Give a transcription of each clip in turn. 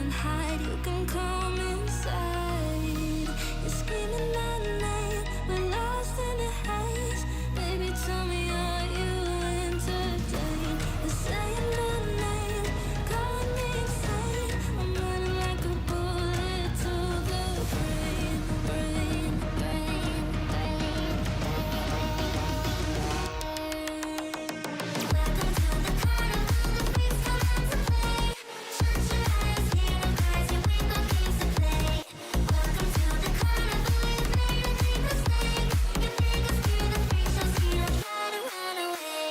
and hide, you can come inside. You're screaming my name, we're lost in the haze. Baby, tell me, are you entertained? You're saying my name, calling me insane. I'm running like a bullet to the brain, brain, brain, brain. Welcome to the carnival, the freaks come out to play. Shut your eyes, hear the cries, you ain't got games to play. Welcome to the carnival, you made a deep mistake. You think it's through the freak show, scene, I try to run away.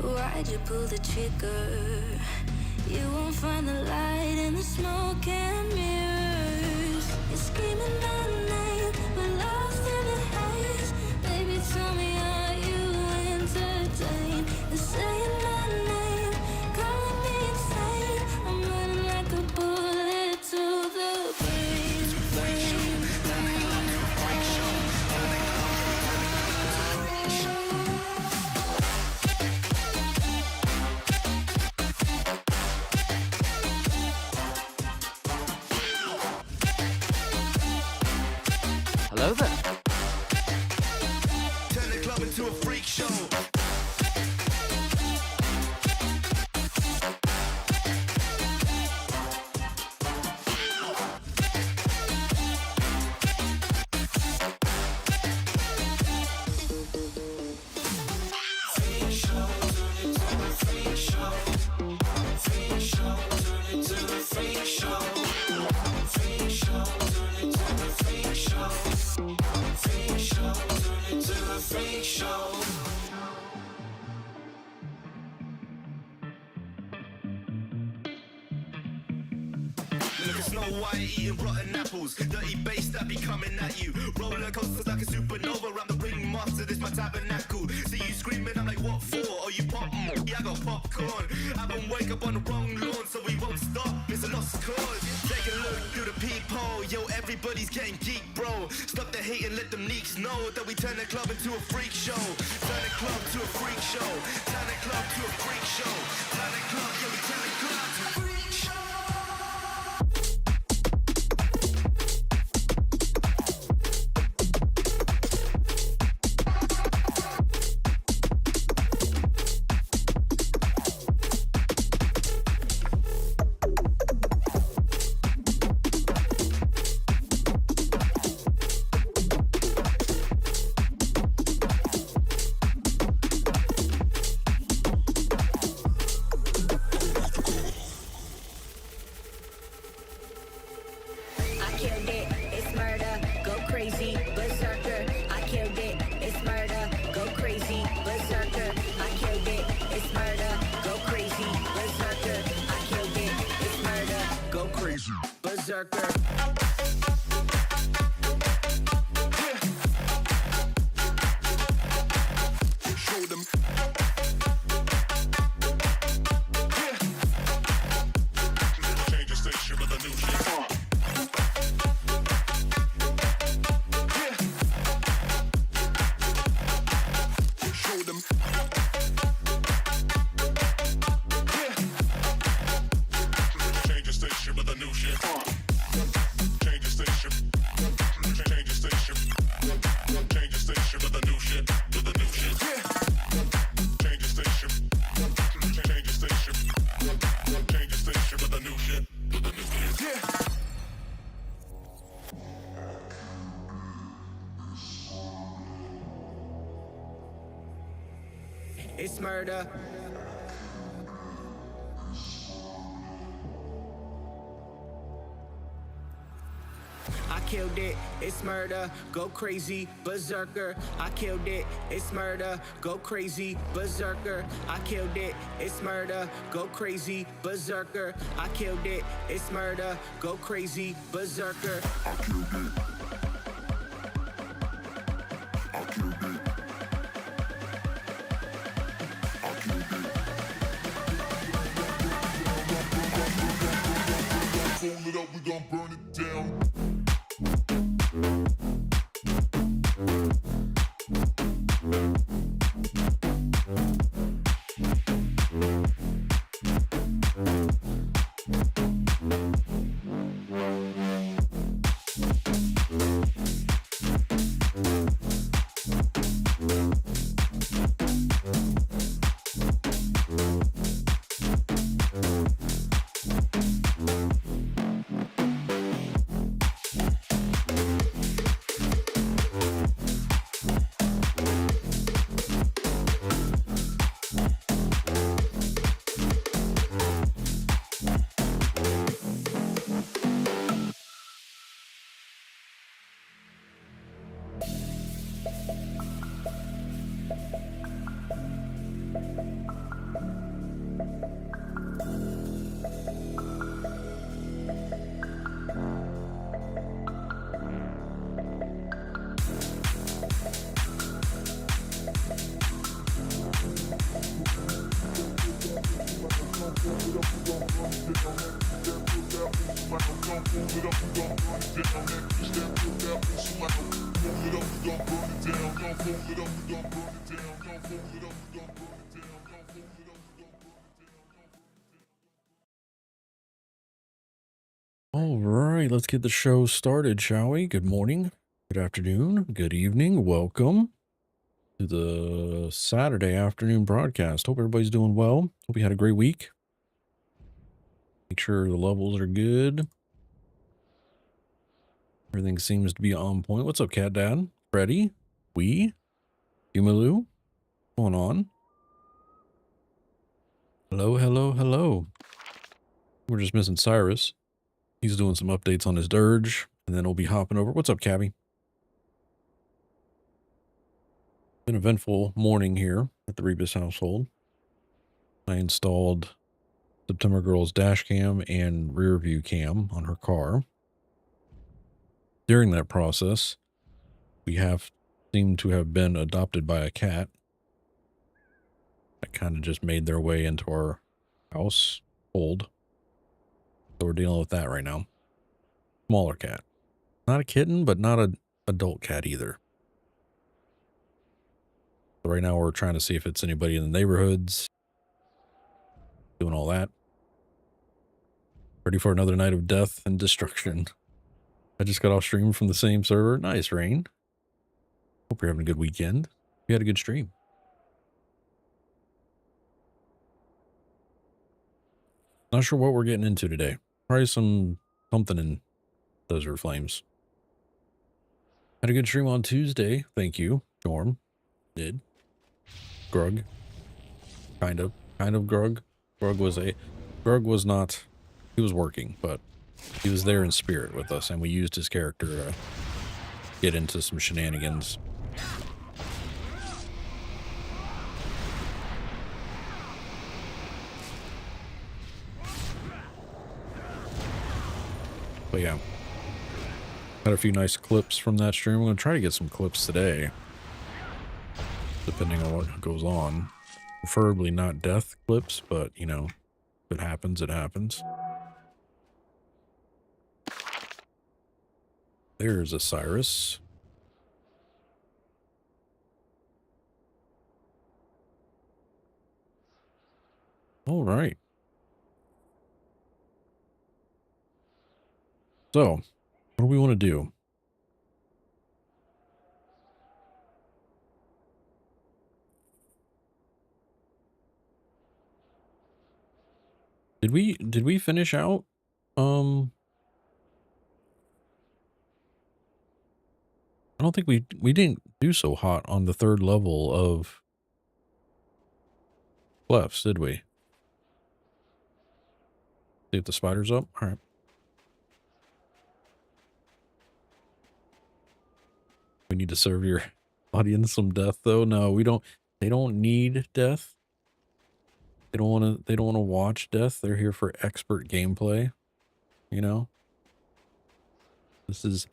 Why'd you pull the trigger? You won't find the light in the smoke and mirrors. You're screaming my name, we're lost in the haze. Baby, tell me, are you entertained? You're saying my name, calling me insane. I'm running like a bullet to the brain, brain, brain. Hello there. Turn the club into a freak show. Look at Snow White eating rotten apples. Dirty bass that be coming at you. Roller coasters like a supernova. I'm the ringmaster, this my tabernacle. See you screaming, I'm like, what for? Oh, you pop? Yeah, I got popcorn. I don't wake up on the wrong lawn, so we won't stop. It's a lost cause. Take a look through the peephole. Yo, everybody's getting geek, bro. Stop the hate and let them leaks know that we turn the club into a freak show. Turn the club to a freak show. Turn the club to a freak show. Turn the club, yeah, we turn the club to a freak show. Berserker. Show them. Change the station with a new shit. Show them. Change the station with a new shit. Change the station. Change the station. Change the station with a new shit. With a new shit. Change the station. Change the station. Change the station with a new shit. With a new shit. It's murder. I killed it, it's murder, go crazy, berserker. I killed it, it's murder, go crazy, berserker. I killed it, it's murder, go crazy, berserker. I killed it, it's murder, go crazy, berserker. I killed it. I killed it. I killed it. All right, let's get the show started, shall we? Good morning, good afternoon, good evening. Welcome to the Saturday afternoon broadcast. Hope everybody's doing well. Hope you had a great week. Make sure the levels are good. Everything seems to be on point. What's up, Cat Dad? Freddy? Umalu? What's going on? Hello, hello, hello. We're just missing Cyrus. He's doing some updates on his Dirge, and then we'll be hopping over. What's up, Cabby? An eventful morning here at the Rebus household. I installed September Girl's dash cam and rear view cam on her car. During that process, we have seemed to have been adopted by a cat that kind of just made their way into our household. So we're dealing with that right now. Smaller cat. Not a kitten, but not an adult cat either. So right now we're trying to see if it's anybody in the neighborhoods. Doing all that. Ready for another night of death and destruction. I just got off stream from the same server. Nice, Rain. Hope you're having a good weekend. You had a good stream. Not sure what we're getting into today. Probably something in Desert Flames. Had a good stream on Tuesday. Thank you, Norm. Did. Grug. Kind of Grug. Grug was not, he was working, but he was there in spirit with us, and we used his character to get into some shenanigans. But yeah, had a few nice clips from that stream. I'm going to try to get some clips today, depending on what goes on. Preferably not death clips, but, you know, if it happens, it happens. There's Osiris. All right. So, what do we want to do? Did we finish out? I don't think we didn't do so hot on the third level of Clefs, did we? See if the spider's up. All right. We need to serve your audience some death, though. No, we don't. They don't need death. They don't want to. They don't want to watch death. They're here for expert gameplay. You know. This is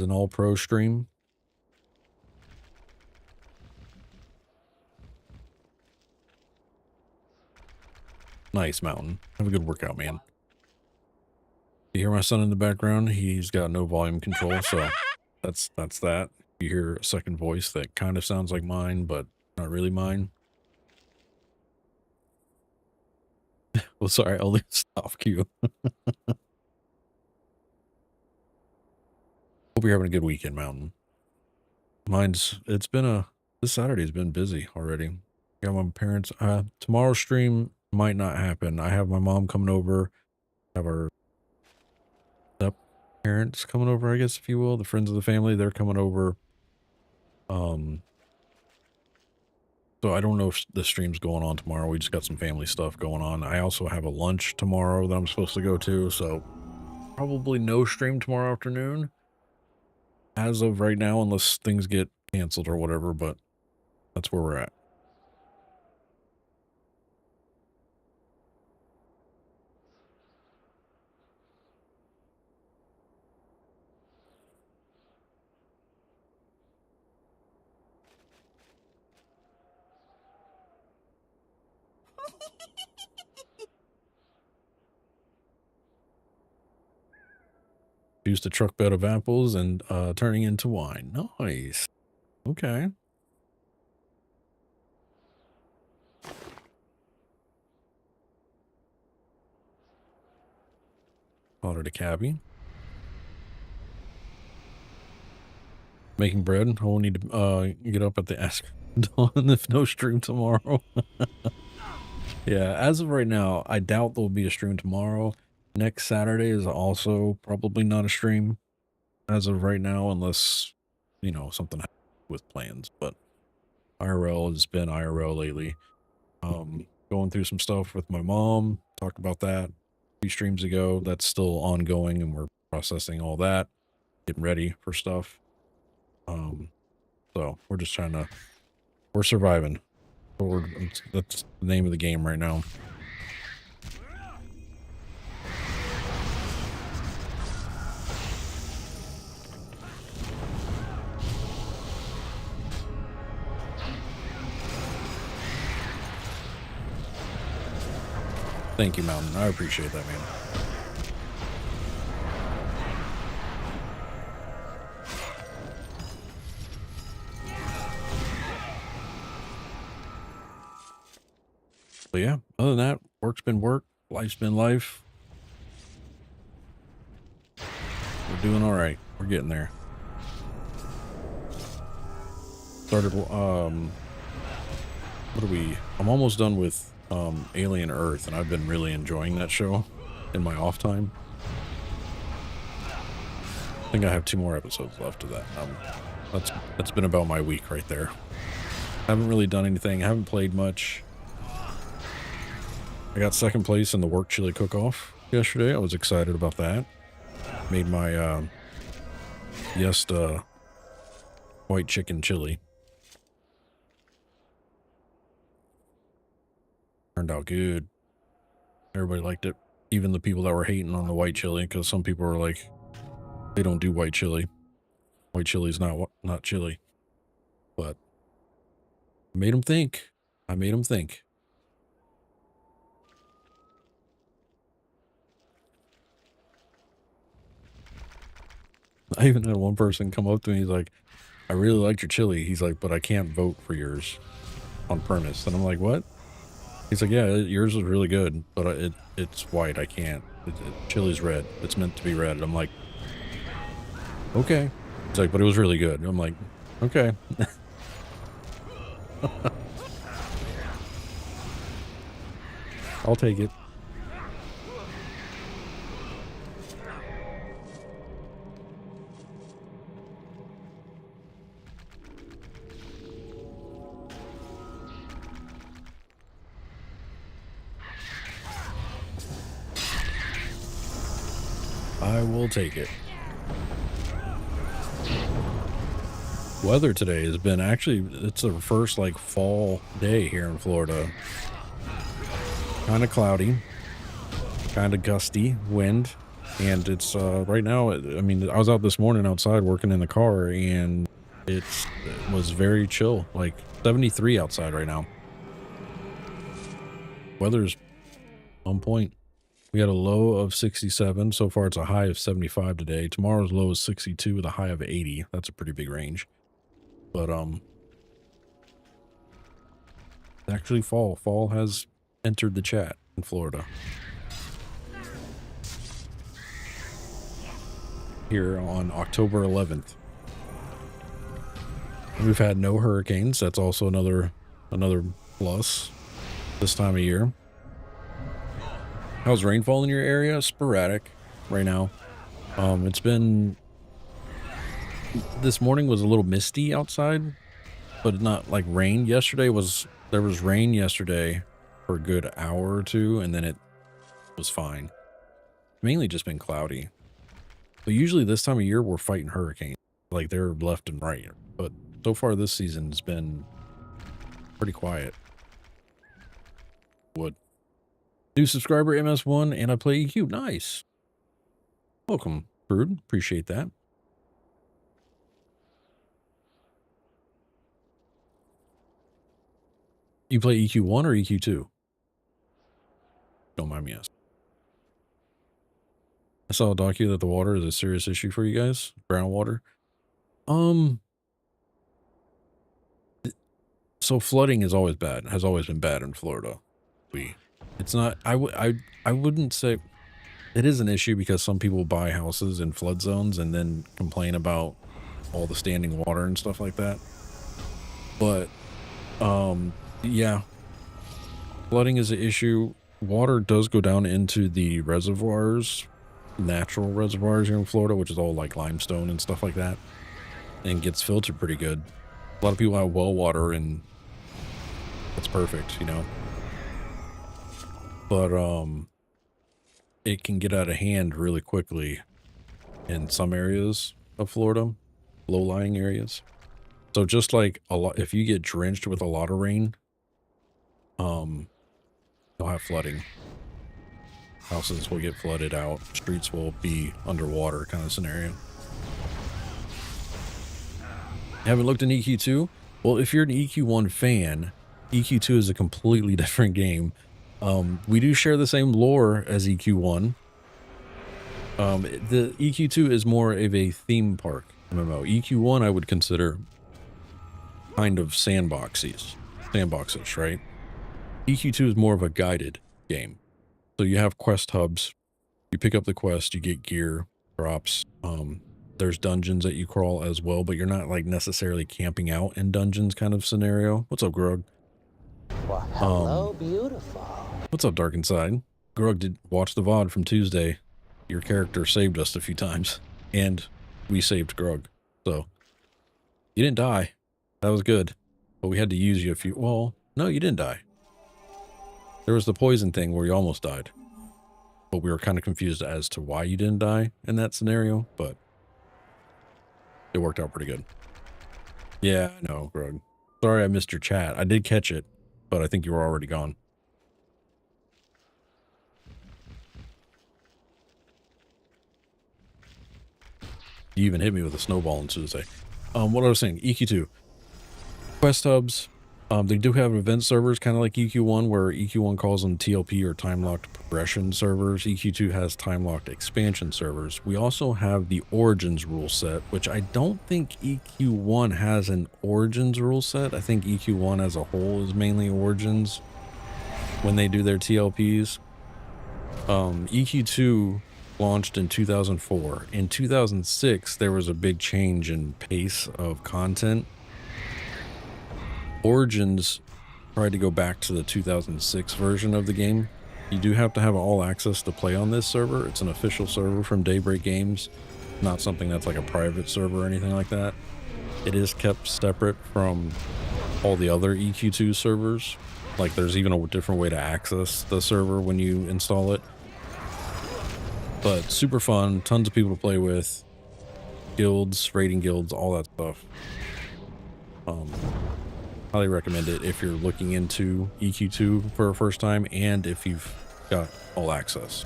an all pro stream. Nice, Mountain. Have a good workout, man. You hear my son in the background? He's got no volume control, so that's that. You hear a second voice that kind of sounds like mine, but not really mine. Well, sorry, I'll leave off cue. Hope you're having a good weekend, Mountain. This Saturday's been busy already. Got my parents, tomorrow's stream might not happen. I have my mom coming over, have our step parents coming over, I guess, if you will, the friends of the family, they're coming over. So I don't know if the stream's going on tomorrow. We just got some family stuff going on. I also have a lunch tomorrow that I'm supposed to go to, so probably no stream tomorrow afternoon as of right now, unless things get canceled or whatever, but that's where we're at. produced a truck bed of apples and turning into wine. Nice. Okay. Called it a cabbie. Making bread. I will need to get up at the ask dawn if no stream tomorrow. Yeah, as of right now, I doubt there'll be a stream tomorrow. Next Saturday is also probably not a stream as of right now, unless, you know, something happens with plans. But IRL has been IRL lately. Going through some stuff with my mom. Talked about that a few streams ago. That's still ongoing, and we're processing all that, getting ready for stuff. So we're just we're surviving. That's the name of the game right now. Thank you, Mountain. I appreciate that, man. But yeah, other than that, work's been work, life's been life. We're doing all right. We're getting there. Started, what are we? I'm almost done with Alien Earth, and I've been really enjoying that show in my off time. I think I have 2 more episodes left of that. That's been about my week right there. Haven't really done anything. Haven't played much. I got 2nd place in the work chili cook-off yesterday. I was excited about that. Made my white chicken chili. Turned out good. Everybody liked it. Even the people that were hating on the white chili, because some people were like, they don't do white chili. White chili's not chili. But I made them think. I made them think. I even had one person come up to me. He's like, I really liked your chili. He's like, but I can't vote for yours on premise. And I'm like, what? He's like, yeah, yours is really good, but it's white. I can't. Chili's red. It's meant to be red. I'm like, okay. He's like, but it was really good. I'm like, okay. I'll take it. I will take it. Weather today has been it's the first like fall day here in Florida. Kind of cloudy, kind of gusty wind, and it's right now, I mean, I was out this morning outside working in the car, and it was very chill, like 73 outside right now. Weather's on point. We got a low of 67. So far, it's a high of 75 today. Tomorrow's low is 62 with a high of 80. That's a pretty big range. But, actually fall. Fall has entered the chat in Florida. Here on October 11th. We've had no hurricanes. That's also another plus this time of year. How's rainfall in your area? Sporadic right now. It's been, this morning was a little misty outside, but not like rain. There was rain yesterday for a good hour or 2, and then it was fine. Mainly just been cloudy. But usually this time of year, we're fighting hurricanes. Like, they're left and right. But so far this season has been pretty quiet. New subscriber MS1, and I play EQ. Nice. Welcome, Brood. Appreciate that. You play EQ1 or EQ2? Don't mind me asking. saw a docu that the water is a serious issue for you guys. Groundwater. So flooding is always bad. Has always been bad in Florida. It's not. I wouldn't say it is an issue because some people buy houses in flood zones and then complain about all the standing water and stuff like that. But yeah, flooding is an issue. Water does go down into the reservoirs, natural reservoirs here in Florida, which is all like limestone and stuff like that, and gets filtered pretty good. A lot of people have well water and it's perfect, you know. But it can get out of hand really quickly in some areas of Florida, low-lying areas. So just like a lot, if you get drenched with a lot of rain, you'll have flooding. Houses will get flooded out. Streets will be underwater kind of scenario. You haven't looked in EQ2? Well, if you're an EQ1 fan, EQ2 is a completely different game. We do share the same lore as EQ1. The EQ2 is more of a theme park MMO. EQ1 I would consider kind of sandboxish, right? EQ2 is more of a guided game. So you have quest hubs. You pick up the quest, you get gear, drops. There's dungeons that you crawl as well, but you're not like necessarily camping out in dungeons kind of scenario. What's up, Grug? Well, hello, beautiful. What's up, Dark Inside? Grug did watch the VOD from Tuesday. Your character saved us a few times, and we saved Grug. So, you didn't die. That was good. But we had to use you a few... Well, no, you didn't die. There was the poison thing where you almost died. But we were kind of confused as to why you didn't die in that scenario, but it worked out pretty good. Yeah, I know, Grug. Sorry I missed your chat. I did catch it, but I think you were already gone. You even hit me with a snowball on Tuesday. What I was saying, EQ2. Quest hubs. They do have event servers, kind of like EQ1, where EQ1 calls them TLP or time-locked progression servers. EQ2 has time-locked expansion servers. We also have the Origins rule set, which I don't think EQ1 has an Origins rule set. I think EQ1 as a whole is mainly Origins when they do their TLPs. EQ2 launched in 2004. In 2006, there was a big change in pace of content. Origins tried to go back to the 2006 version of the game. You do have to have all access to play on this server. It's an official server from Daybreak Games, not something that's like a private server or anything like that. It is kept separate from all the other EQ2 servers. Like there's even a different way to access the server when you install it. But super fun, tons of people to play with, guilds, raiding guilds, all that stuff. Highly recommend it if you're looking into EQ2 for a first time and if you've got all access.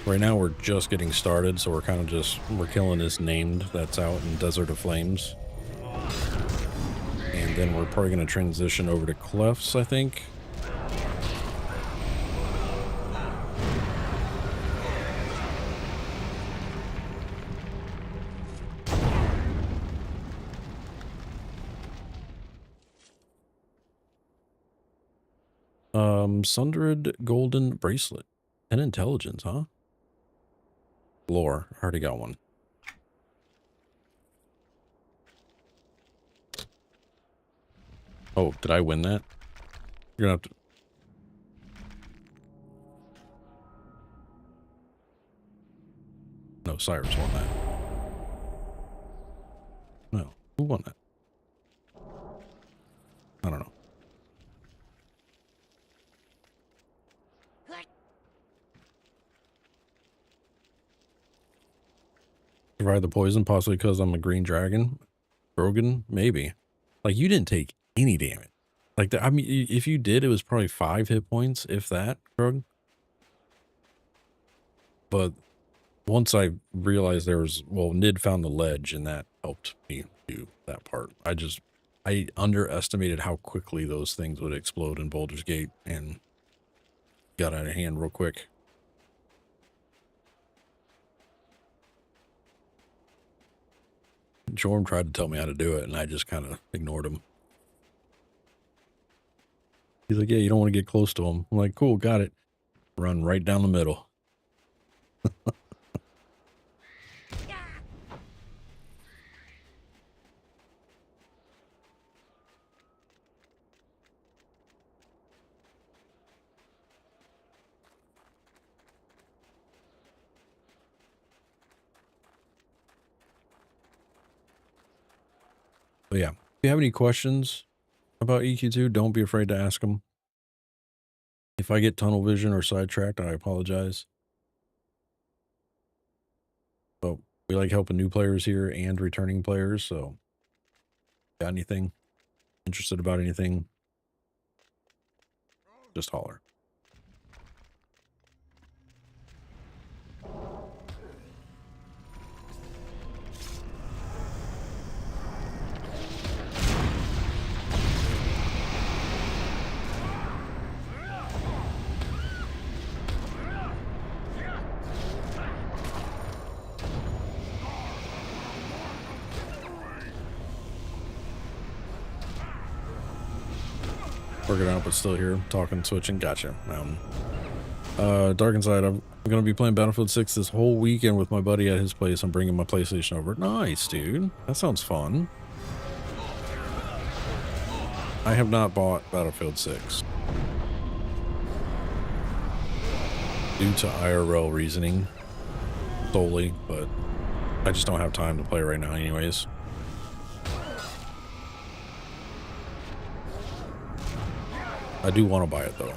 Right now we're just getting started, so we're killing this named that's out in Desert of Flames. And then we're probably going to transition over to Clefts, I think. Sundered Golden Bracelet. And Intelligence, huh? Lore. I already got one. Oh, did I win that? You're gonna have to... No, Cyrus won that. No, who won that? I don't know. Survive the poison, possibly because I'm a green dragon. Brogan, maybe. Like, you didn't take any damage. Like, I mean, if you did, it was probably 5 hit points, if that, Brogan. But once I realized there was, well, Nid found the ledge, and that helped me do that part. I I underestimated how quickly those things would explode in Baldur's Gate and got out of hand real quick. Jorm tried to tell me how to do it, and I just kind of ignored him. He's like, yeah, you don't want to get close to him. I'm like, cool, got it. Run right down the middle. But yeah, if you have any questions about EQ2, don't be afraid to ask them. If I get tunnel vision or sidetracked, I apologize. But we like helping new players here and returning players, so got anything? Interested about anything? Just holler. Working out, but still here, talking, switching. Gotcha. Dark Inside, I'm going to be playing Battlefield 6 this whole weekend with my buddy at his place. I'm bringing my PlayStation over. Nice, dude. That sounds fun. I have not bought Battlefield 6. Due to IRL reasoning solely, but I just don't have time to play right now anyways. I do want to buy it though.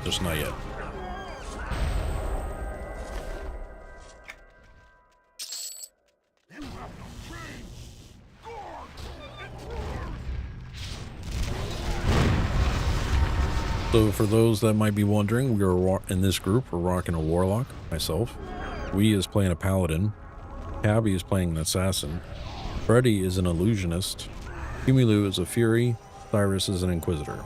Just not yet. So for those that might be wondering, we're in this group, we're rocking a Warlock, myself. We is playing a Paladin. Cabby is playing an Assassin. Freddy is an Illusionist. Humilu is a Fury. Cyrus is an Inquisitor.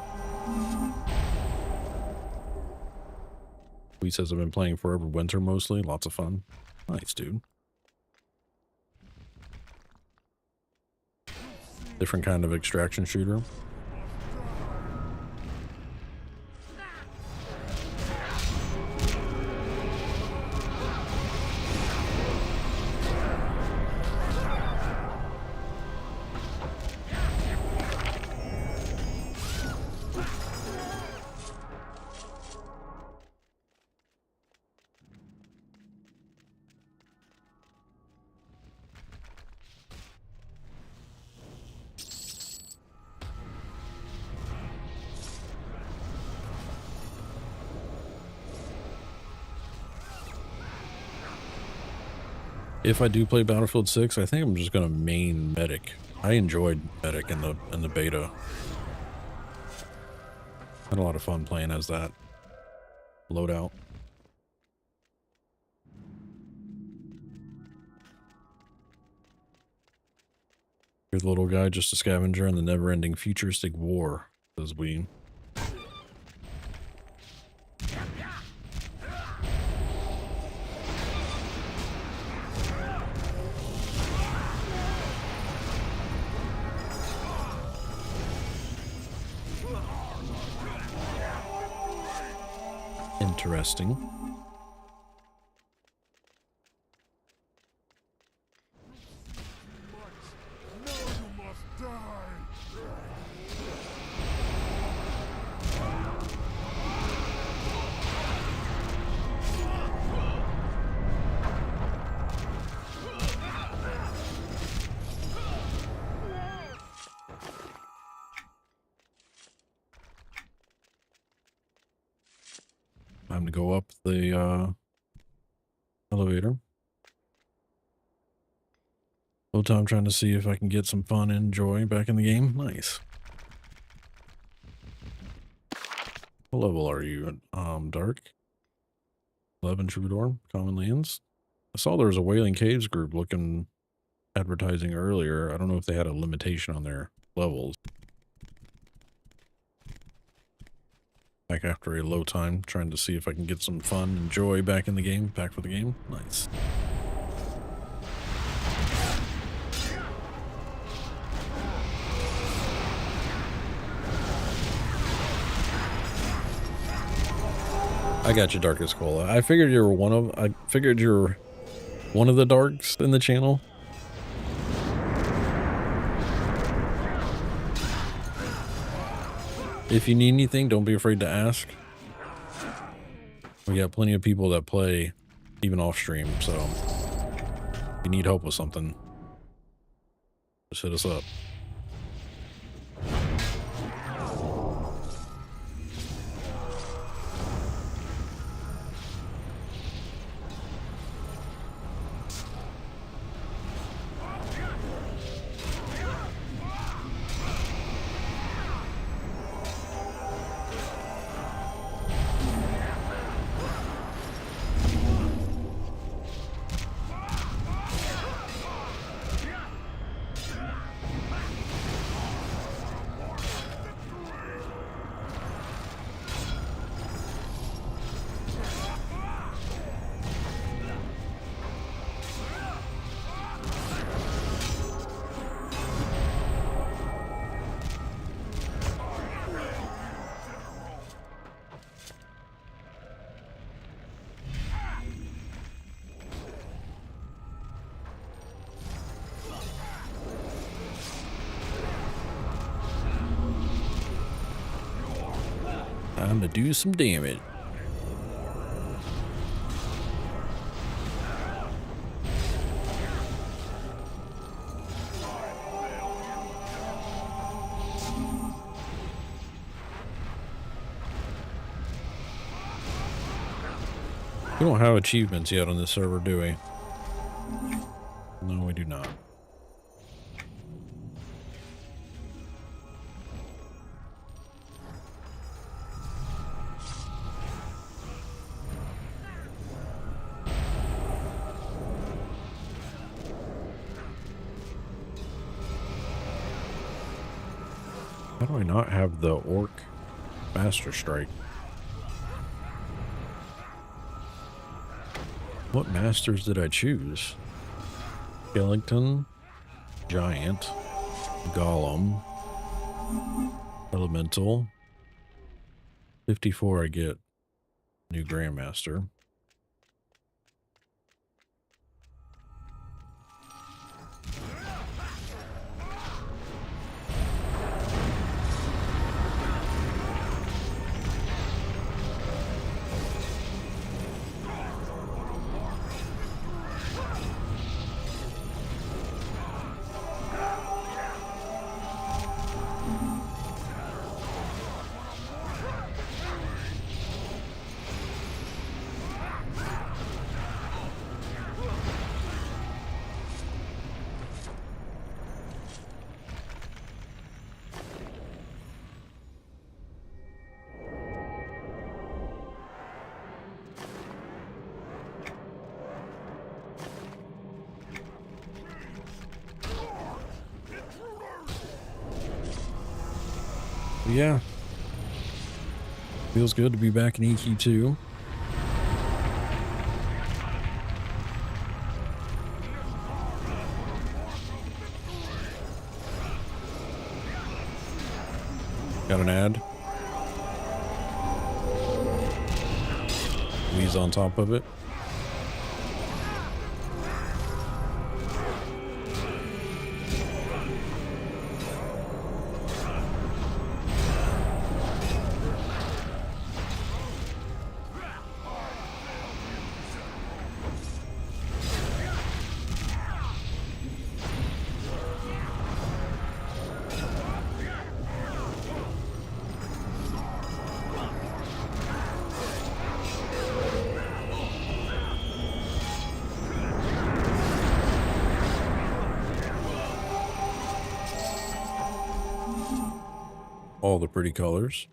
He says I've been playing Forever Winter mostly. Lots of fun. Nice, dude. Different kind of extraction shooter. If I do play Battlefield 6, I think I'm just gonna main medic. I enjoyed medic in the beta. Had a lot of fun playing as that loadout. You're the little guy, just a scavenger in the never-ending futuristic war, says we. Interesting. Time to go up the elevator. Whole time trying to see if I can get some fun and joy back in the game. Nice. What level are you at? Dark? 11 Troubadour, Common Lands. I saw there was a Wailing Caves group looking advertising earlier. I don't know if they had a limitation on their levels. Back after a low time, trying to see if I can get some fun and joy back in the game, back for the game. Nice. I got you, Darkest Cola. I figured you were one of the darks in the channel. If you need anything, don't be afraid to ask. We got plenty of people that play even off stream, so if you need help with something, just hit us up. Time to do some damage. We don't have achievements yet on this server, do we? No, we do not. How do I not have the Orc Master Strike? What masters did I choose? Skeleton, Giant, Golem, Elemental. 54 I get new Grandmaster. Yeah. Feels good to be back in EQ2. Got an ad. We's on top of it. All the pretty colors.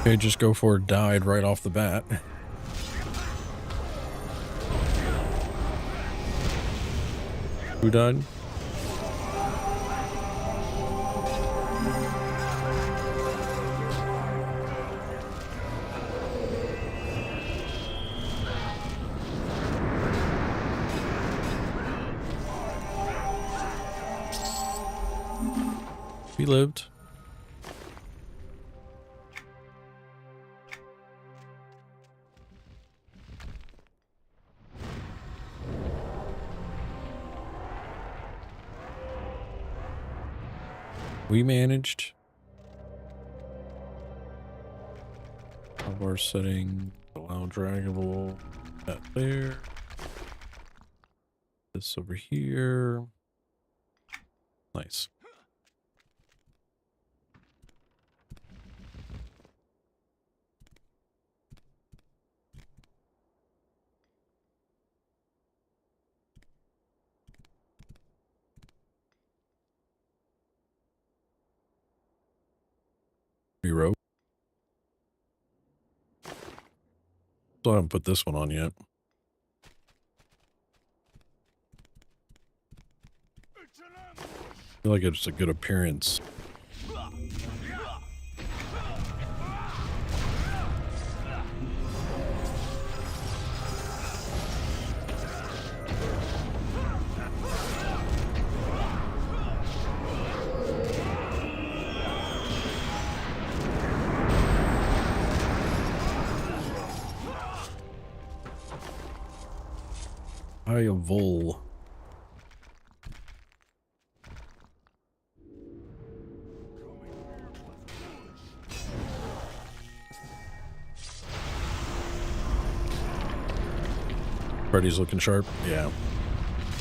Okay, just go for it. Died right off the bat. Who died? He lived. We managed. Of our setting, allow draggable. That there. This over here. Nice. Rerope. Still haven't put this one on yet. I feel like it's a good appearance. I a vole. Freddy's looking sharp. Yeah.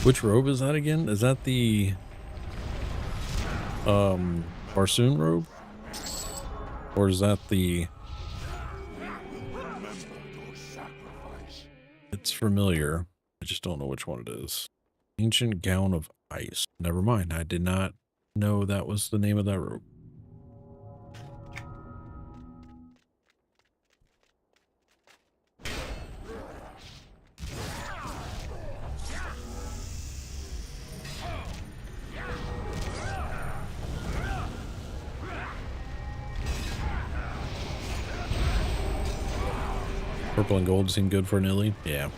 Which robe is that again? Is that the Barsoon robe? Or is that the... It's familiar. I just don't know which one it is. Ancient Gown of Ice. Never mind. I did not know that was the name of that robe. Purple and gold seem good for an illy. Yeah.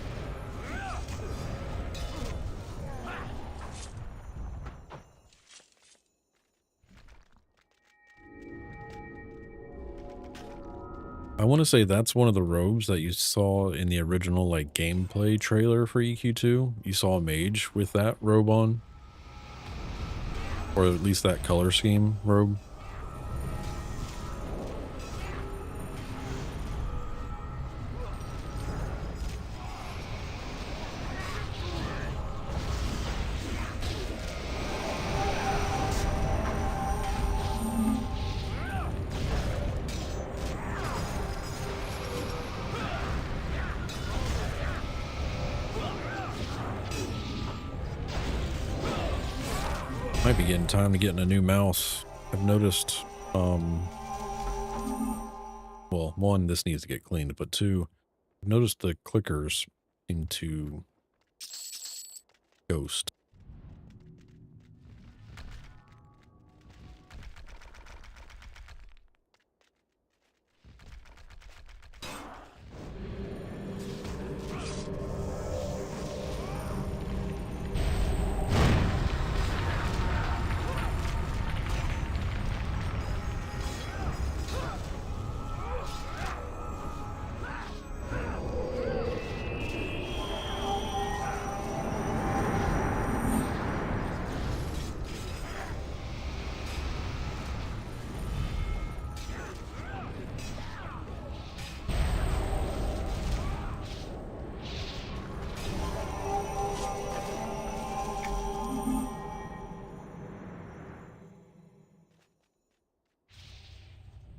I want to say that's one of the robes that you saw in the original like gameplay trailer for EQ2. You saw a mage with that robe on. Or at least that color scheme robe. Might be getting time to get in a new mouse. I've noticed, well, one, this needs to get cleaned, but two, I've noticed the clickers seem to ghost.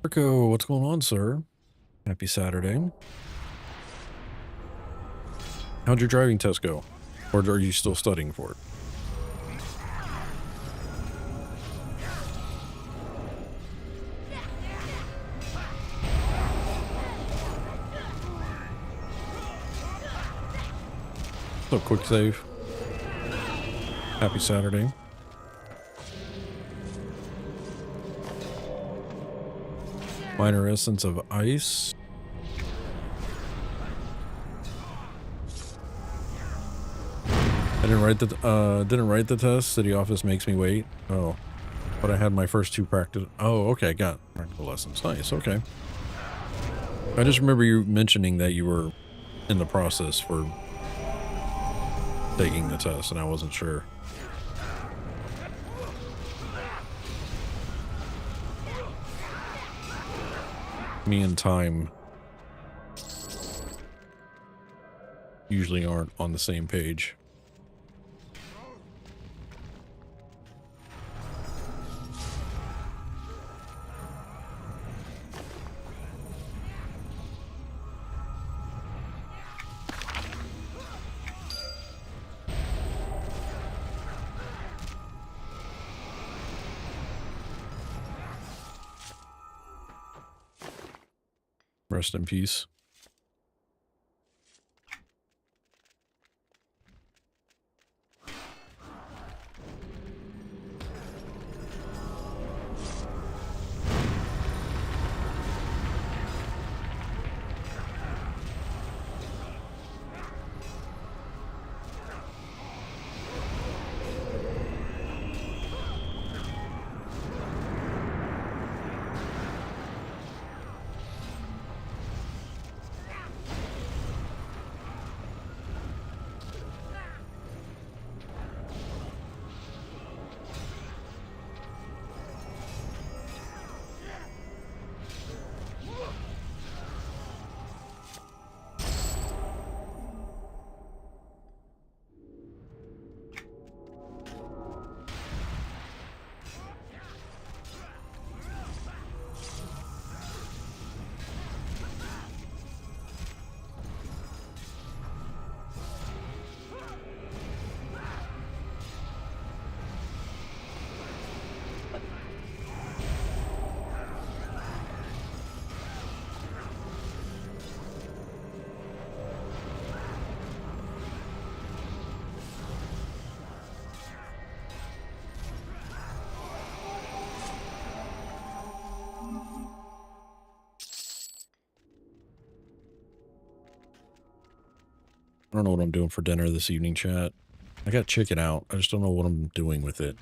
Marco, what's going on, sir? Happy Saturday. How'd your driving test go? Or are you still studying for it? So quick save. Happy Saturday. Minor essence of ice. I didn't write the test. City office makes me wait. Oh, but I had my first 2 practice. Oh, okay, got practical lessons. Nice. Okay. I just remember you mentioning that you were in the process for taking the test, and I wasn't sure. Me and time usually aren't on the same page. Rest in peace. I don't know what I'm doing for dinner this evening, chat. I got chicken out. I just don't know what I'm doing with it.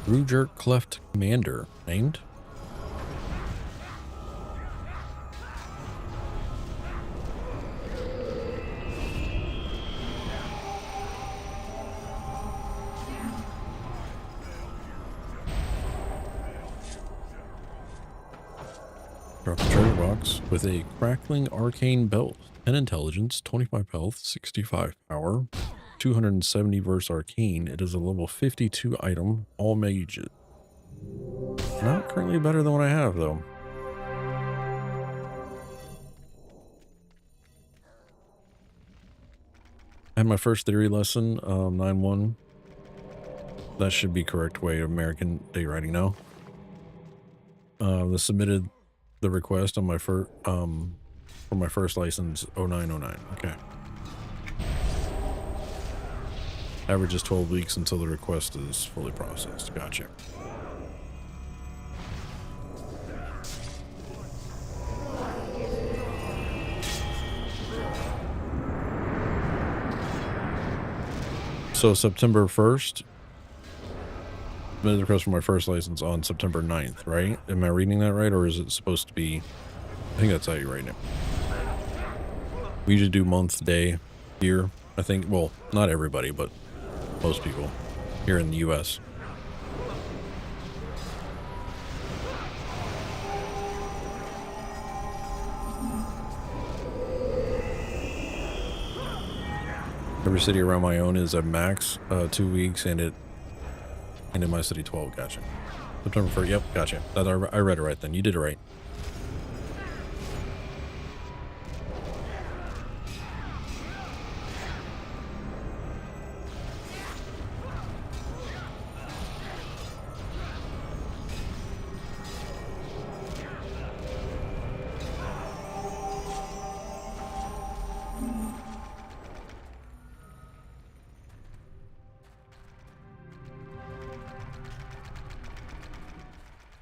Brew Jerk Cleft Commander. Named? Drop the treasure box with a crackling arcane belt. 10 intelligence, 25 health, 65 power, 270 verse arcane. It is a level 52 item, all mages. Not currently better than what I have, though. I had my first theory lesson, 9-1. That should be correct way of American day writing now. Submitted the request on my for my first license 0909. Okay. Average is 12 weeks until the request is fully processed. Gotcha. So September 1st, submitted the request for my first license on September 9th, right? Am I reading that right, or is it supposed to be? I think that's how you write it. We usually do month, day, year. I think, well, not everybody, but most people here in the U.S. Every city around my own is a max 2 weeks, and in my city 12. Gotcha. September 1st. Yep, gotcha. That I read it right then. You did it right.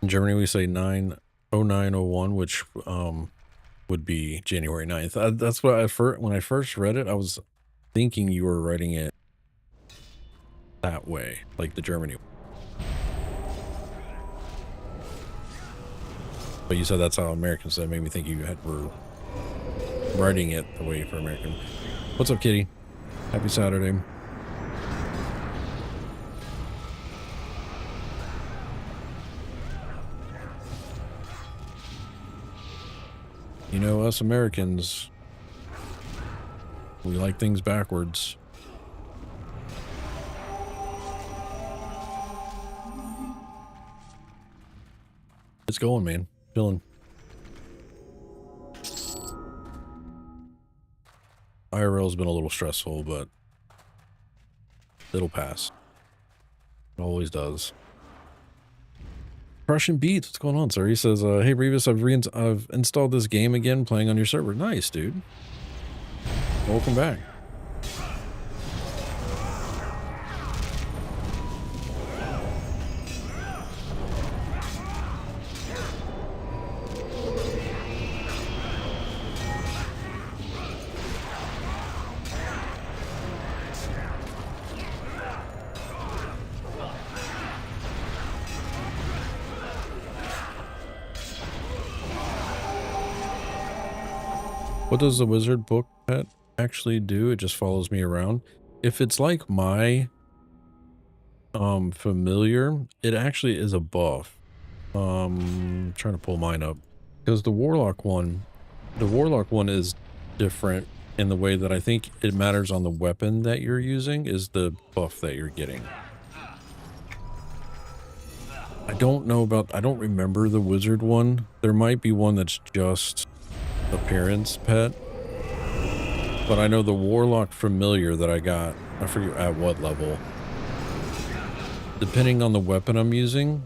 In Germany, we say 90901, which would be January 9th. That's what when I first read it, I was thinking you were writing it that way, like the Germany. But you said that's how Americans said. It made me think you were writing it the way for American. What's up, Kitty? Happy Saturday. You know, us Americans, we like things backwards. It's going, man. Chilling. IRL's been a little stressful, but it'll pass. It always does. Prussian Beats, what's going on, sir? He says, hey, Revis, I've installed this game again, playing on your server. Nice, dude. Welcome back. What does the wizard book pet actually do? It just follows me around. If it's like my familiar, it actually is a buff. Trying to pull mine up because the warlock one is different in the way that I think it matters on the weapon that you're using is the buff that you're getting. I don't remember the wizard one. There might be one that's just appearance pet, but I know the warlock familiar that I got, I forget at what level, depending on the weapon I'm using,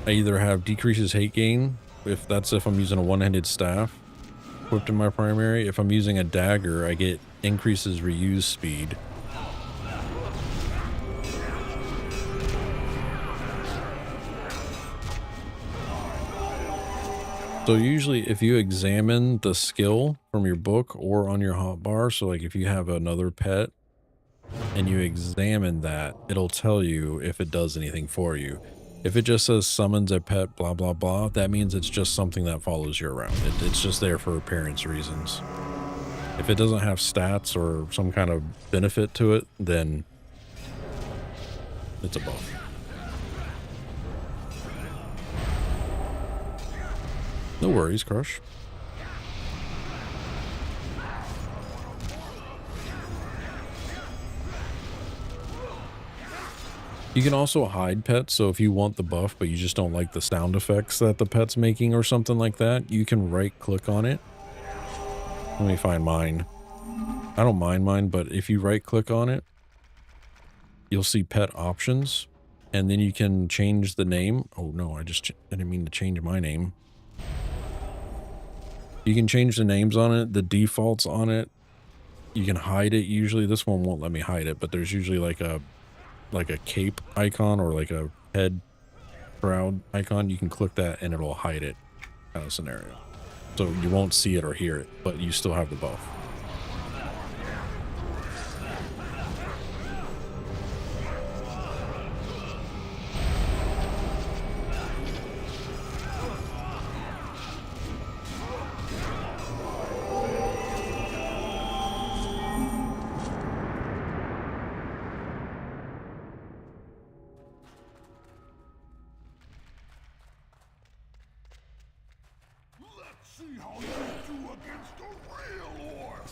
I either have decreases hate gain, if I'm using a one-handed staff equipped in my primary. If I'm using a dagger, I get increases reuse speed. So usually if you examine the skill from your book or on your hotbar, so like if you have another pet and you examine that, it'll tell you if it does anything for you. If it just says summons a pet, blah, blah, blah, that means it's just something that follows you around. It's just there for appearance reasons. If it doesn't have stats or some kind of benefit to it, then it's a buff. No worries, Crush. You can also hide pets, so if you want the buff, but you just don't like the sound effects that the pet's making or something like that, you can right-click on it. Let me find mine. I don't mind mine, but if you right-click on it, you'll see pet options, and then you can change the name. Oh, no, I didn't mean to change my name. You can change the names on it, the defaults on it. You can hide it usually. This one won't let me hide it, but there's usually like a cape icon or like a head shroud icon. You can click that and it'll hide it kind of scenario. So you won't see it or hear it, but you still have the buff. See how you do against a real orc.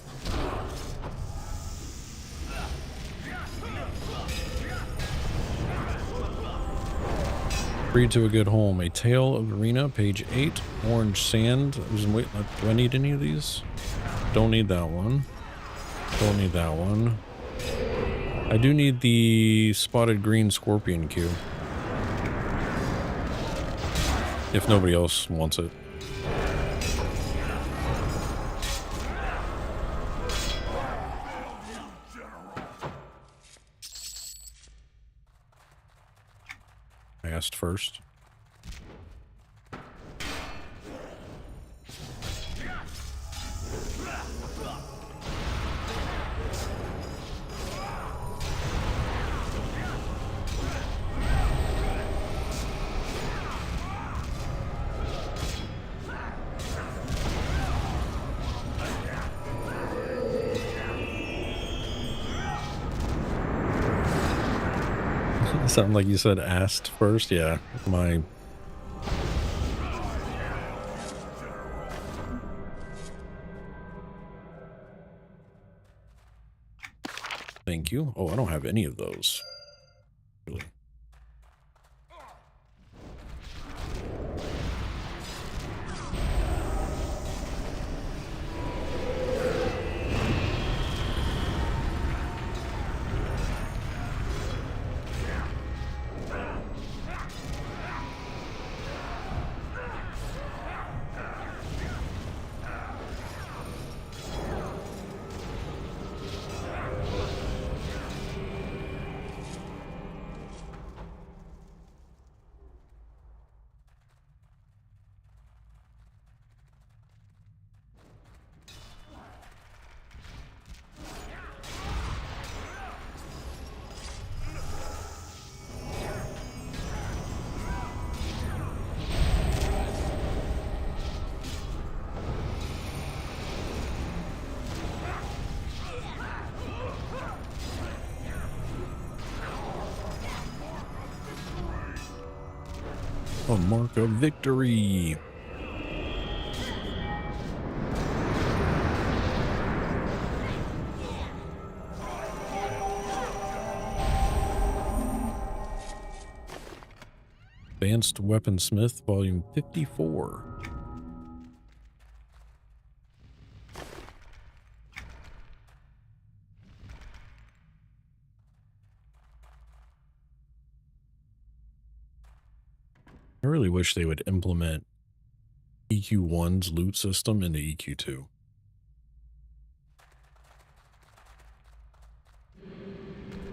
3 to a good home. A Tale of Arena, page 8. Orange Sand. Wait, do I need any of these? Don't need that one. Don't need that one. I do need the spotted green scorpion Q. If nobody else wants it. I asked first. Sound like you said asked first. Yeah, my. Thank you. Oh, I don't have any of those. Really. A mark of victory. Advanced Weaponsmith, Volume 54. I really wish they would implement EQ1's loot system into EQ2.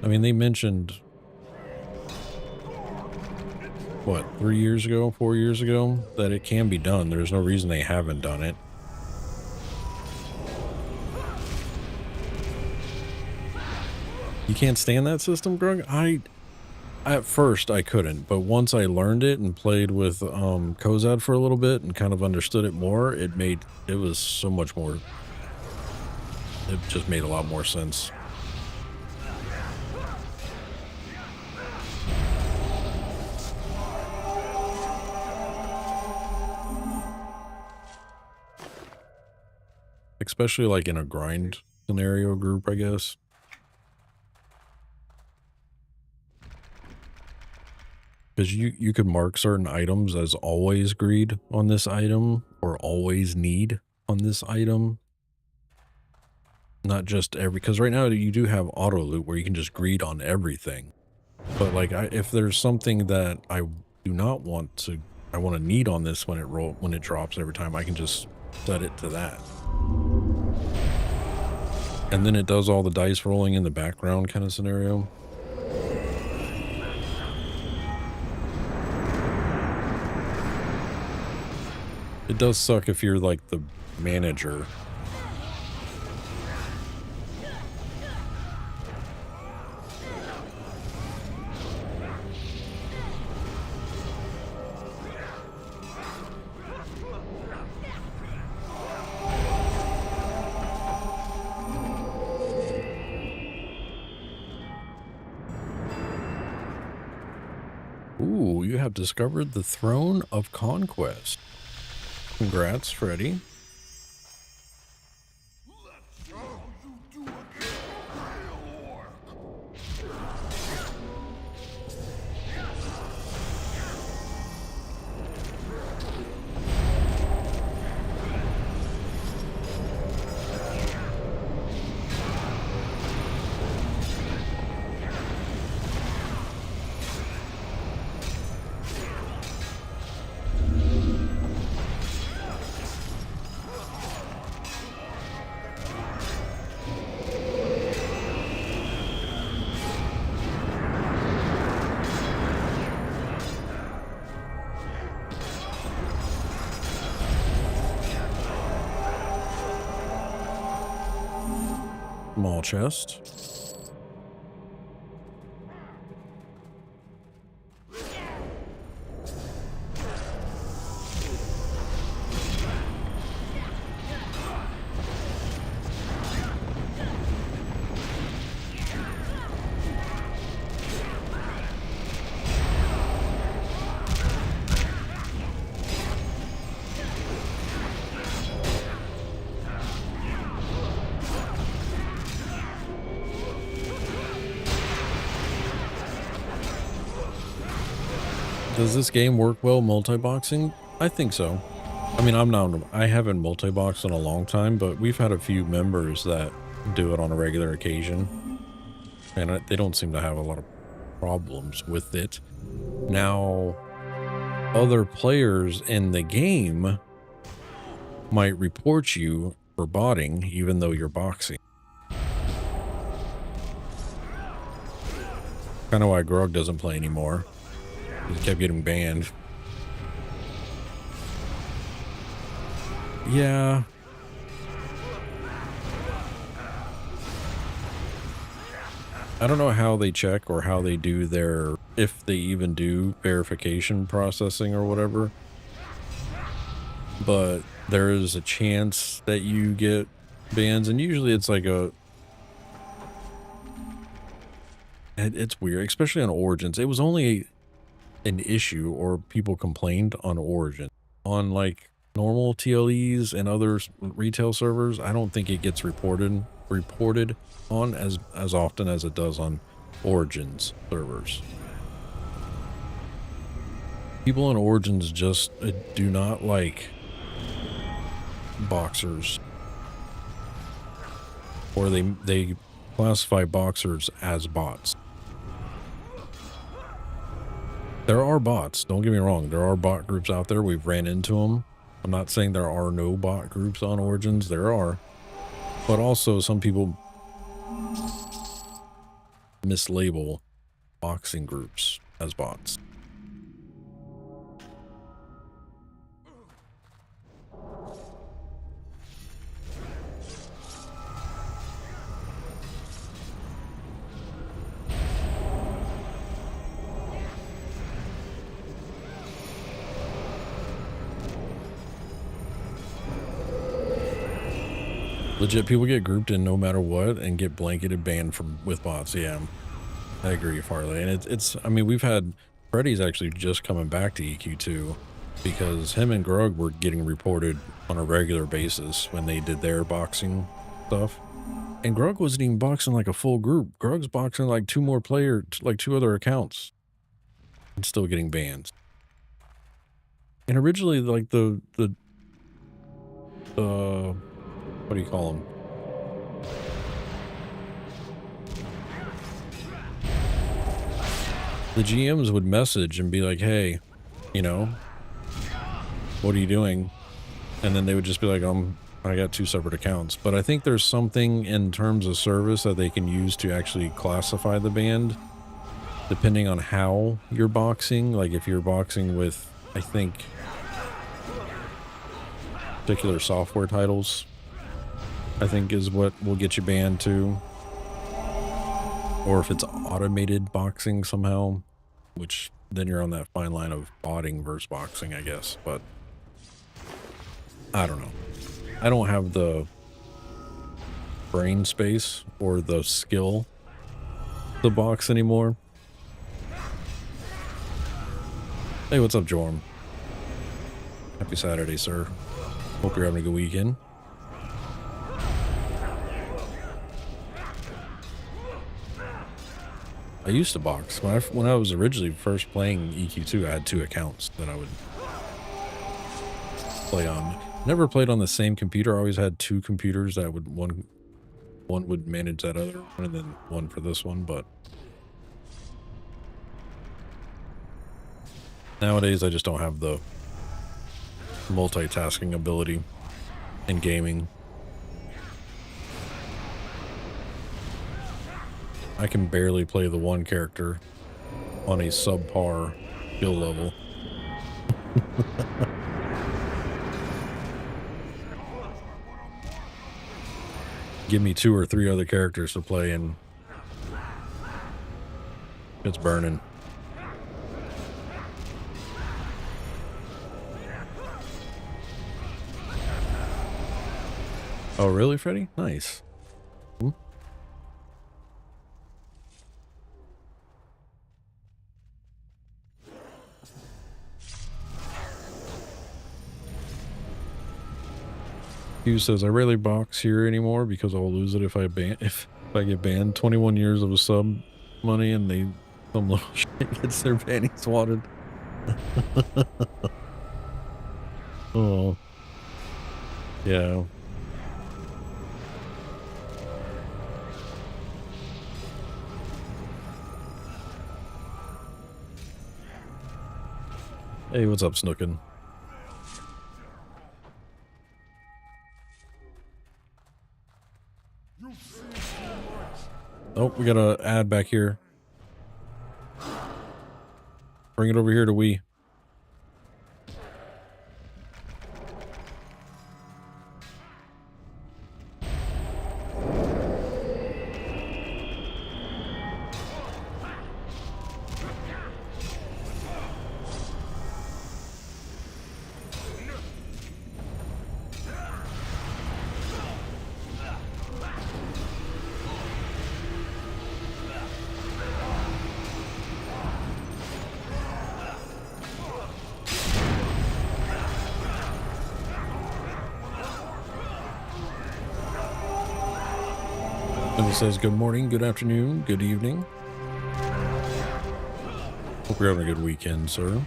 I mean, they mentioned, what, 3 years ago, 4 years ago, that it can be done. There's no reason they haven't done it. You can't stand that system, Grug? At first I couldn't, but once I learned it and played with Kozad for a little bit and kind of understood it more, it was so much more, it just made a lot more sense. Especially like in a grind scenario group, I guess. Because you could mark certain items as always greed on this item or always need on this item. Not just because right now you do have auto loot where you can just greed on everything. But like if there's something that I do not want to, I want to need on this when it drops every time, I can just set it to that. And then it does all the dice rolling in the background kind of scenario. It does suck if you're like the manager. Ooh, you have discovered the Throne of Conquest. Congrats, Freddy. Small chest. Does this game work well multi-boxing? I think so. I mean, I haven't multi-boxed in a long time, but we've had a few members that do it on a regular occasion. And they don't seem to have a lot of problems with it. Now, other players in the game might report you for botting, even though you're boxing. Kind of why Grog doesn't play anymore. He kept getting banned. Yeah. I don't know how they check or how they do their, if they even do verification processing or whatever. But there is a chance that you get bans, and usually it's like it's weird, especially on Origins. It was only an issue, or people complained on Origin. On like normal TLEs and other retail servers, I don't think it gets reported on as often as it does on Origins servers. People on Origins just do not like boxers, or they classify boxers as bots. There are bots, don't get me wrong, there are bot groups out there. We've ran into them. I'm not saying there are no bot groups on Origins, there are, but also some people mislabel boxing groups as bots. Legit, people get grouped in no matter what and get blanketed banned with bots. Yeah, I agree, Farley. And it's I mean, we've had Freddy's actually just coming back to EQ2 because him and Grug were getting reported on a regular basis when they did their boxing stuff. And Grug wasn't even boxing like a full group. Grug's boxing like two other accounts and still getting banned. And originally, like what do you call them? The GMs would message and be like, hey, you know, what are you doing? And then they would just be like, I got two separate accounts. But I think there's something in terms of service that they can use to actually classify the band, depending on how you're boxing. Like if you're boxing with, I think, particular software titles, I think is what will get you banned too. Or if it's automated boxing somehow, which then you're on that fine line of botting versus boxing, I guess. But I don't know. I don't have the brain space or the skill to box anymore. Hey, what's up, Jorm? Happy Saturday, sir. Hope you're having a good weekend. I used to box. When I was originally first playing EQ2, I had two accounts that I would play on. Never played on the same computer. I always had two computers that would one would manage that other one, and then one for this one. But nowadays, I just don't have the multitasking ability in gaming. I can barely play the one character on a subpar skill level. Give me two or three other characters to play and it's burning. Oh, really, Freddy? Nice. Hugh says, I rarely box here anymore because I'll lose it if I get banned. 21 years of a sub money and some little shit gets their panties swatted. Oh. Yeah. Hey, what's up, Snookin? Oh, we got an ad back here. Bring it over here to we. And it says, good morning, good afternoon, good evening. Hope you're having a good weekend, sir.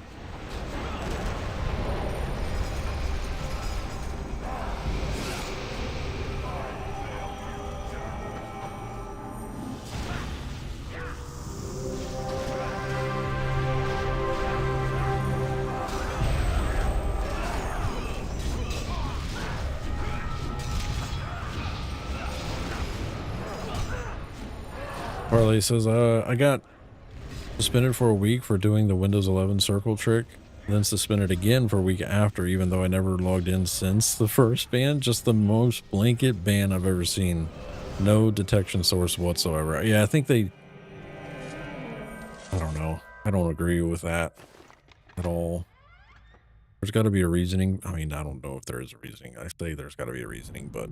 Harley says, I got suspended for a week for doing the Windows 11 circle trick, then suspended again for a week after, even though I never logged in since the first ban. Just the most blanket ban I've ever seen. No detection source whatsoever. Yeah, I think I don't know. I don't agree with that at all. There's got to be a reasoning. I mean, I don't know if there is a reasoning. I say there's got to be a reasoning, but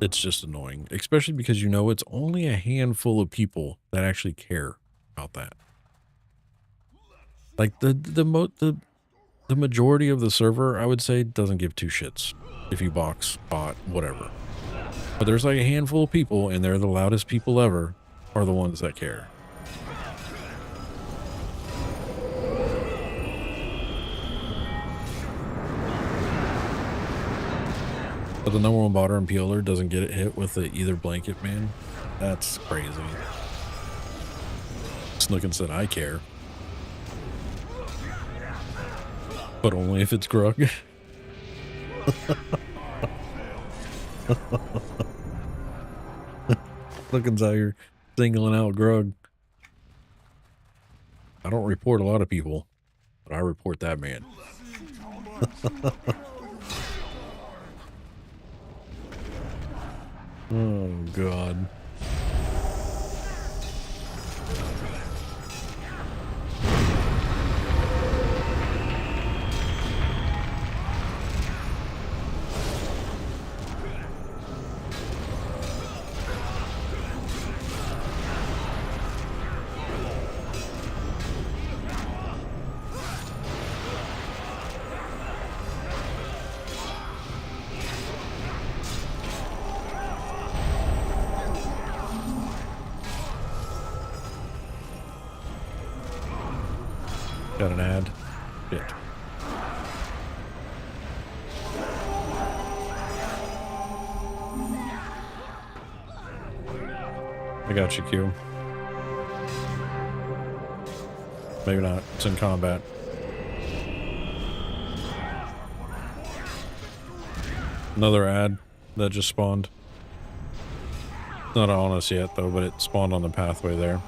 it's just annoying, especially because you know it's only a handful of people that actually care about that. Like the majority of the server, I would say, doesn't give two shits if you box, bot, whatever. But there's like a handful of people, and they're the loudest people ever, are the ones that care. But the number one botter and PLer doesn't get it hit with the either blanket, man. That's crazy. Snookin said, I care. But only if it's Grug. Snookin's out here singling out Grug. I don't report a lot of people, but I report that man. Oh, God. Got an ad. Shit. I got you, Q. Maybe not. It's in combat. Another ad that just spawned. It's not on us yet, though, but it spawned on the pathway there.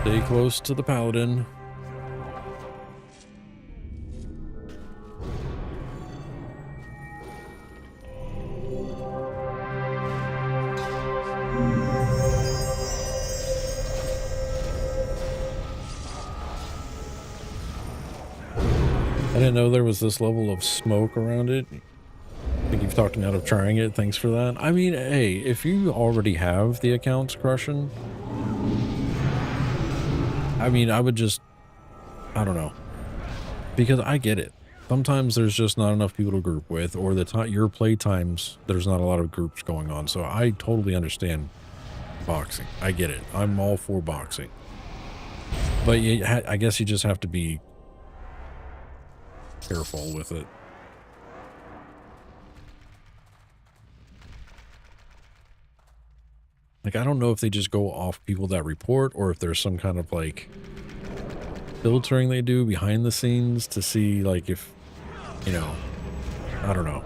Stay close to the paladin. I didn't know there was this level of smoke around it. I think you've talked me out of trying it. Thanks for that. I mean, hey, if you already have the accounts crushing, I mean, I would just, I don't know, because I get it. Sometimes there's just not enough people to group with, or your play times, there's not a lot of groups going on. So I totally understand boxing. I get it. I'm all for boxing. But I guess you just have to be careful with it. Like, I don't know if they just go off people that report or if there's some kind of like filtering they do behind the scenes to see like if, you know, I don't know.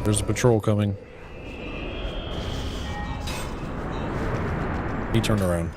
There's a patrol coming. He turned around.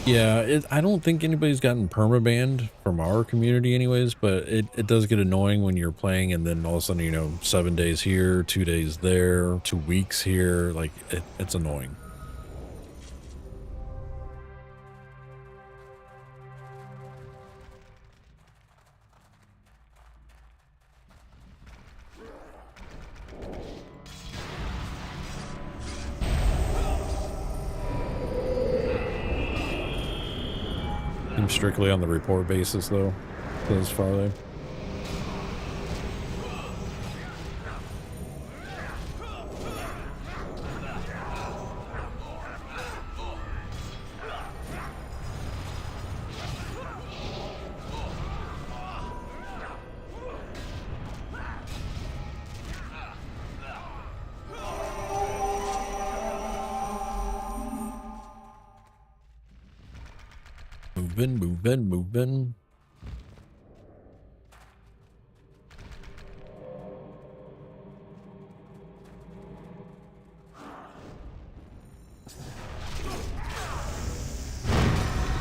Yeah, I don't think anybody's gotten permabanned from our community anyways, but it does get annoying when you're playing and then all of a sudden, you know, 7 days here, 2 days there, 2 weeks here. Like, it's annoying. I'm strictly on the report basis, though, says Farley. Moving.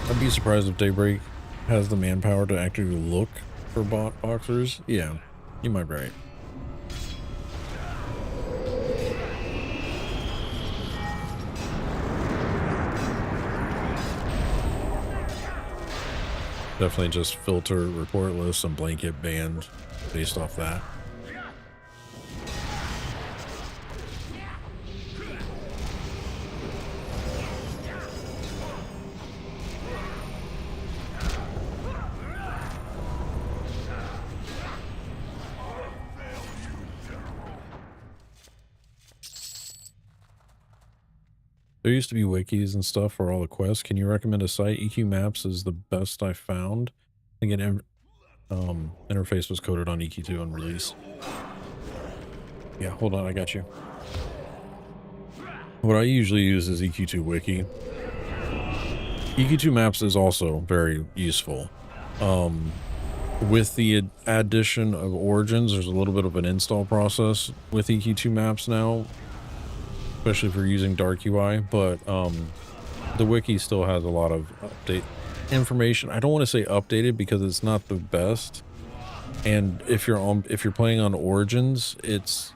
I'd be surprised if Daybreak has the manpower to actually look for bot boxers. Yeah, you might be right. Definitely just filter report lists and blanket banned based off that. There used to be wikis and stuff for all the quests. Can you recommend a site? EQ Maps is the best I found. I think an interface was coded on EQ2 on release. Yeah, hold on, I got you. What I usually use is EQ2 Wiki. EQ2 Maps is also very useful. With the addition of Origins, there's a little bit of an install process with EQ2 Maps now, especially if you're using Dark UI, but the wiki still has a lot of update information. I don't want to say updated because it's not the best. And if you're playing on Origins, it's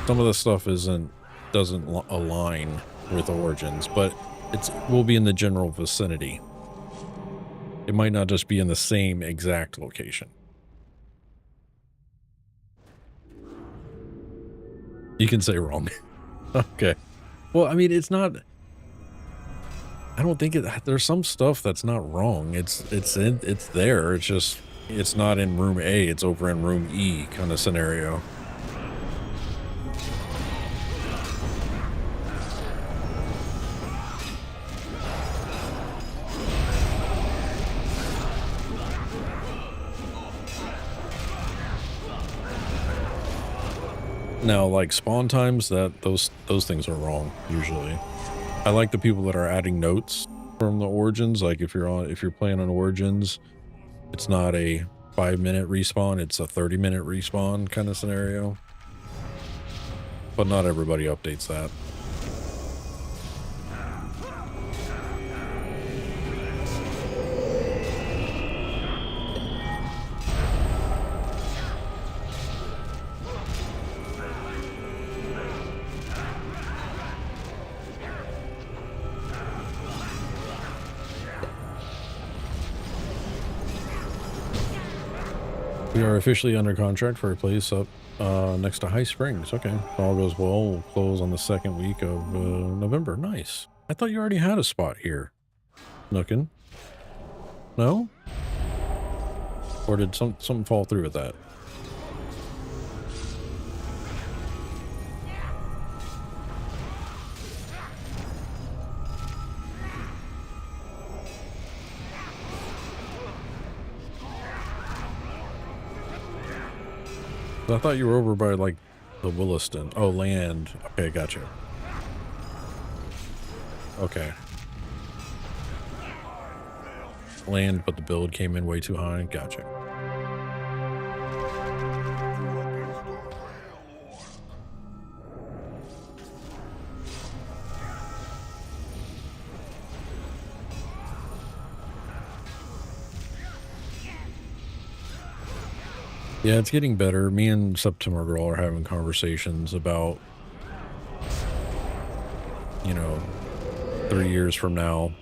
some of the stuff doesn't align with Origins, but will be in the general vicinity. It might not just be in the same exact location. You can say wrong. Okay. Well, I mean, it's not, I don't think there's some stuff that's not wrong. It's there. It's just, it's not in room A. It's over in room E kind of scenario. Now, like spawn times, those things are wrong usually. I like the people that are adding notes from the Origins. Like if you're playing on Origins, it's not a 5-minute respawn, it's a 30-minute respawn kind of scenario. But not everybody updates that. We are officially under contract for a place up next to High Springs. Okay. If all goes well, we'll close on the second week of November. Nice. I thought you already had a spot here. Nookin. No? Or did something fall through with that? I thought you were over by, like, the Williston. Oh, land. Okay, gotcha. Okay. Land, but the build came in way too high. Gotcha. Yeah, it's getting better. Me and September Girl are having conversations about, you know, 3 years from now,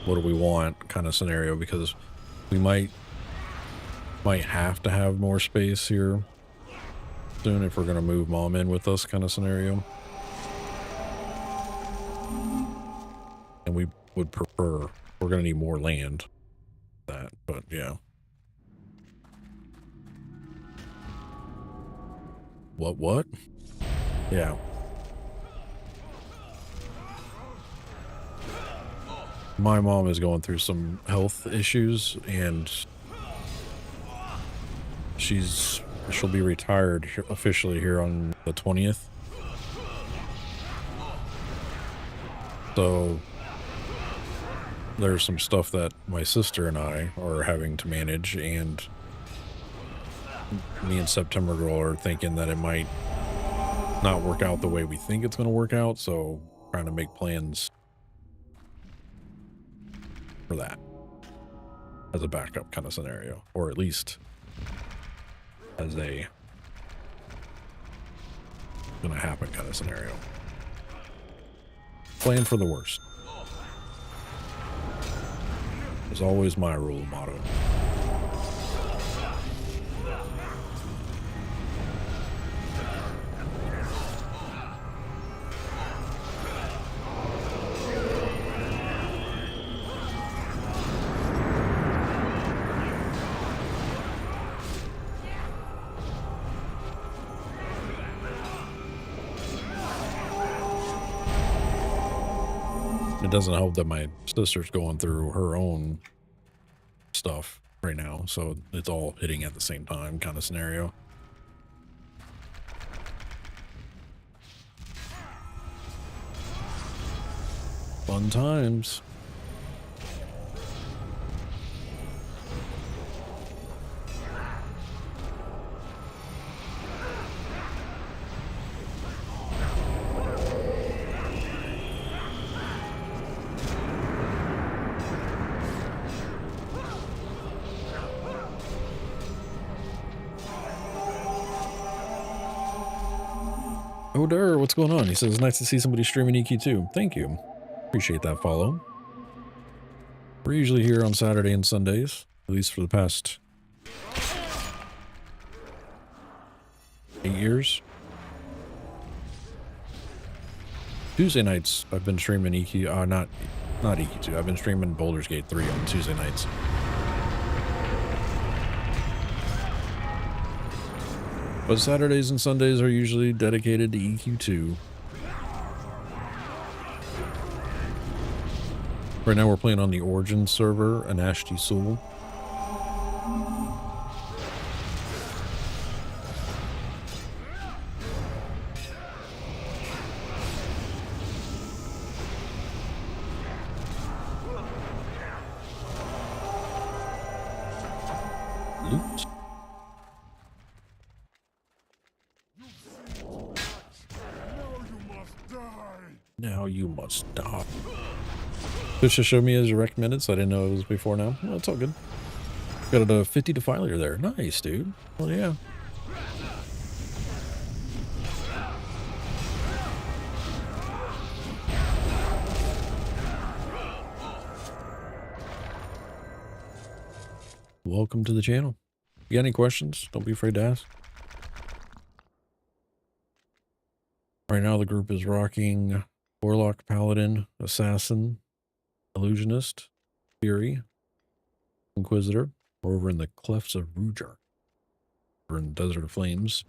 what do we want kind of scenario, because we might have to have more space here soon if we're going to move mom in with us kind of scenario. And we would prefer, we're going to need more land for that, but yeah. What? Yeah. My mom is going through some health issues, and she'll be retired officially here on the 20th. So there's some stuff that my sister and I are having to manage, and me and September Girl are thinking that it might not work out the way we think it's going to work out, so trying to make plans for that as a backup kind of scenario, or at least as a gonna happen kind of scenario. Plan for the worst is always my rule motto. It doesn't help that my sister's going through her own stuff right now, so it's all hitting at the same time kind of scenario. Fun times. Oder, what's going on? He says, nice to see somebody streaming EQ2. Thank you. Appreciate that follow. We're usually here on Saturday and Sundays, at least for the past 8 years. Tuesday nights, I've been streaming EQ, not EQ2. I've been streaming Baldur's Gate 3 on Tuesday nights. But Saturdays and Sundays are usually dedicated to EQ2. Right now we're playing on the Origin server, Anashti Sul. Loot. Now you must die. Fisha showed me as recommended, so I didn't know it was before now. Well, it's all good. Got a 50 defiler there. Nice, dude. Well, yeah. Welcome to the channel. If you got any questions, don't be afraid to ask. Right now, the group is rocking Warlock, Paladin, Assassin, Illusionist, Fury, Inquisitor. We're over in the Clefts of Rujar. We're in the Desert of Flames.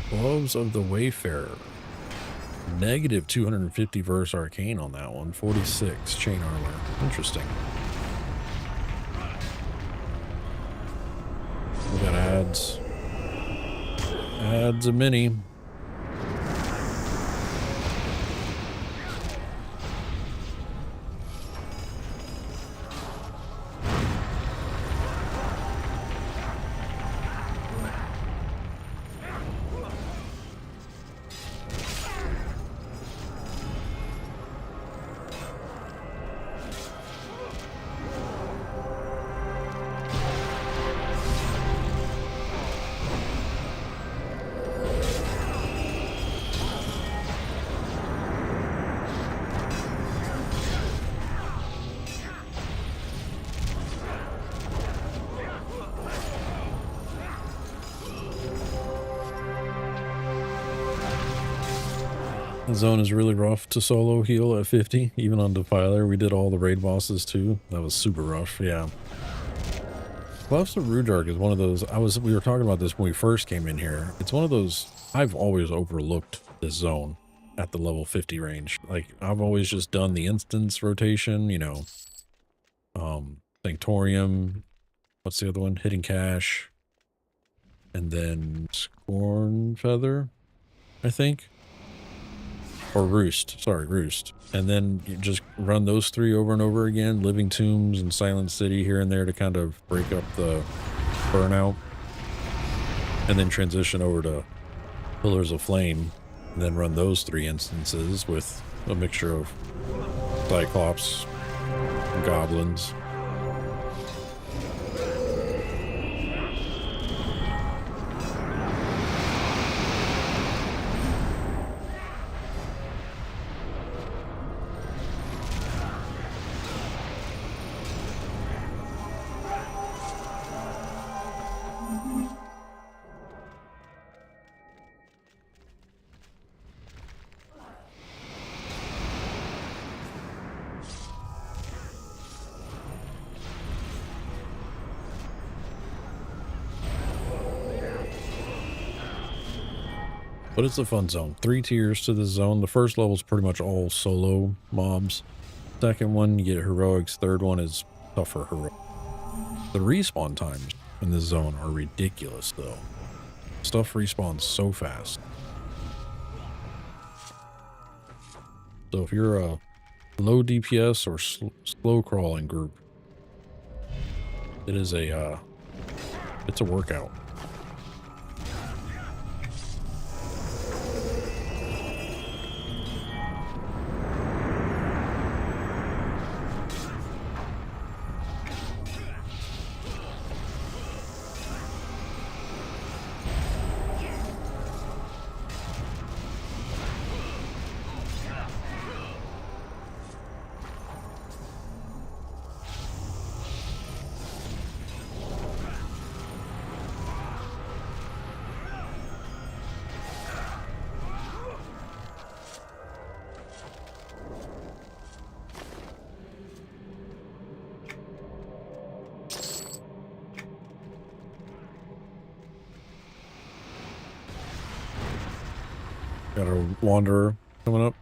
Gloves of the Wayfarer. Negative 250 verse arcane on that one. 46 chain armor. Interesting. We got ads. Ads a mini. The zone is really rough to solo heal at 50, even on Defiler. We did all the raid bosses too. That was super rough, yeah. Clefts of Rujark is one of those, we were talking about this when we first came in here. It's one of those, I've always overlooked this zone at the level 50 range. Like, I've always just done the instance rotation, you know, Sanctorium, what's the other one? Hidden Cache, and then Scorn Feather, I think. Or Roost, sorry, Roost. And then you just run those three over and over again, Living Tombs and Silent City here and there to kind of break up the burnout. And then transition over to Pillars of Flame, and then run those three instances with a mixture of Cyclops and Goblins. But it's a fun zone. 3 tiers to this zone. The first level is pretty much all solo mobs. Second one, you get heroics. Third one is tougher heroics. The respawn times in this zone are ridiculous, though. Stuff respawns so fast. So if you're a low DPS or slow crawling group, it is it's a workout. Got a Wanderer coming up.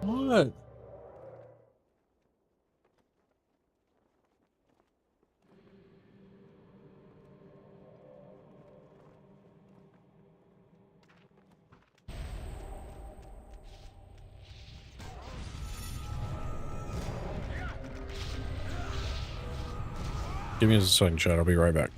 What? Give me a second, chat. I'll be right back.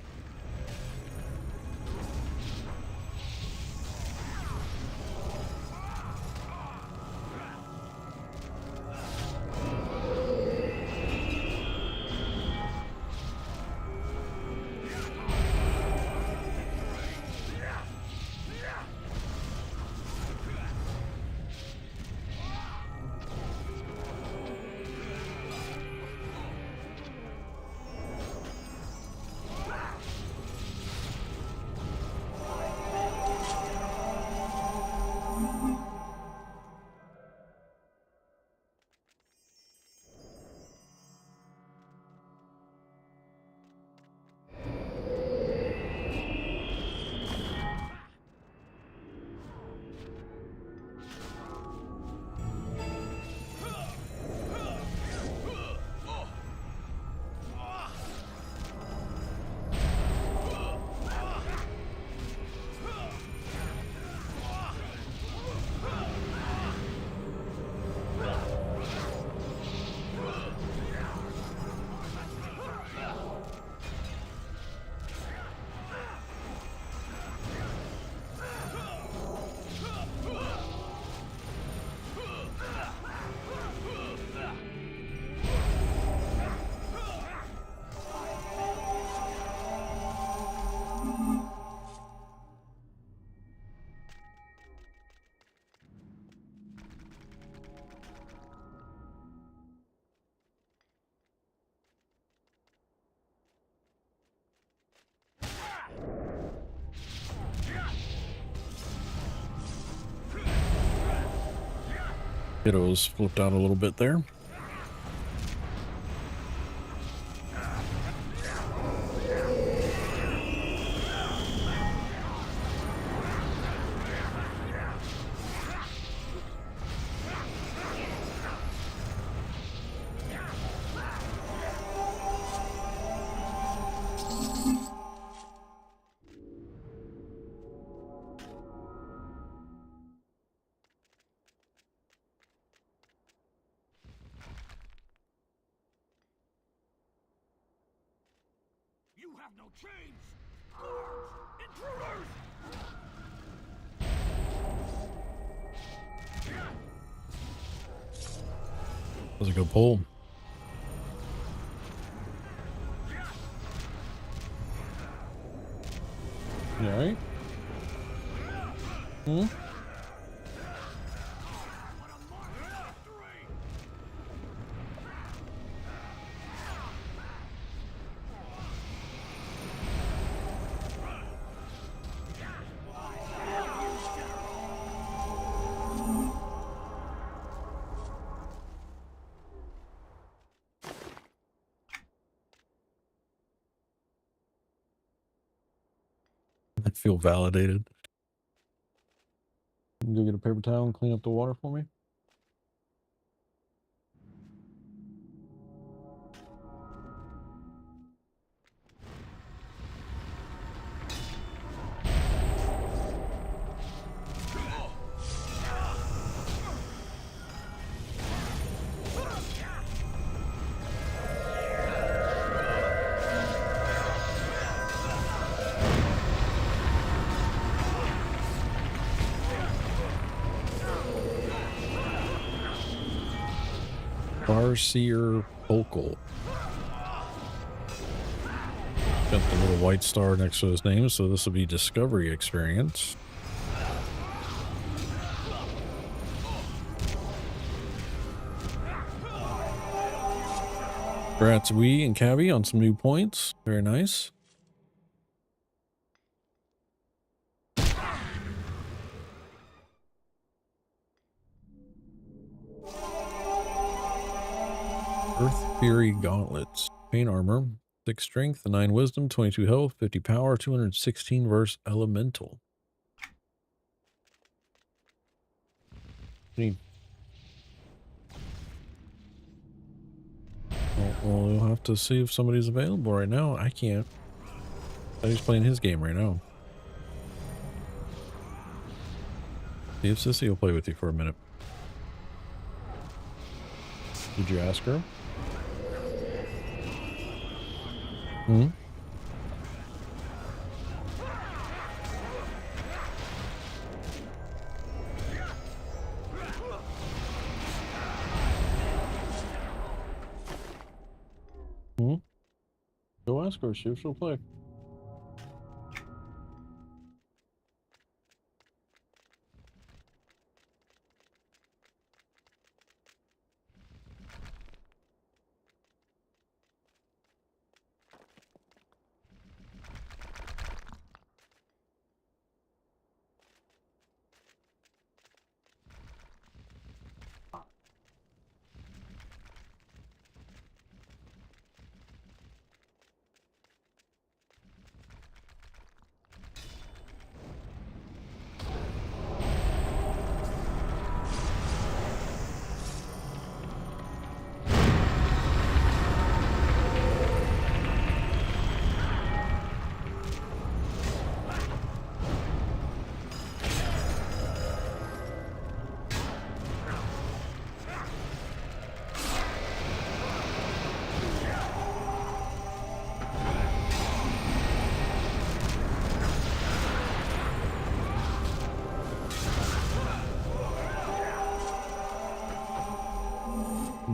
Kiddos flipped out a little bit there. You have no chains! Guards! Intruders! That was a good pull. You all right? Hmm? I feel validated. You go get a paper towel and clean up the water for me. Farseer Vocal. Got the little white star next to his name, so this will be Discovery Experience. Congrats, Wee and Cabby, on some new points. Very nice. Earth Fury Gauntlets. Pain armor. 6 strength, 9 wisdom, 22 health, 50 power, 216 verse elemental. Any Well, we'll have to see if somebody's available right now. I can't. He's playing his game right now. See if Sissy will play with you for a minute. Did you ask her? Hmm? Hmm? Go ask her, see if she'll play.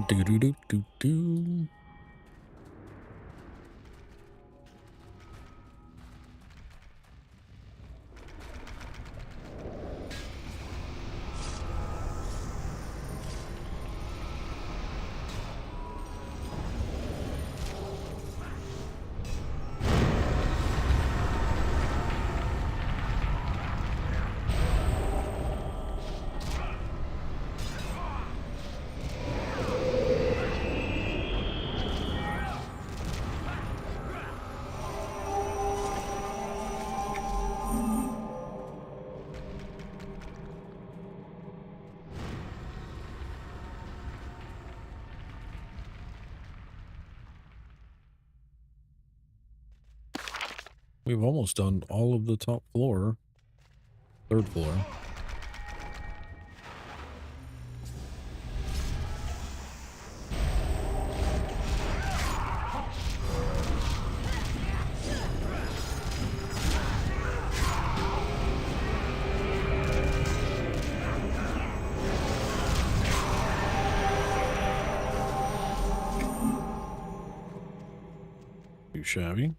Do do do do do. We've almost done all of the top floor. Third floor. Too shabby.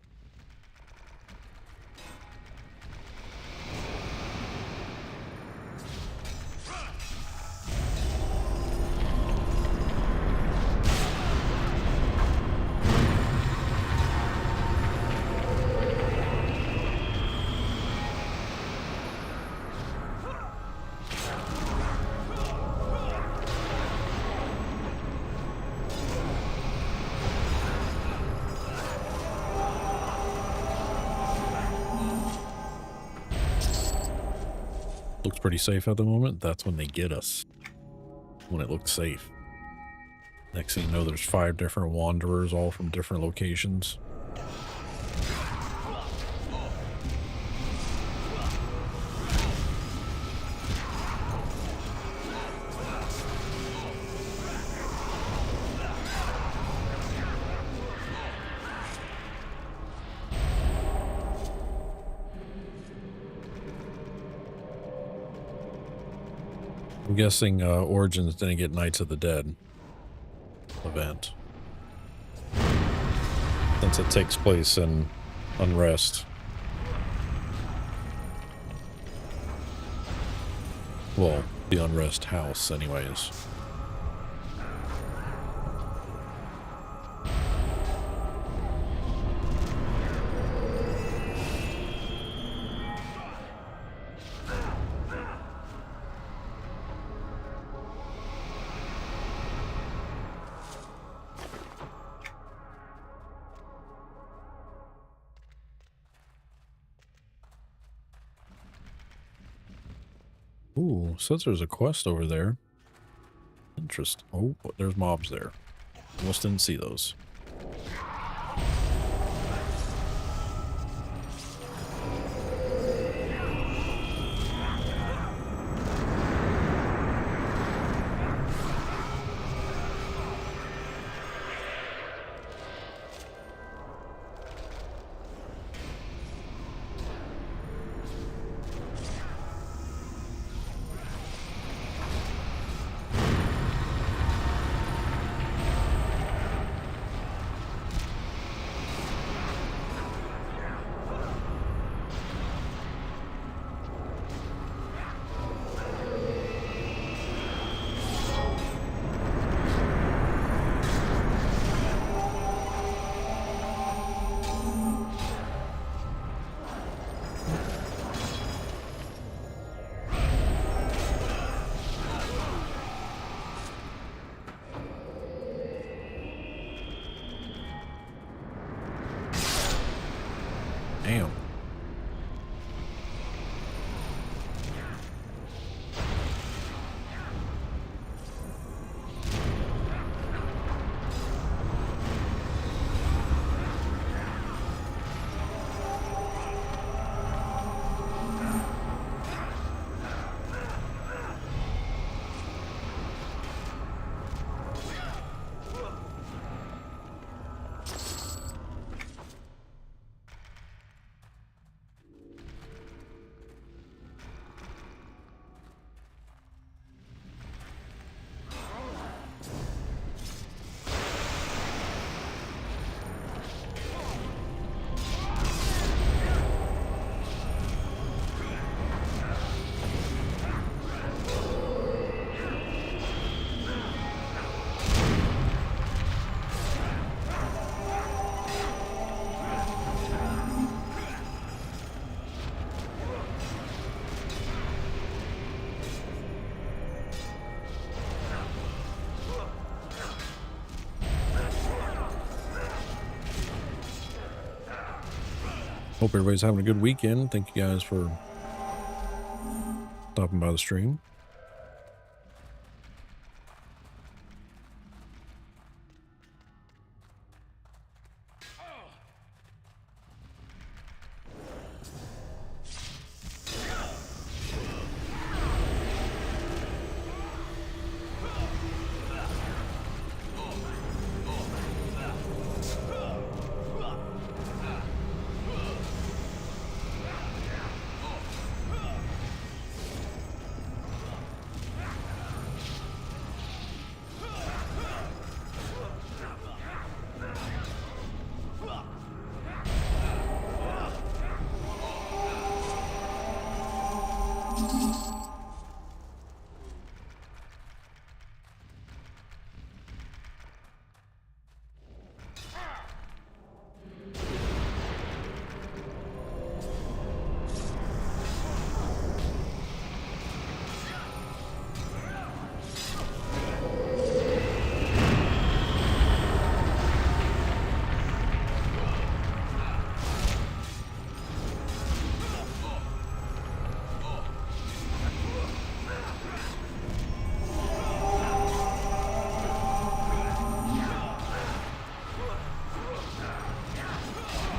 Looks pretty safe at the moment. That's when they get us. When it looks safe. Next thing you know, there's 5 different wanderers, all from different locations. I'm guessing Origins didn't get Knights of the Dead event, since it takes place in Unrest. Well, the Unrest house anyways. Ooh, says there's a quest over there. Interesting. Oh, there's mobs there. Almost didn't see those. Damn. Hope everybody's having a good weekend. Thank you guys for stopping by the stream.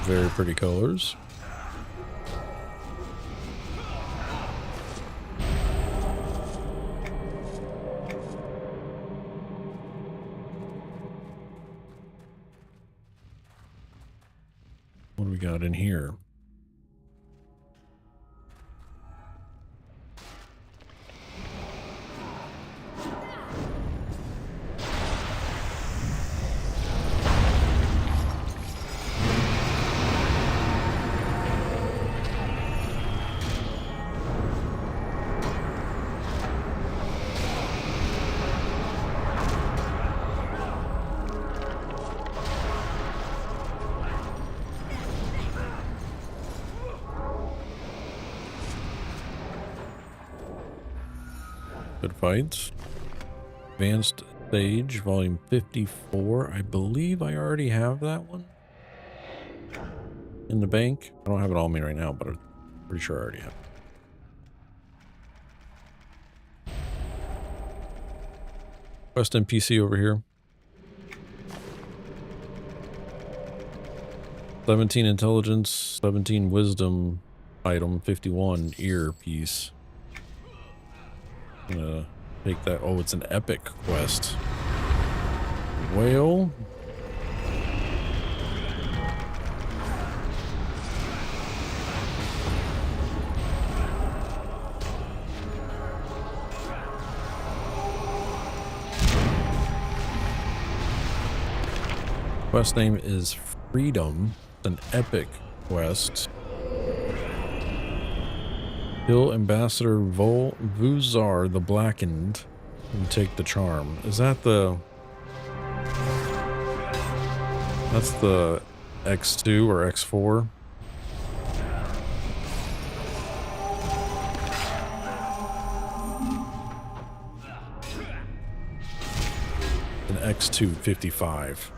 Very pretty colors. What do we got in here? Good fights. Advanced Stage, Volume 54. I believe I already have that one in the bank. I don't have it on me right now, but I'm pretty sure I already have it. Quest NPC over here. 17 intelligence, 17 wisdom item, 51 earpiece. I'm gonna take that. Oh, it's an epic quest. Whale. Quest name is Freedom. It's an epic quest. Kill Ambassador Vuzar the Blackened and take the charm. Is that the... That's the X2 or X4? An X2 55.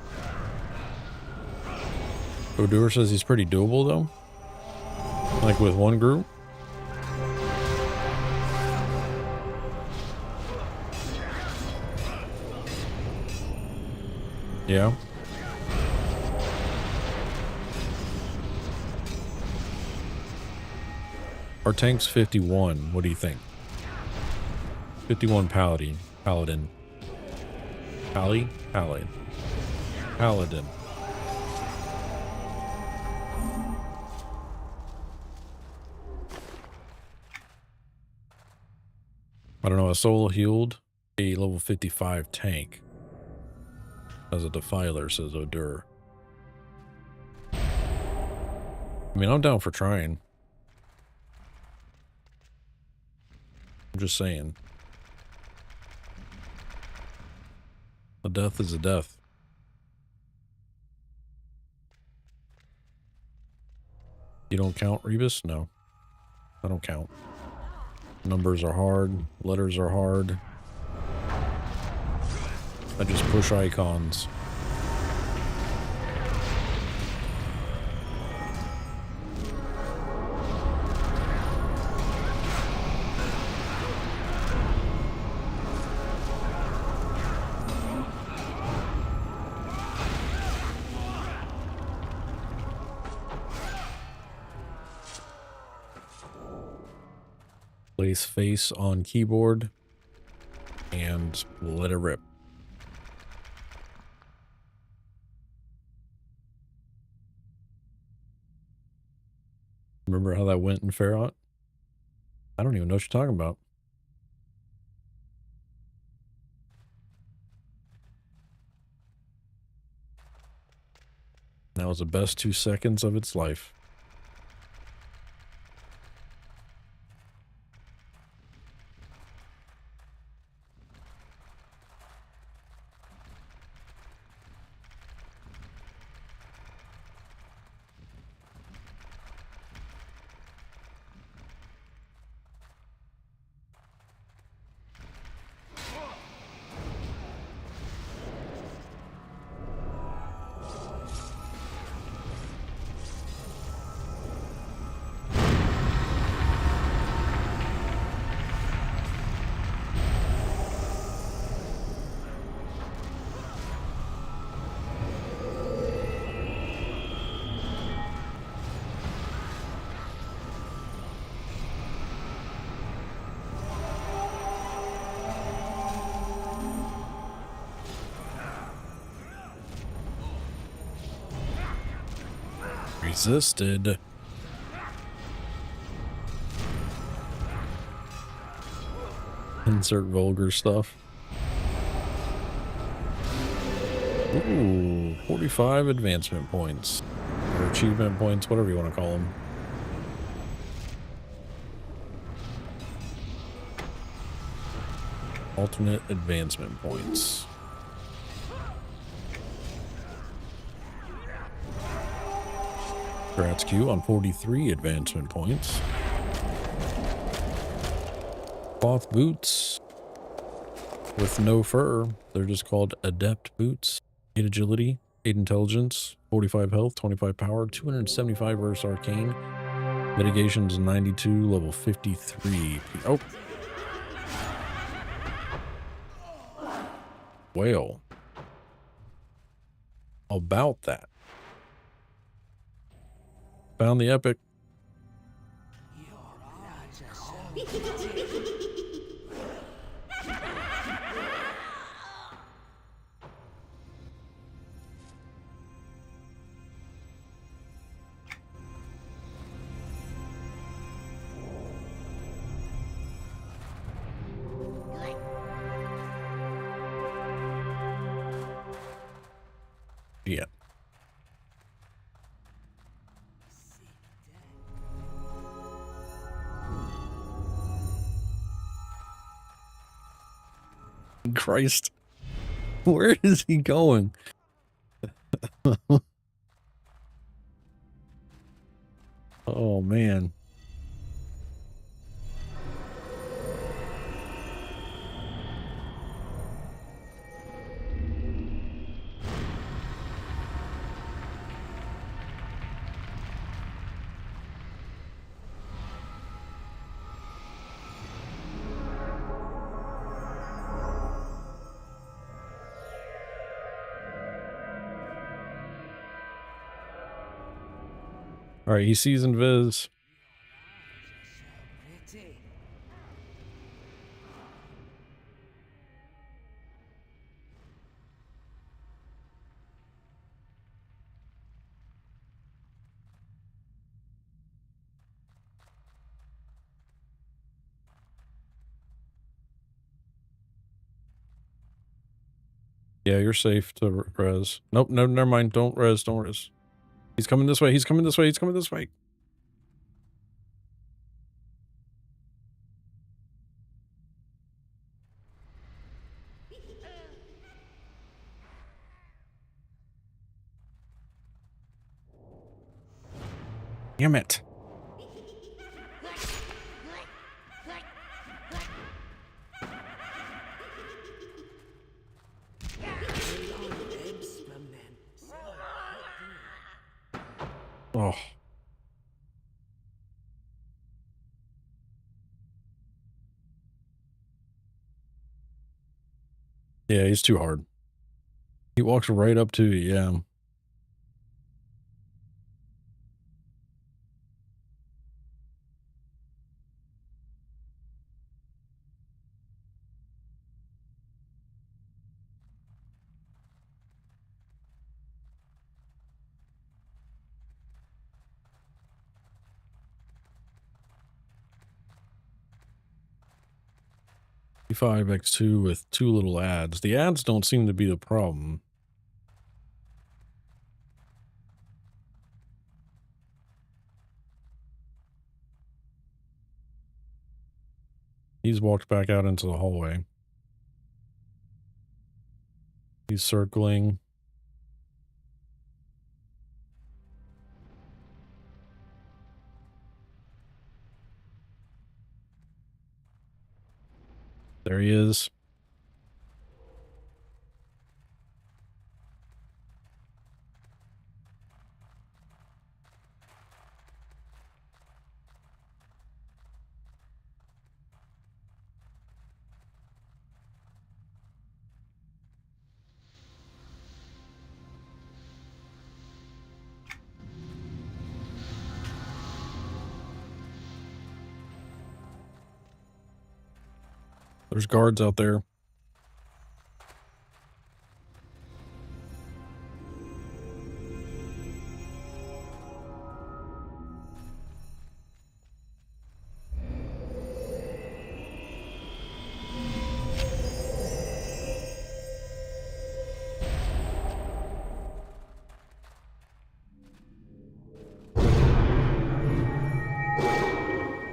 Odur says he's pretty doable though. Like with one group. Yeah. Our tank's 51. What do you think? 51 Paladin. Paladin. Paladin. Paladin. I don't know, a soul healed, a level 55 tank. As a defiler, says Odur. I mean, I'm down for trying. I'm just saying. A death is a death. You don't count, Rebus? No. I don't count. Numbers are hard. Letters are hard. I just push icons. Place face on keyboard and let it rip. Remember how that went in Ferrot? I don't even know what you're talking about. That was the best 2 seconds of its life. Resisted. Insert vulgar stuff. Ooh, 45 advancement points. Or achievement points, whatever you want to call them. Alternate advancement points. Congrats Q on 43 advancement points. Cloth boots with no fur. They're just called adept boots. 8 agility, 8 intelligence, 45 health, 25 power, 275 versus arcane. Mitigation's 92, level 53. Oh. Well. About that. Found the epic. Yeah. Christ. Where is he going? Oh, man. All right, he sees invis. Yeah, you're safe to res. Nope, no, never mind. Don't res, don't res. He's coming this way, he's coming this way, he's coming this way. Damn it. Oh. Yeah, he's too hard. He walks right up to you, yeah. E5X2 with 2 little ads. The ads don't seem to be the problem. He's walked back out into the hallway. He's circling. There he is. There's guards out there.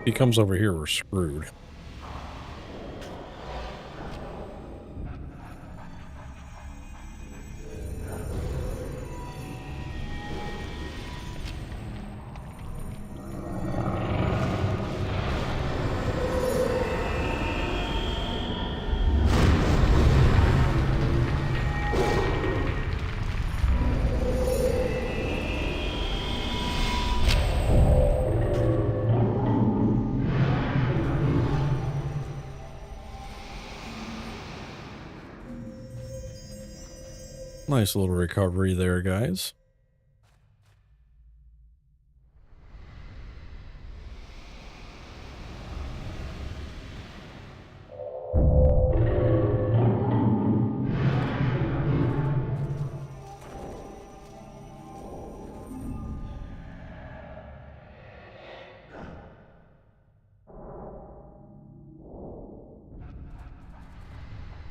If he comes over here, we're screwed. Nice little recovery there, guys.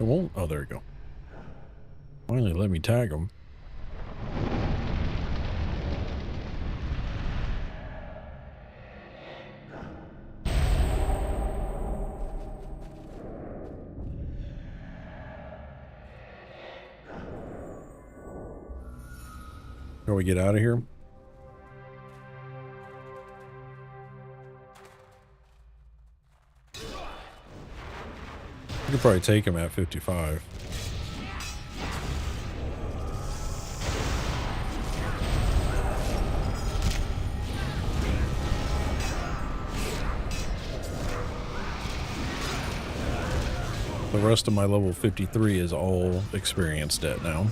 won't. Oh, there we go. Finally let me tag him. Can we get out of here? You could probably take him at 55. The rest of my level 53 is all experienced at now.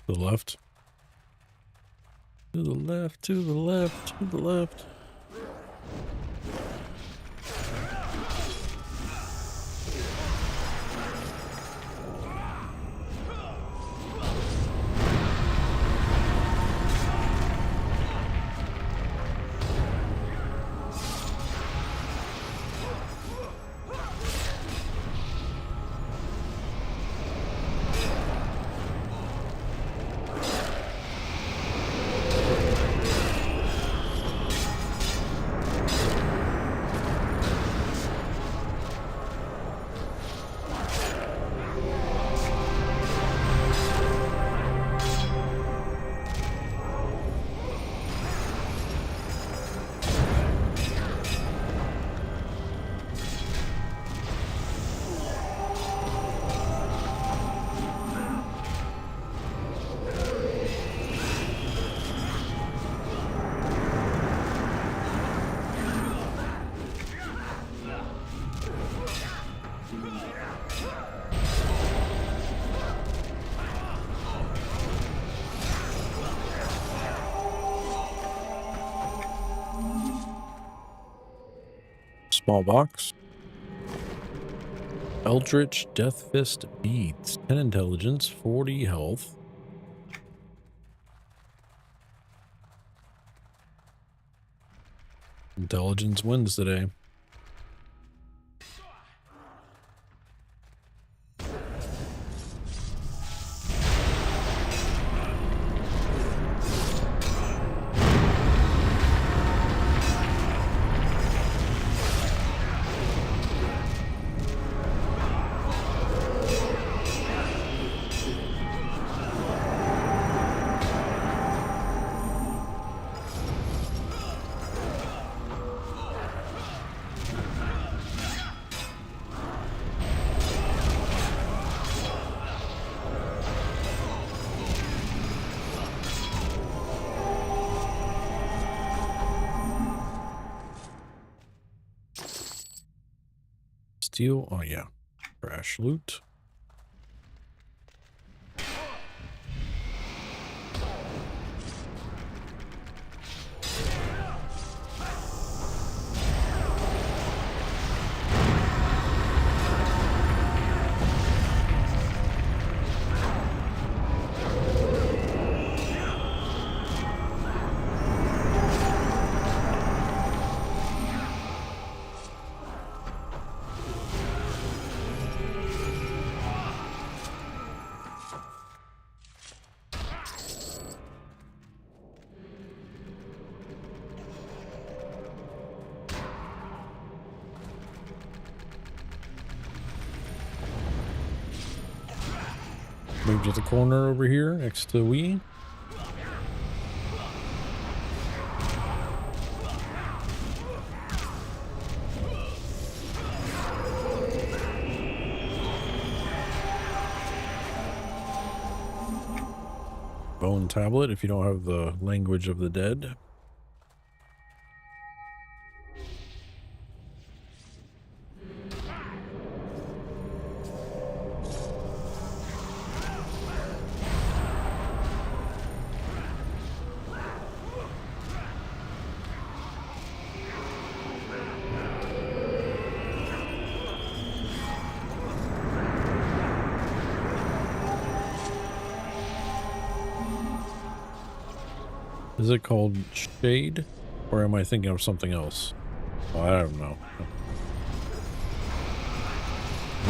To the left. To the left, to the left, to the left. Small box. Eldritch Death Fist Beads. 10 intelligence, 40 health. Intelligence wins today. Steal, oh yeah, crash loot. Move to the corner over here next to Wii. Bone tablet if you don't have the language of the dead. Is it called Shade? Or am I thinking of something else? Oh, I don't know.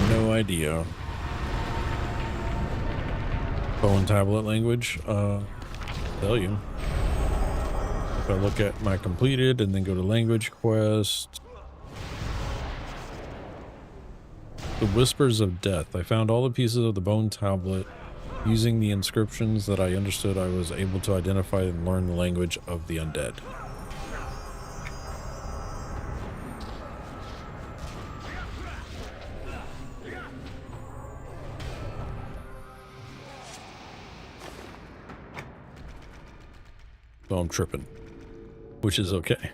No idea. Bone tablet language? Tell you. If I look at my completed and then go to language quest. The Whispers of Death. I found all the pieces of the bone tablet using the inscriptions that I understood. I was able to identify and learn the language of the undead. So I'm tripping, which is okay.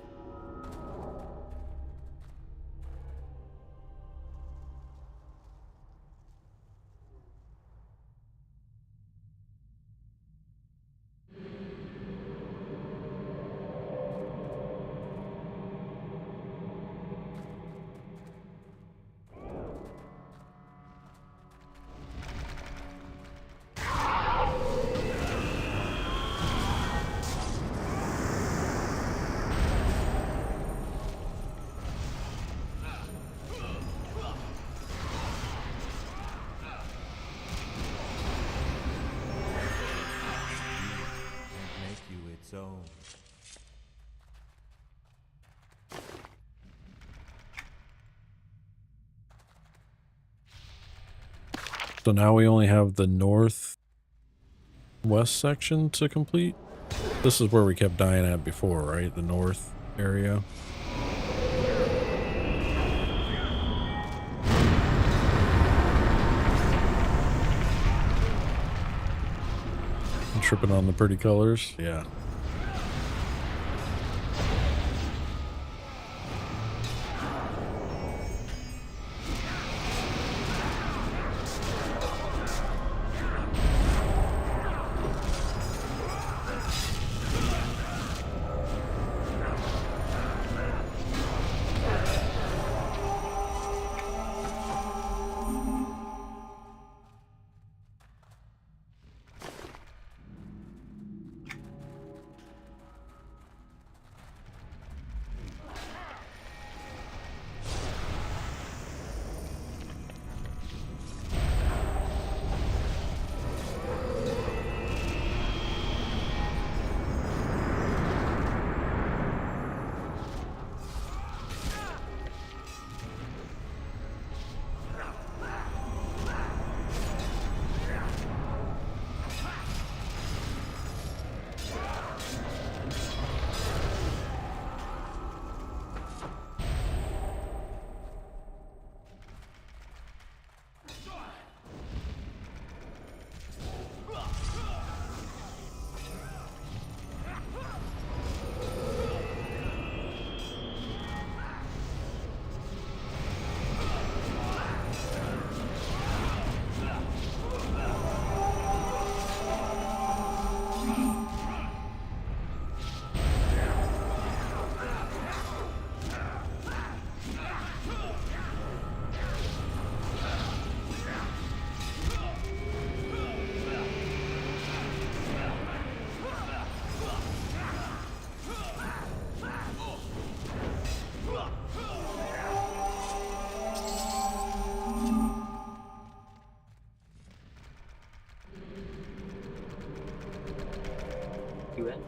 Make you its own. So now we only have the north west section to complete. This is where we kept dying at before, right? The north area. I'm tripping on the pretty colors. Yeah. You in?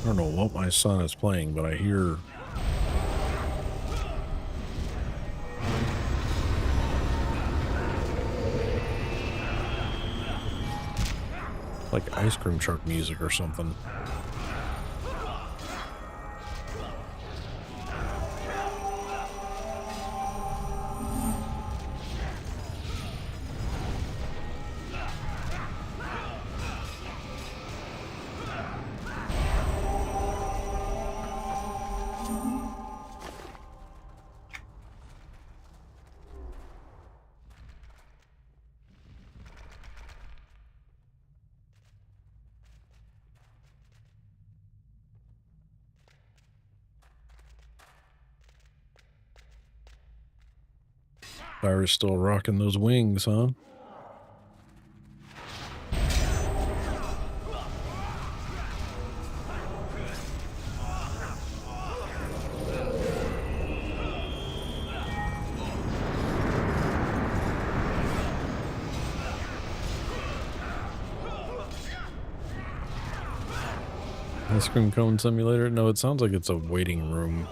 I don't know what my son is playing, but I hear like ice cream truck music or something. Cyrus still rocking those wings, huh? Ice cream cone simulator? No, it sounds like it's a waiting room.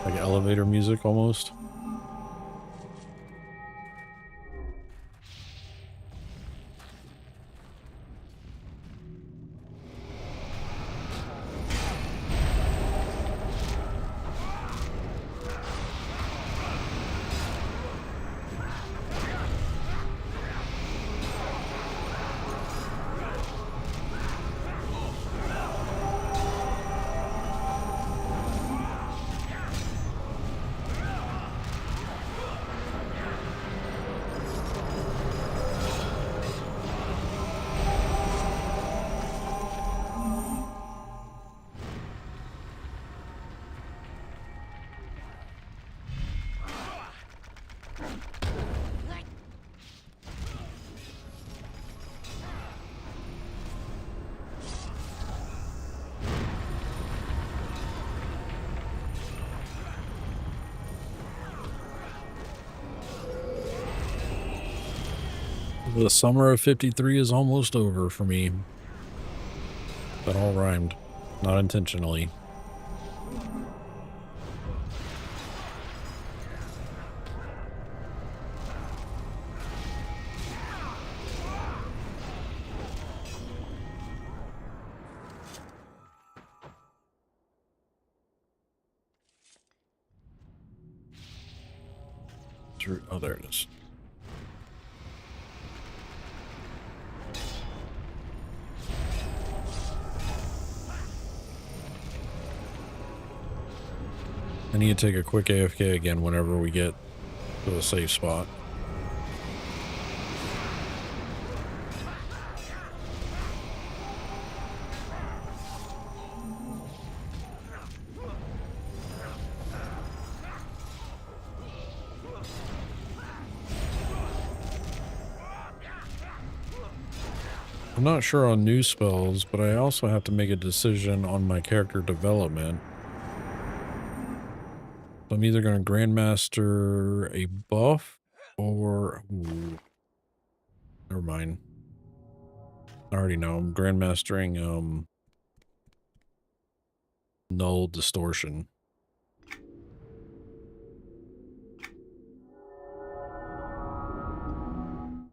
Like elevator music almost. The summer of 53 is almost over for me. That all rhymed. Not intentionally. Oh, there it is. I need to take a quick AFK again whenever we get to a safe spot. I'm not sure on new spells, but I also have to make a decision on my character development. So I'm either going to Grandmaster a buff or... Ooh, never mind. I already know. I'm Grandmastering Null Distortion.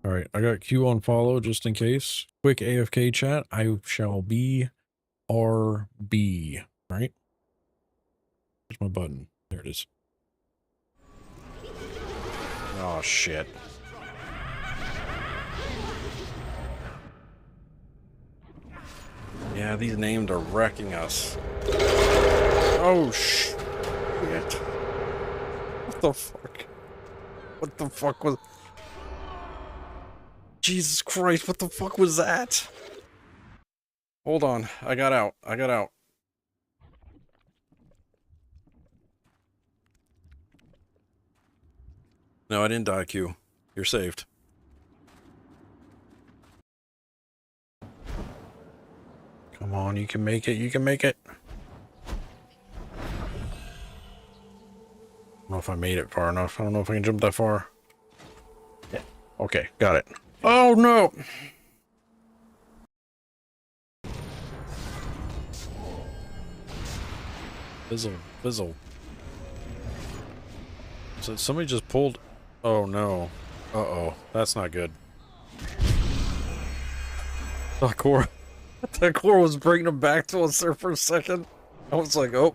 Alright, I got Q on follow just in case. Quick AFK chat. I shall be RB. Right? Where's my button? There it is. Oh, shit. Yeah, these names are wrecking us. Oh, shit. What the fuck? What the fuck was... Jesus Christ, what the fuck was that? Hold on, I got out. No, I didn't die, Q. You're saved. Come on, you can make it, I don't know if I made it far enough. I don't know if I can jump that far. Yeah. Okay, got it. Oh, no! Fizzle. So somebody just pulled... Oh, no. Uh-oh. That's not good. That core was bringing him back to us there for a second. I was like, oh.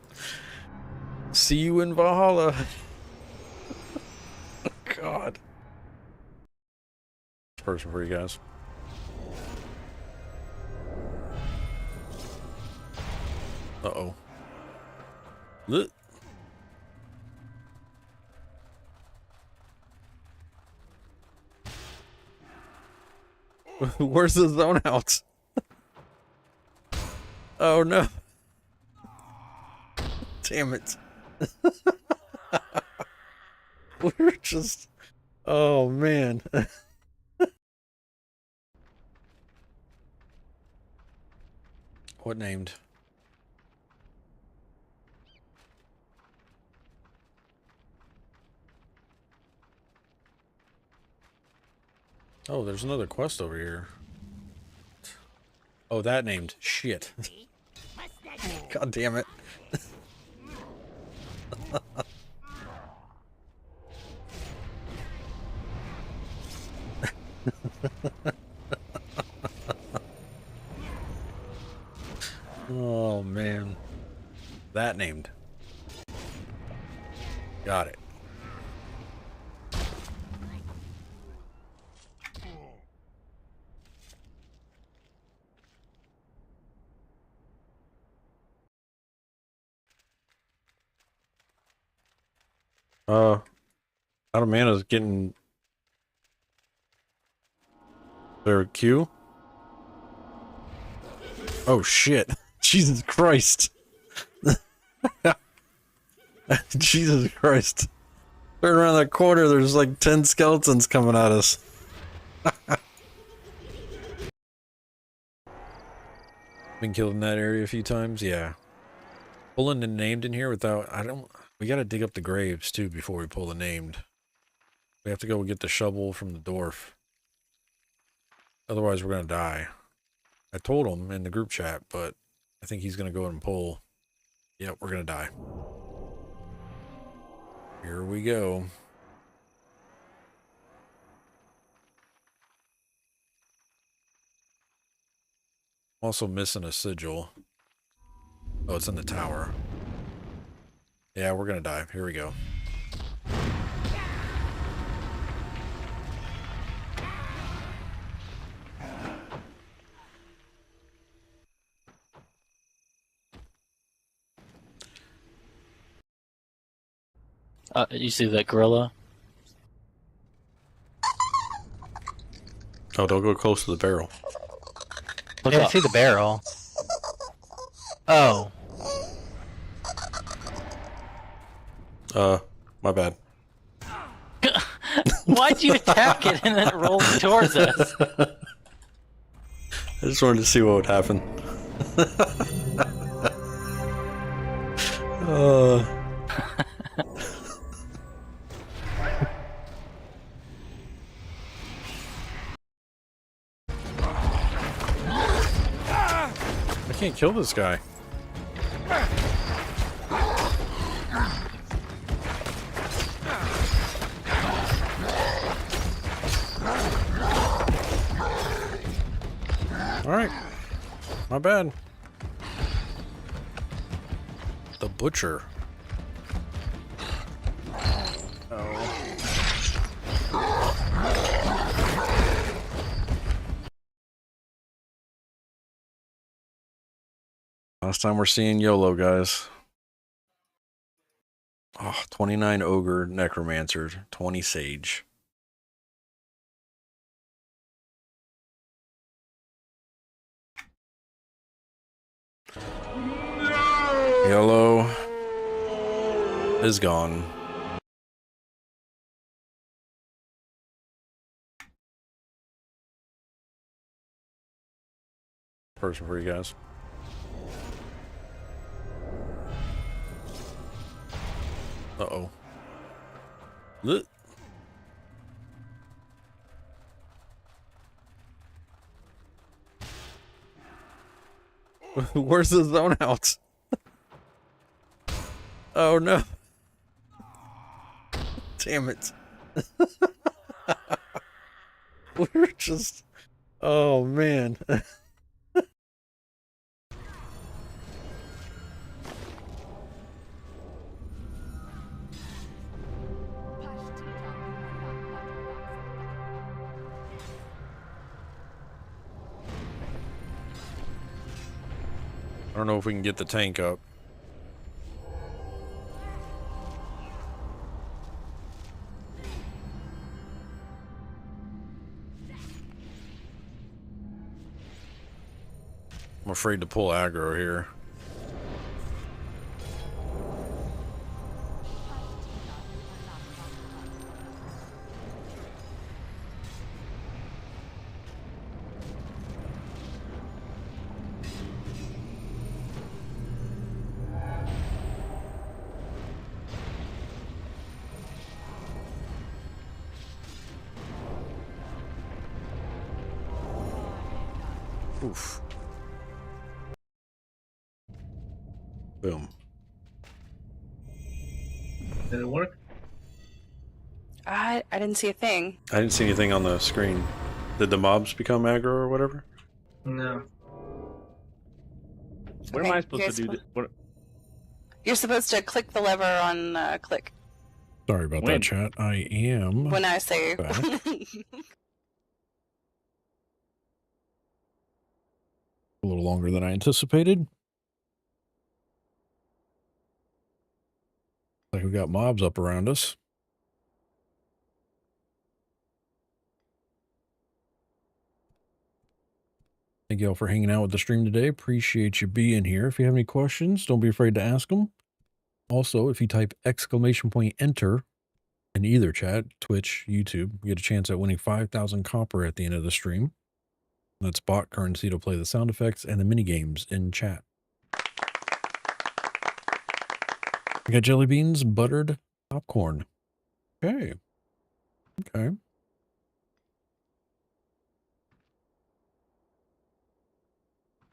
See you in Valhalla. God. Person for you guys. Uh-oh. Look. Where's the zone out? Oh no. Damn it. We're just Oh man. What named? Oh, there's another quest over here. Oh, that named. Shit. God damn it. Oh man. That named. Got it. Adamana's getting their queue. Oh shit. Jesus Christ. Jesus Christ. Turn around that corner, there's like 10 skeletons coming at us. Been killed in that area a few times, yeah. Pulling the named in here without, we gotta dig up the graves too before we pull the named. We have to go get the shovel from the dwarf. Otherwise we're gonna die. I told him in the group chat, but I think he's gonna go and pull. Yep, we're gonna die. Here we go. Also missing a sigil. Oh, it's in the tower. Yeah, we're gonna die. Here we go. You see that gorilla? Oh, don't go close to the barrel. Look Yeah, I up. see the barrel. Oh. My bad. Why'd you attack it and then it rolled towards us? I just wanted to see what would happen. I can't kill this guy. Alright. My bad. The butcher. Last time we're seeing YOLO, guys. Oh, 29 Ogre Necromancer, 20 Sage. YOLO is gone. Person for you guys. Uh-oh. Look. Where's the zone out? Oh no. Damn it. We're just... Oh man. I don't know if we can get the tank up. I'm afraid to pull aggro here. Oof. Boom. Did it work? I didn't see a thing. I didn't see anything on the screen. Did the mobs become aggro or whatever? No. What am I supposed to do? What? You're supposed to click the lever on click. Sorry about that, chat. I am. When I say. Back. A little longer than I anticipated. Like we got mobs up around us. Thank you all for hanging out with the stream today. Appreciate you being here. If you have any questions, don't be afraid to ask them. Also, if you type !enter in either chat, Twitch, YouTube, you get a chance at winning 5,000 copper at the end of the stream. That's bot currency to play the sound effects and the mini games in chat. We got jelly beans, buttered popcorn. Okay. Okay.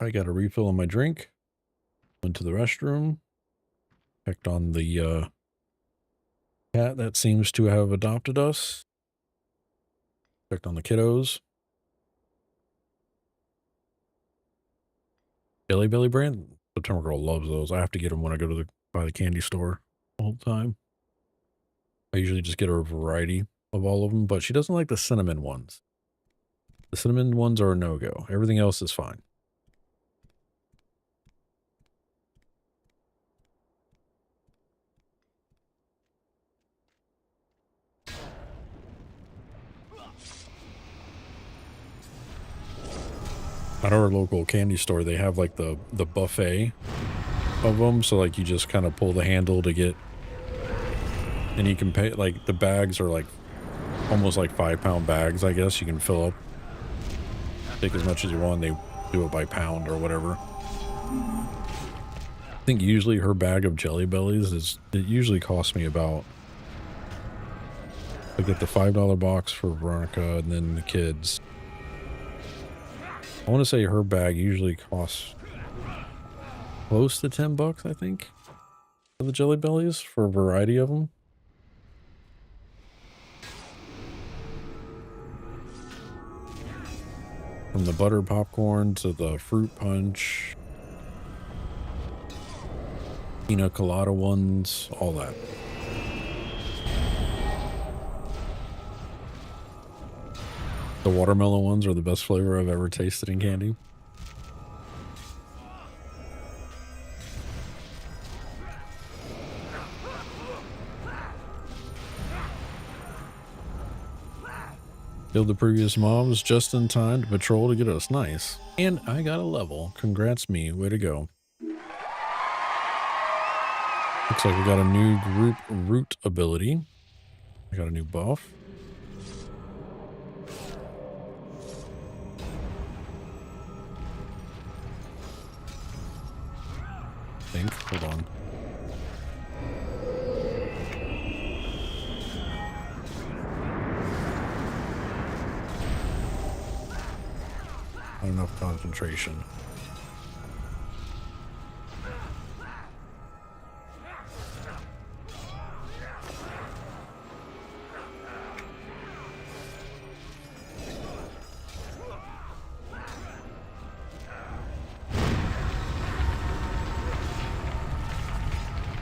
I got a refill on my drink. Went to the restroom. Checked on the cat that seems to have adopted us. Checked on the kiddos. Jelly Belly brand? September Girl loves those. I have to get them when I go to by the candy store all the time. I usually just get her a variety of all of them, but she doesn't like the cinnamon ones. The cinnamon ones are a no-go. Everything else is fine. At our local candy store, they have like the buffet of them. So like you just kind of pull the handle to get, and you can pay, like the bags are like almost like 5-pound bags, I guess. You can fill up, take as much as you want. They do it by pound or whatever. I think usually her bag of Jelly Bellies it usually costs me about, I get the $5 box for Veronica and then the kids. I want to say her bag usually costs close to $10, I think, for the Jelly Bellies for a variety of them. From the butter popcorn to the fruit punch, pina colada ones, all that. The watermelon ones are the best flavor I've ever tasted in candy. Killed the previous mobs just in time to patrol to get us. Nice. And I got a level. Congrats me. Way to go. Looks like we got a new group root ability. I got a new buff. Hold on. Not enough concentration.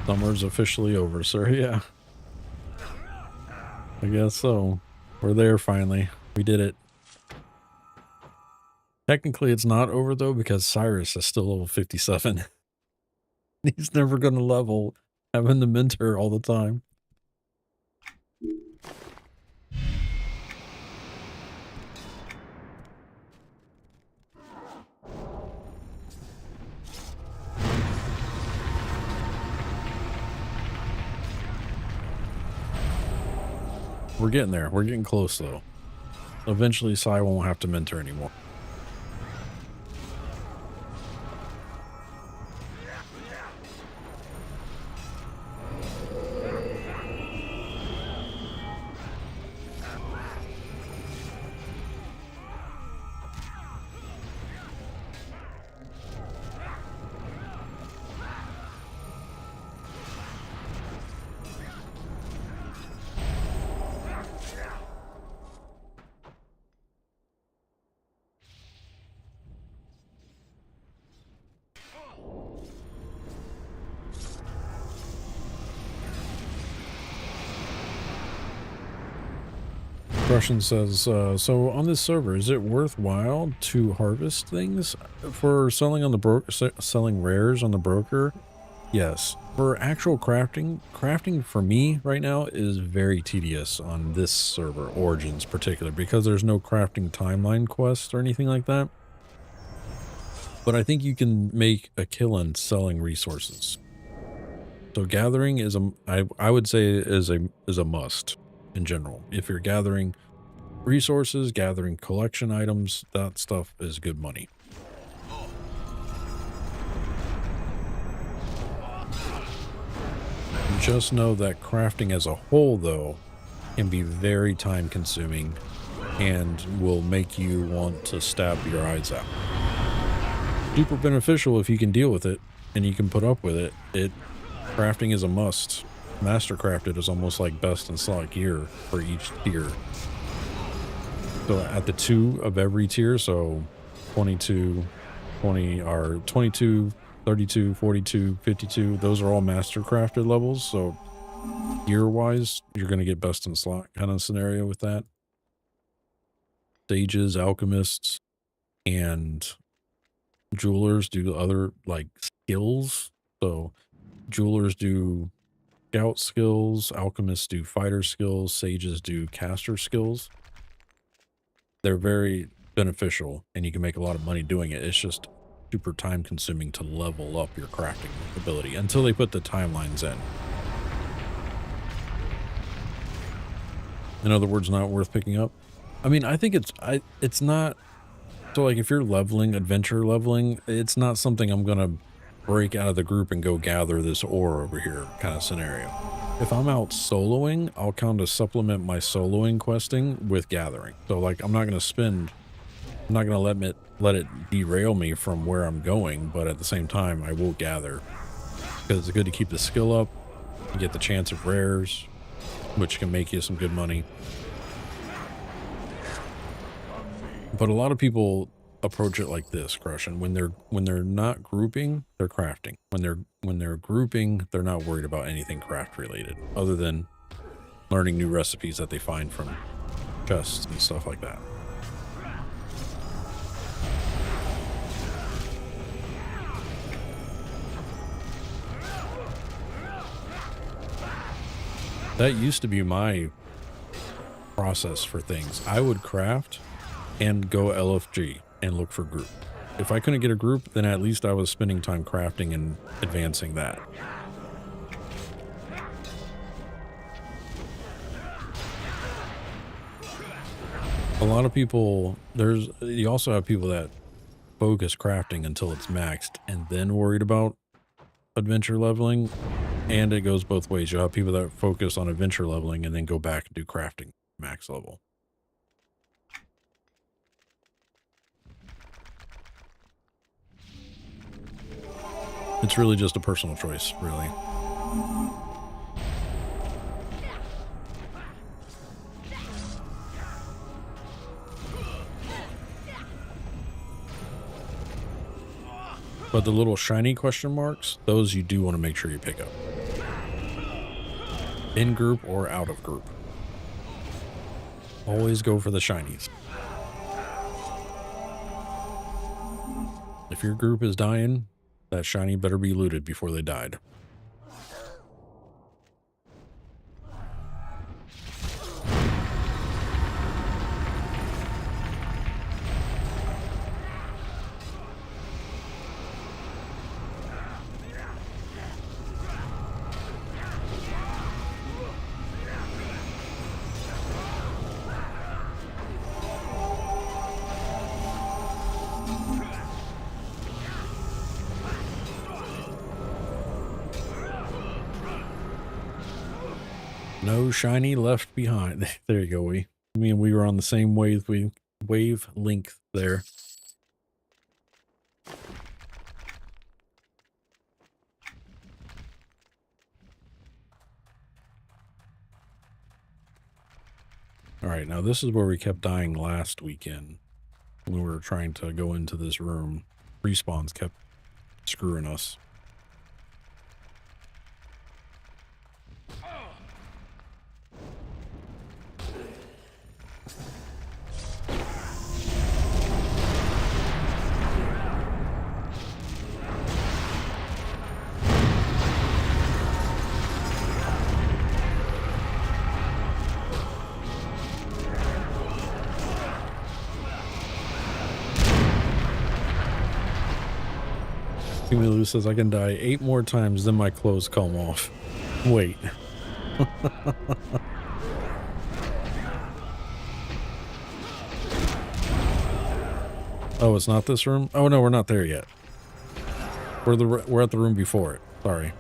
Summer's officially over, sir. Yeah. I guess so. We're there finally. We did it. Technically, it's not over, though, because Cyrus is still level 57. He's never going to level, having the mentor all the time. We're getting there. We're getting close, though. Eventually, Sai won't have to mentor anymore. Russian says, so on this server, is it worthwhile to harvest things for selling on the selling rares on the broker? Yes. For actual crafting for me right now is very tedious on this server, Origins particular, because there's no crafting timeline quest or anything like that. But I think you can make a killing selling resources. So gathering is I would say is a must in general. If you're gathering resources, gathering collection items, that stuff is good money. Just know that crafting as a whole, though, can be very time consuming and will make you want to stab your eyes out. Super beneficial if you can deal with it and you can put up with it. Crafting is a must. Master crafted is almost like best in slot gear for each tier. So at the 2 of every tier, so 22, 20 are 22, 32, 42, 52, those are all master crafted levels. So gear wise, you're going to get best in slot kind of scenario with that. Sages, alchemists, and jewelers do other like skills. So jewelers do scout skills, alchemists do fighter skills, sages do caster skills. They're very beneficial and you can make a lot of money doing it. It's just super time consuming to level up your crafting ability until they put the timelines in. In other words, not worth picking up. I mean, I think it's not. So like if you're leveling, adventure leveling, it's not something I'm going to break out of the group and go gather this ore over here kind of scenario. If I'm out soloing, I'll kind of supplement my soloing questing with gathering. So like I'm not going to let it derail me from where I'm going, but at the same time I will gather because it's good to keep the skill up. You get the chance of rares, which can make you some good money. But a lot of people approach it like this, Crushin. When they're not grouping, they're crafting. When they're grouping, they're not worried about anything craft related other than learning new recipes that they find from chests and stuff like that. That used to be my process for things. I would craft and go LFG and look for group. If I couldn't get a group, then at least I was spending time crafting and advancing that. A lot of people, you also have people that focus crafting until it's maxed and then worried about adventure leveling. And it goes both ways. You have people that focus on adventure leveling and then go back and do crafting max level. It's really just a personal choice, really. But the little shiny question marks, those you do want to make sure you pick up. In group or out of group. Always go for the shinies. If your group is dying, that shiny better be looted before they died. No shiny left behind. There you go. Me and we were on the same wavelength there. All right, now this is where we kept dying last weekend. When we were trying to go into this room, respawns kept screwing us. Lou says I can die 8 more times, then my clothes come off. Wait. Oh, it's not this room? Oh no, we're not there yet. We're at the room before it. Sorry.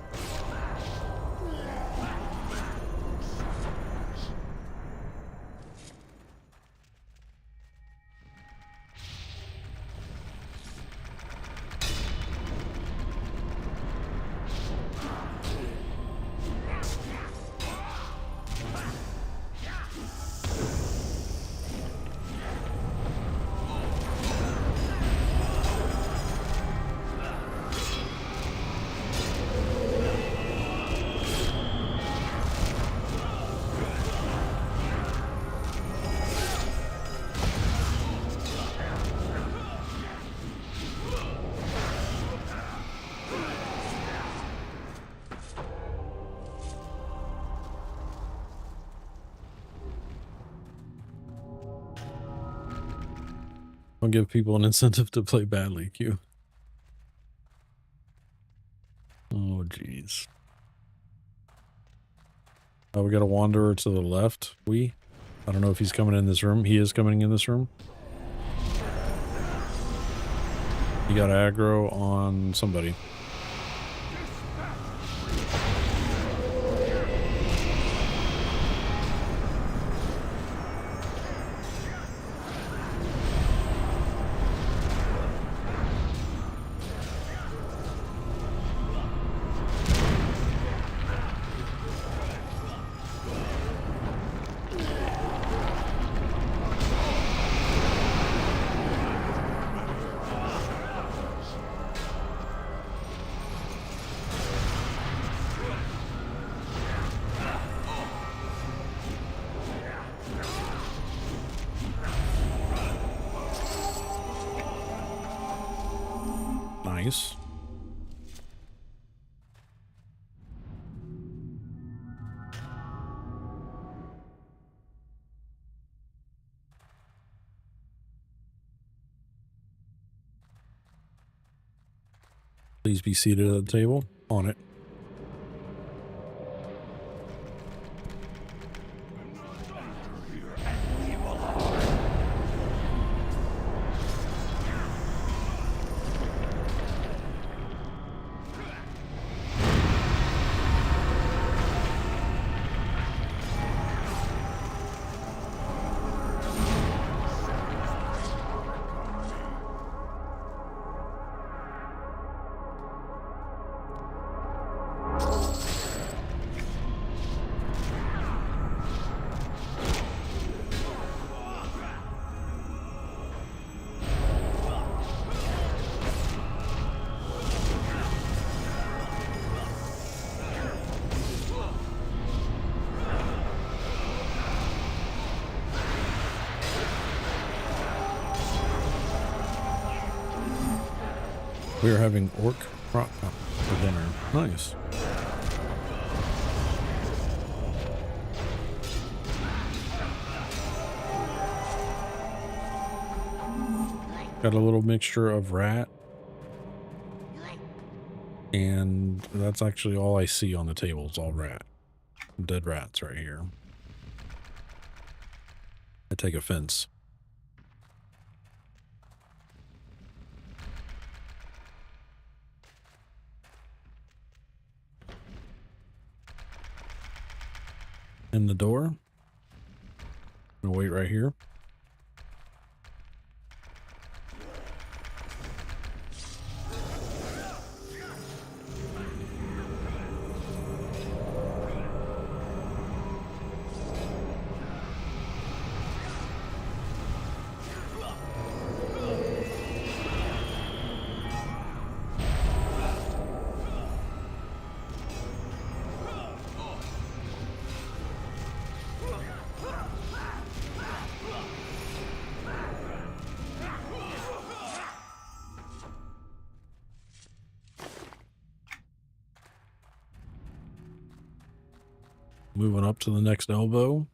Don't give people an incentive to play badly, Q. Oh, jeez. Oh, we got a wanderer to the left. I don't know if he's coming in this room. He is coming in this room. He got aggro on somebody. Nice. Please be seated at the table. On it. We are having orc crock pot for dinner. Nice. Got a little mixture of rat. And that's actually all I see on the table. It's all rat. Dead rats right here. I take offense. In the door. I'm gonna wait right here. Moving up to the next elbow.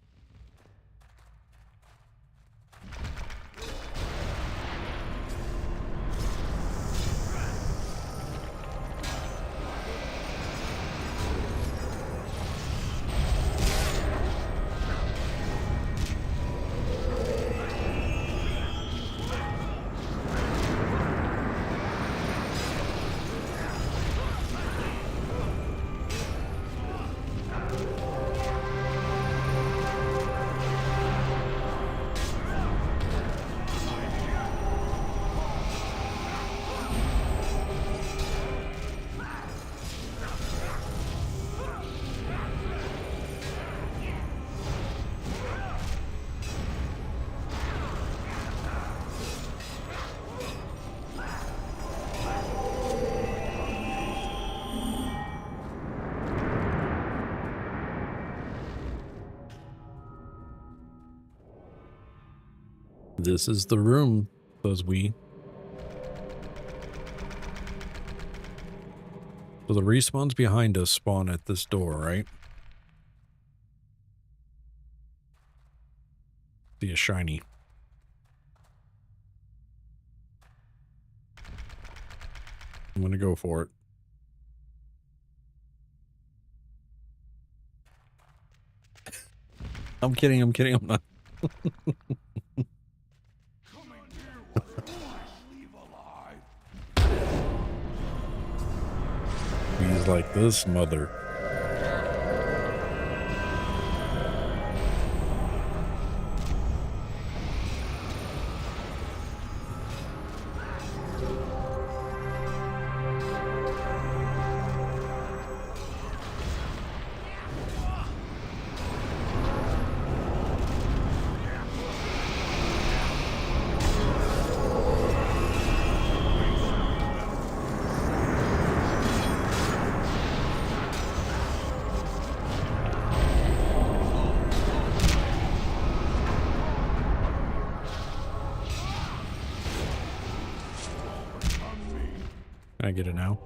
This is the room, says we. So the respawns behind us spawn at this door, right? See a shiny. I'm gonna go for it. I'm kidding, I'm not. He's like this mother. Can I get it now?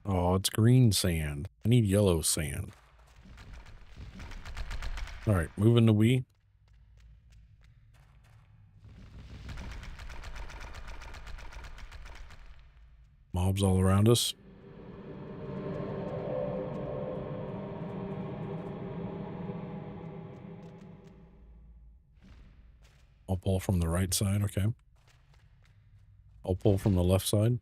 Oh, it's green sand. I need yellow sand. All right, moving to we. Mobs all around us. I'll pull from the right side, okay. I'll pull from the left side.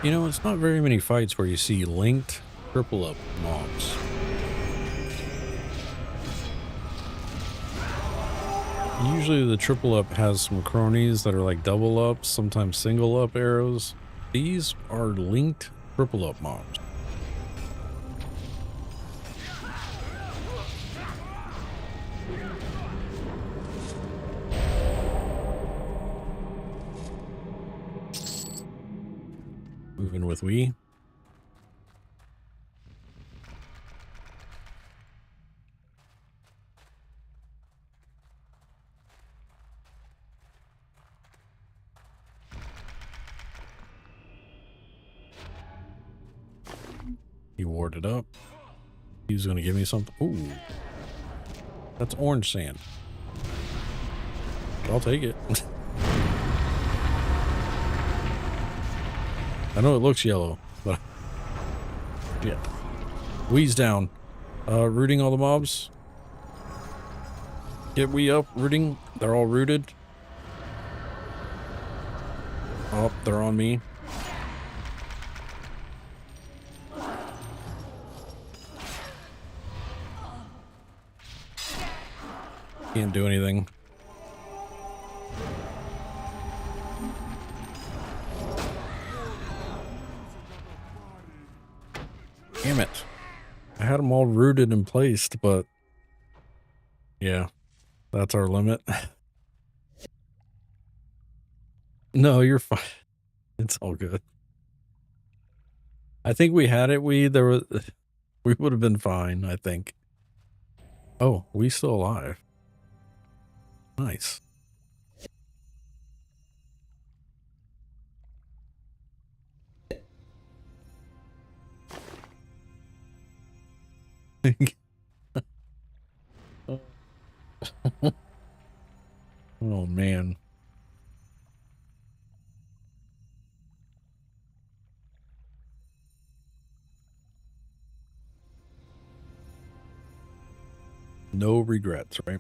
You know, it's not very many fights where you see linked triple up mobs. Usually the triple up has some cronies that are like double up, sometimes single up arrows. These are linked triple up mobs. Moving with we. He warded up. He was going to give me something. Ooh. That's orange sand. I'll take it. I know it looks yellow, but yeah. We's down. Rooting all the mobs. Get we up, rooting. They're all rooted. Oh, they're on me. Can't do anything. Damn it. I had them all rooted and placed, but yeah, that's our limit. No, you're fine. It's all good. I think we had it. We would have been fine, I think. Oh, we still alive. Nice. Oh man. No regrets, right?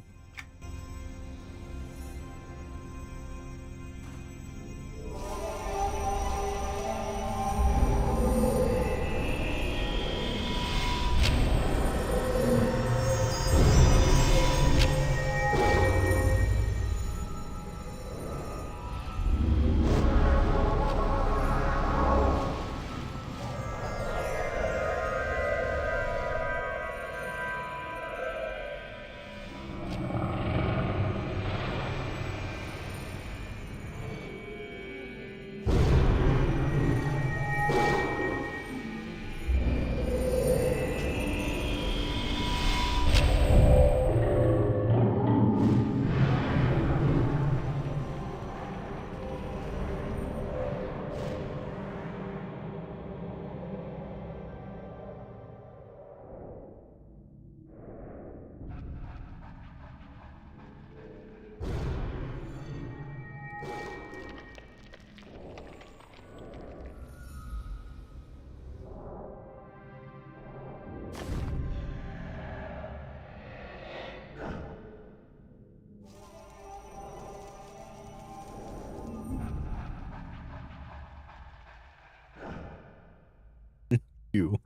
You.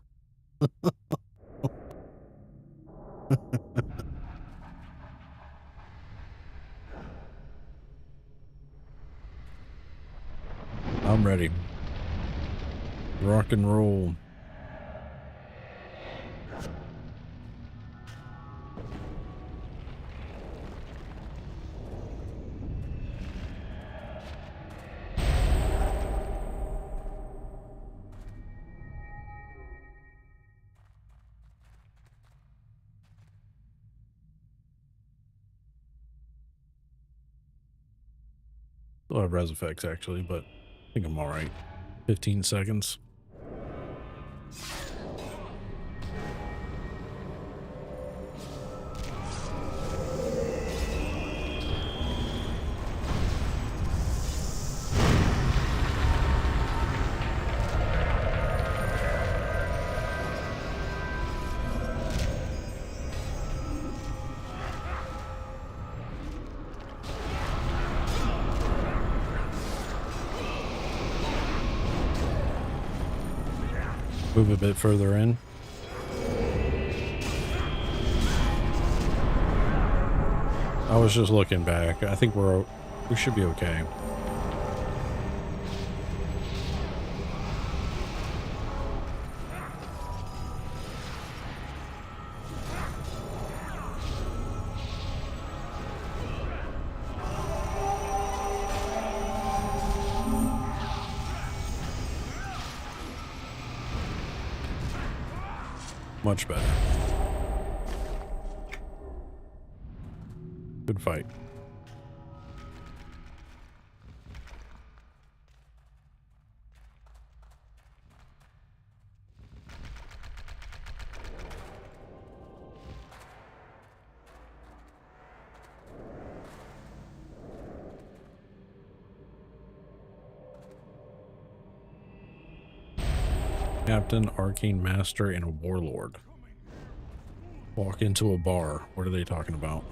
I'm ready. Rock and roll. Still have res effects actually, but I think I'm all right. 15 seconds. Move a bit further in. I was just looking back. I think we should be okay. Much better. Good fight. Captain, Arcane Master, and a Warlord. Walk into a bar. What are they talking about?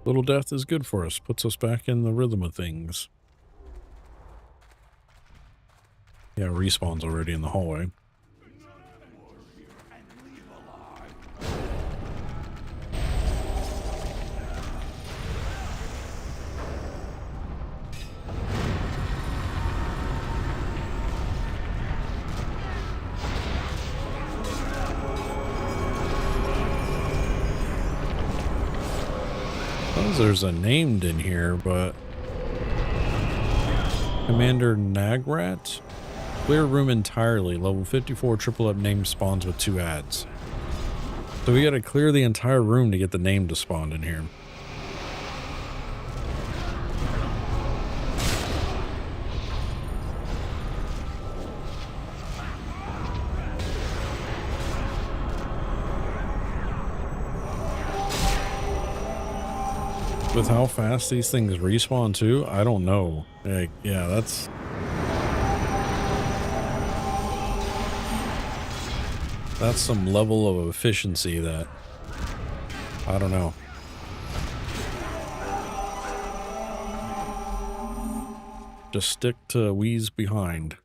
Little death is good for us. Puts us back in the rhythm of things. Yeah, respawn's already in the hallway. says there's a named in here, but Commander Nagrat? Clear room entirely. Level 54 triple up name spawns with 2 ads. So we gotta clear the entire room to get the name to spawn in here. With how fast these things respawn too, I don't know. Like, yeah, that's some level of efficiency that I don't know. Just stick to Wheeze behind.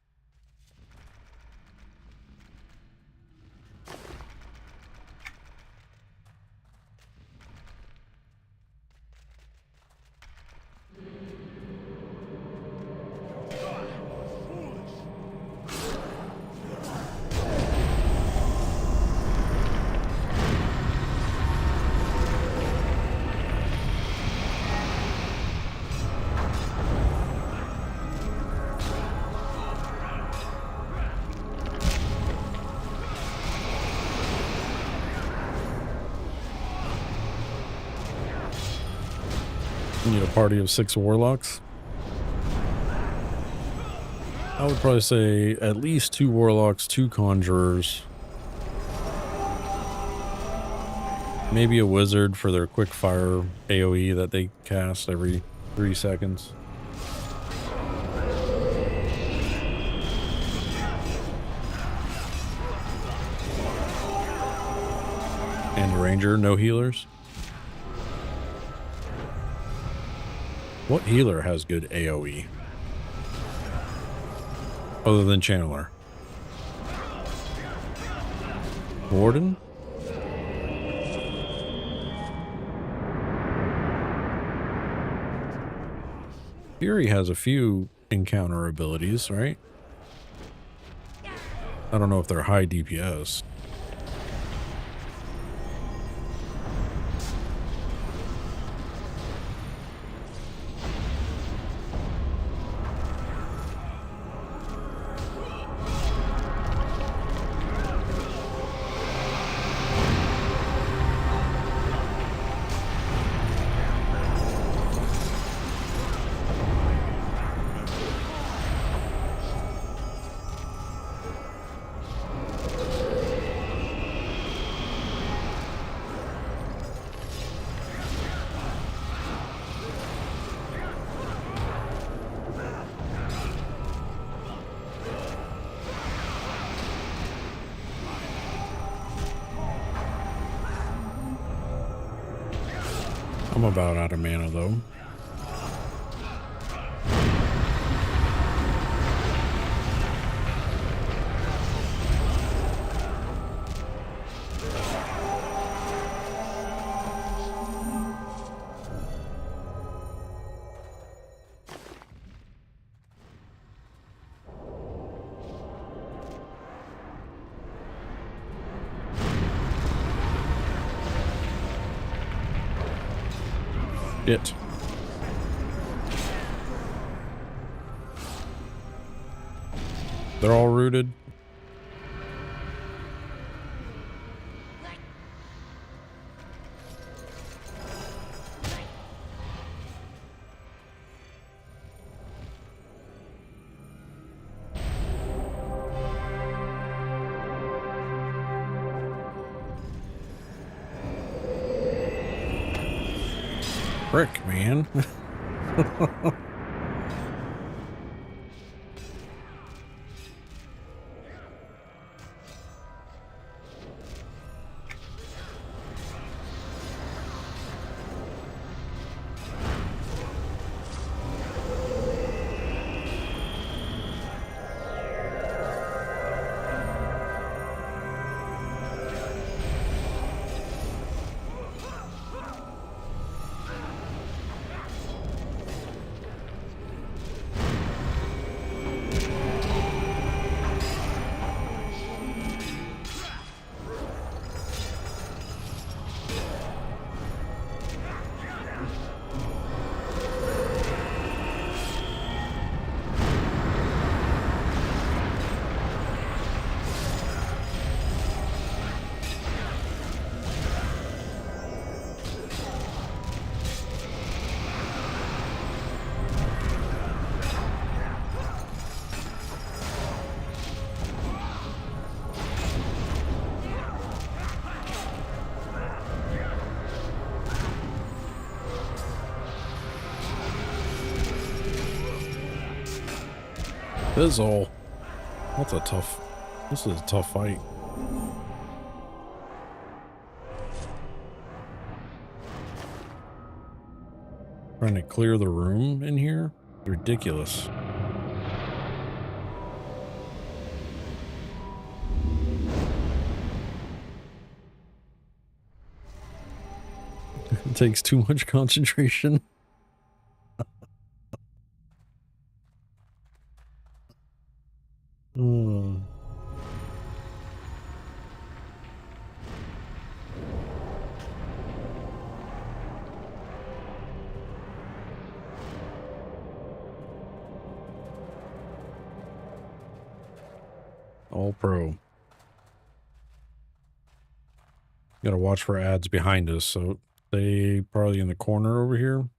You need a party of 6 warlocks. I would probably say at least 2 warlocks, 2 conjurers. Maybe a wizard for their quick fire AoE that they cast every 3 seconds. And a ranger, no healers. What healer has good AoE? Other than Channeler? Warden? Fury has a few encounter abilities, right? I don't know if they're high DPS. I'm about out of mana though. Shit. They're all rooted. Frick, man. Fizzle. That's a tough. This is a tough fight. Trying to clear the room in here? Ridiculous. It takes too much concentration. All pro. Gotta watch for ads behind us, so they probably in the corner over here.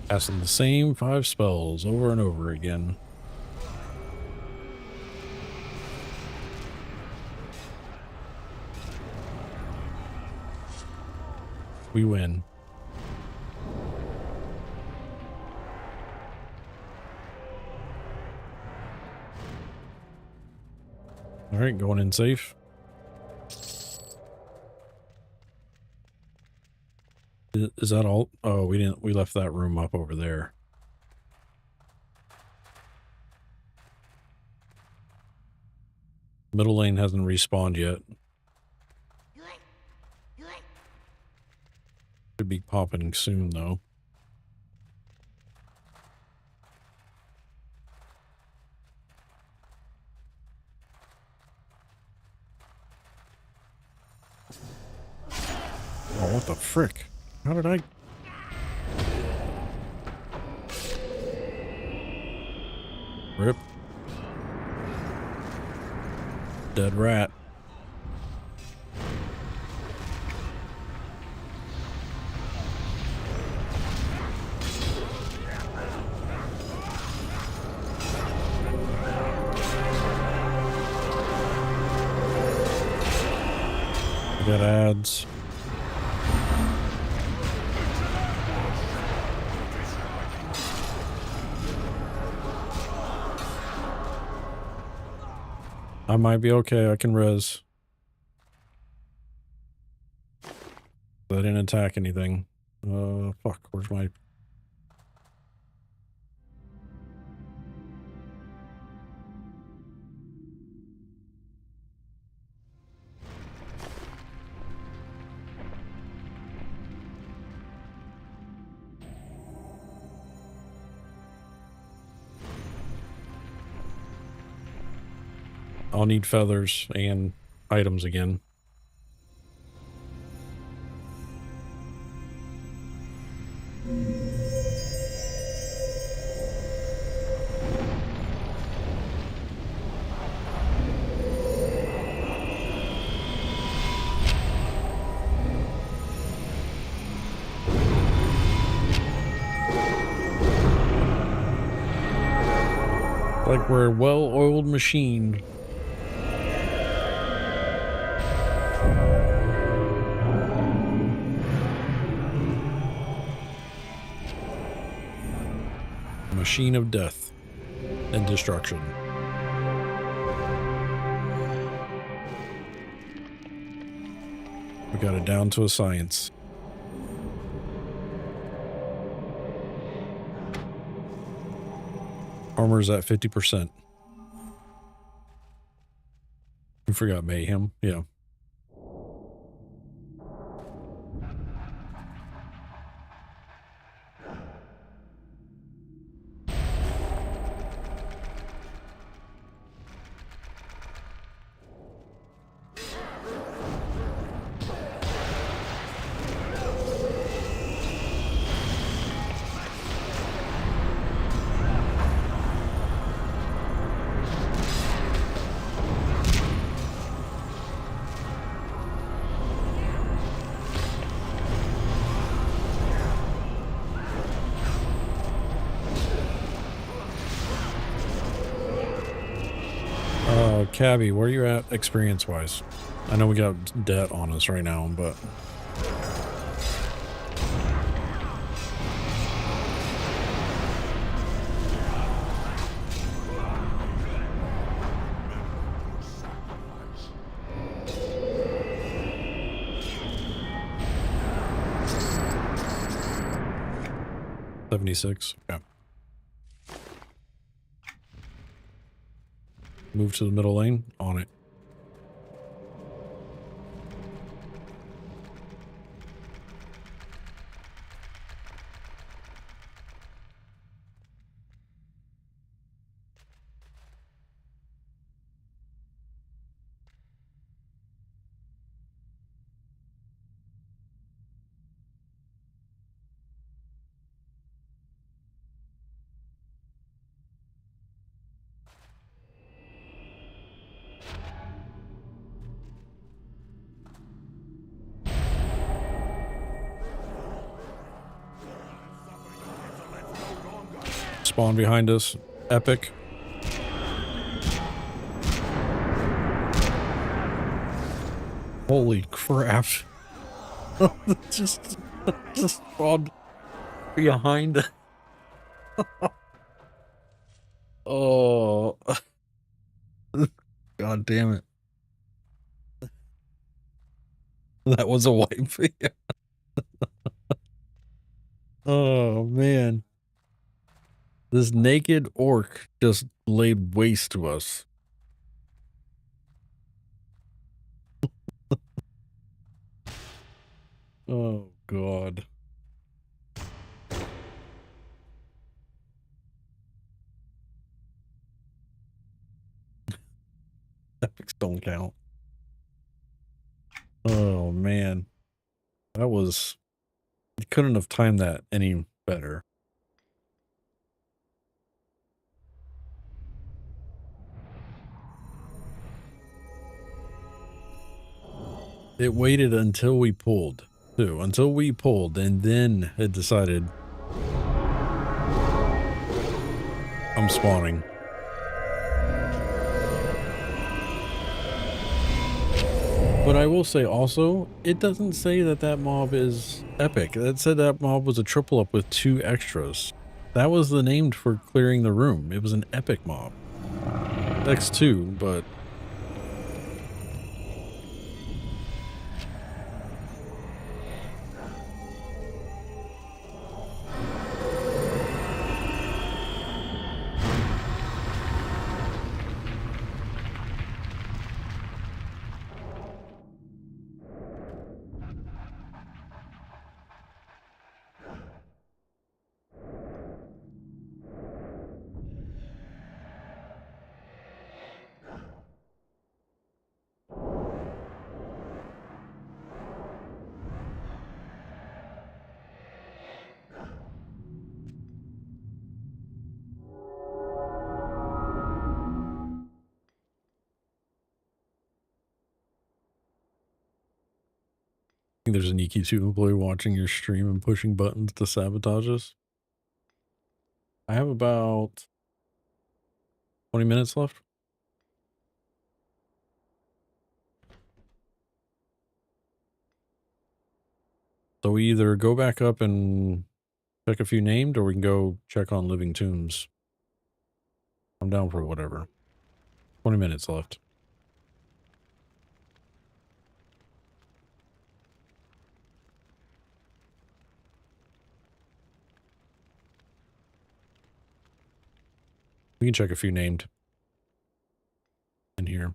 Casting the same 5 spells over and over again. We win. All right, going in safe. Is that all? Oh, we left that room up over there. Middle lane hasn't respawned yet. Should be popping soon though. Oh, what the frick? How did I? Rip. Dead rat. I got ads. I might be okay. I can res. I didn't attack anything. Fuck. Where's my... I'll need feathers and items again. Like we're a well-oiled machine. Machine of death and destruction. We got it down to a science. Armor's at 50%. You forgot Mayhem. Yeah. Cabby, where you at experience-wise? I know we got debt on us right now, but... $76. Okay. Move to the middle lane. On it. Spawn behind us. Epic. Holy crap. just spawned behind. Oh. God damn it. That was a wipe. Oh, man. This naked orc just laid waste to us. Oh, God. Epics don't count. Oh, man. That was... You couldn't have timed that any better. It waited until we pulled, too. Until we pulled, and then it decided... I'm spawning. But I will say also, it doesn't say that that mob is epic. It said that mob was a triple up with 2 extras. That was the name for clearing the room. It was an epic mob. X2, but... I think there's an EQ2 employee watching your stream and pushing buttons to sabotage us. I have about 20 minutes left. So we either go back up and check a few named, or we can go check on living tombs. I'm down for whatever. 20 minutes left. We can check a few named in here.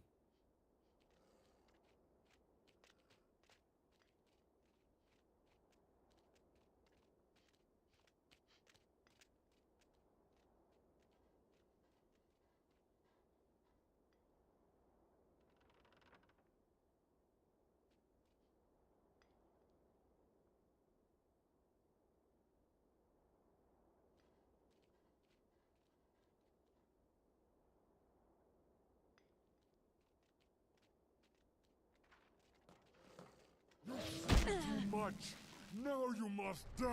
Too much. Now you must die.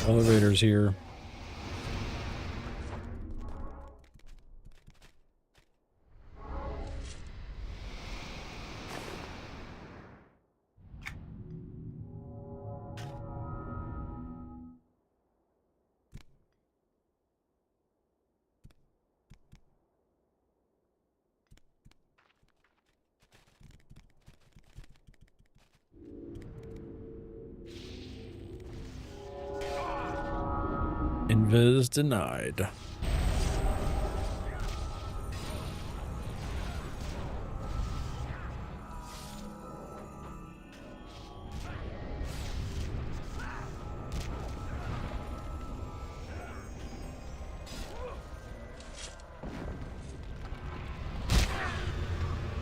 Elevators here. Invis denied.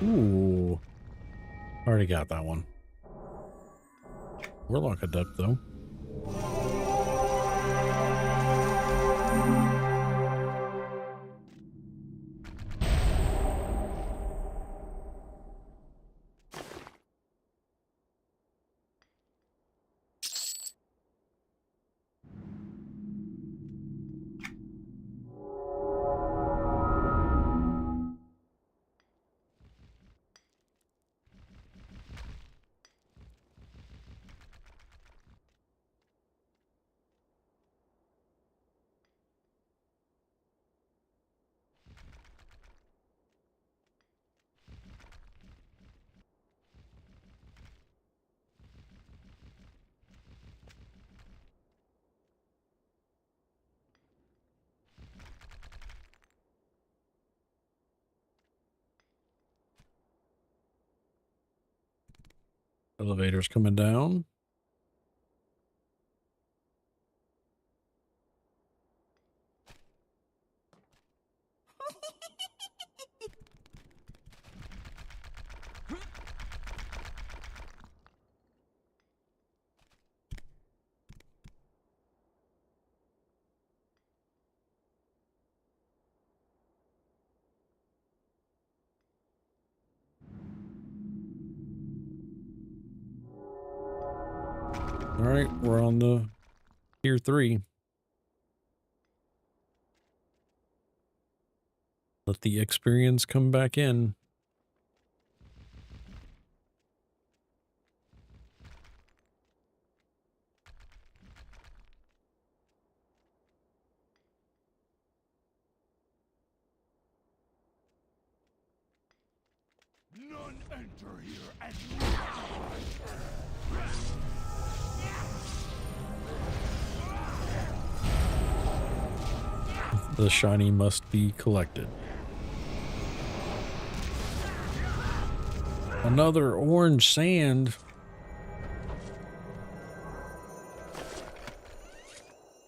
Ooh. Already got that one. Warlock adept though. Elevators coming down. All right, we're on the tier 3. Let the experience come back in. None enter here and The shiny must be collected. Another orange sand.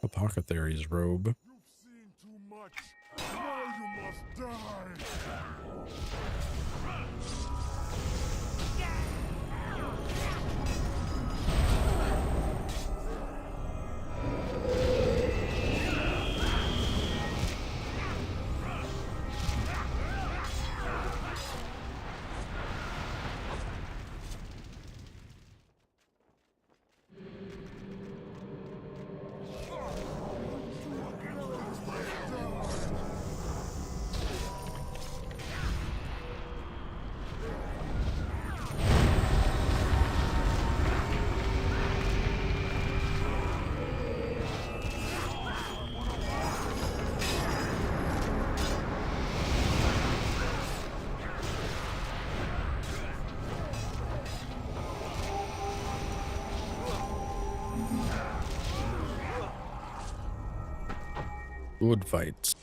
Apothecary's robe. you've seen too much. Now you must die. Good fights.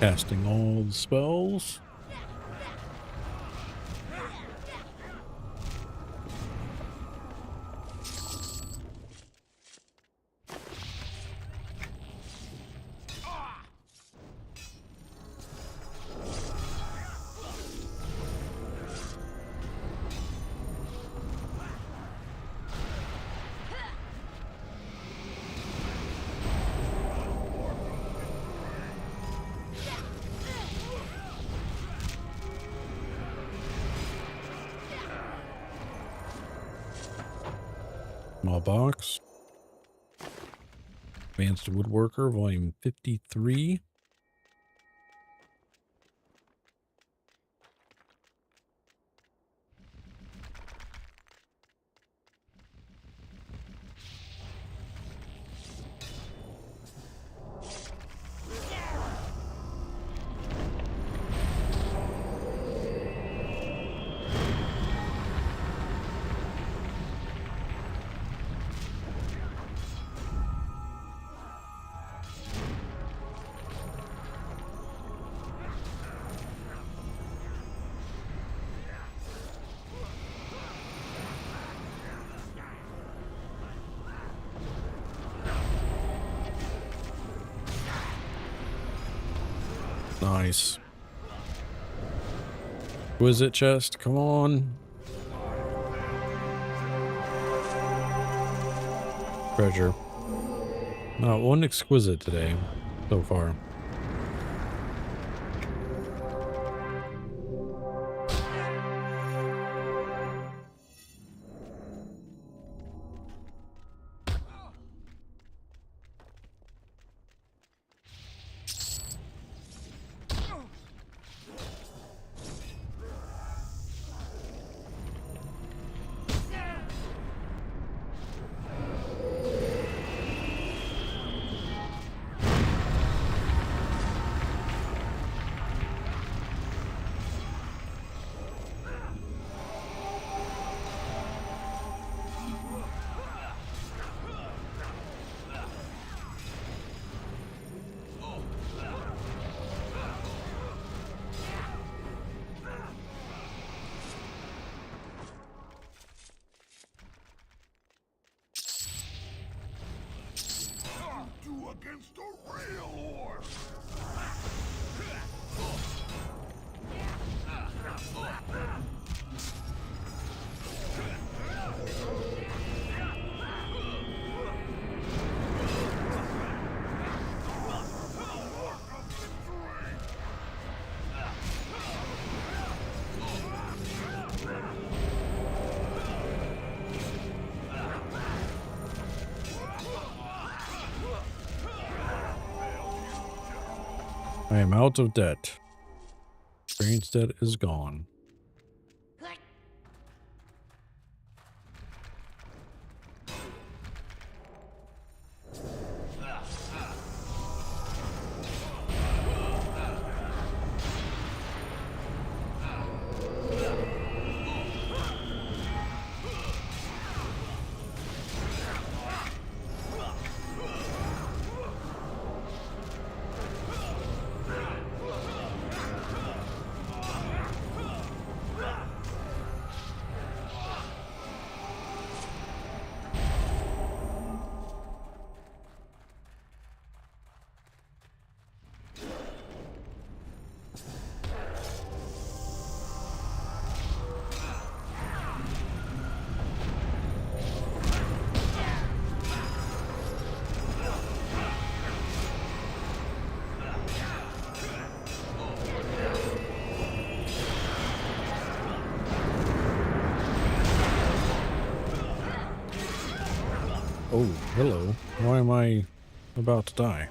Casting all the spells. Small box. Advanced Woodworker, volume 53. Nice. Exquisite chest, come on. Treasure. Not one exquisite today so far. Against a real orc. I am out of debt. Experience debt is gone. Oh, hello. Why am I about to die?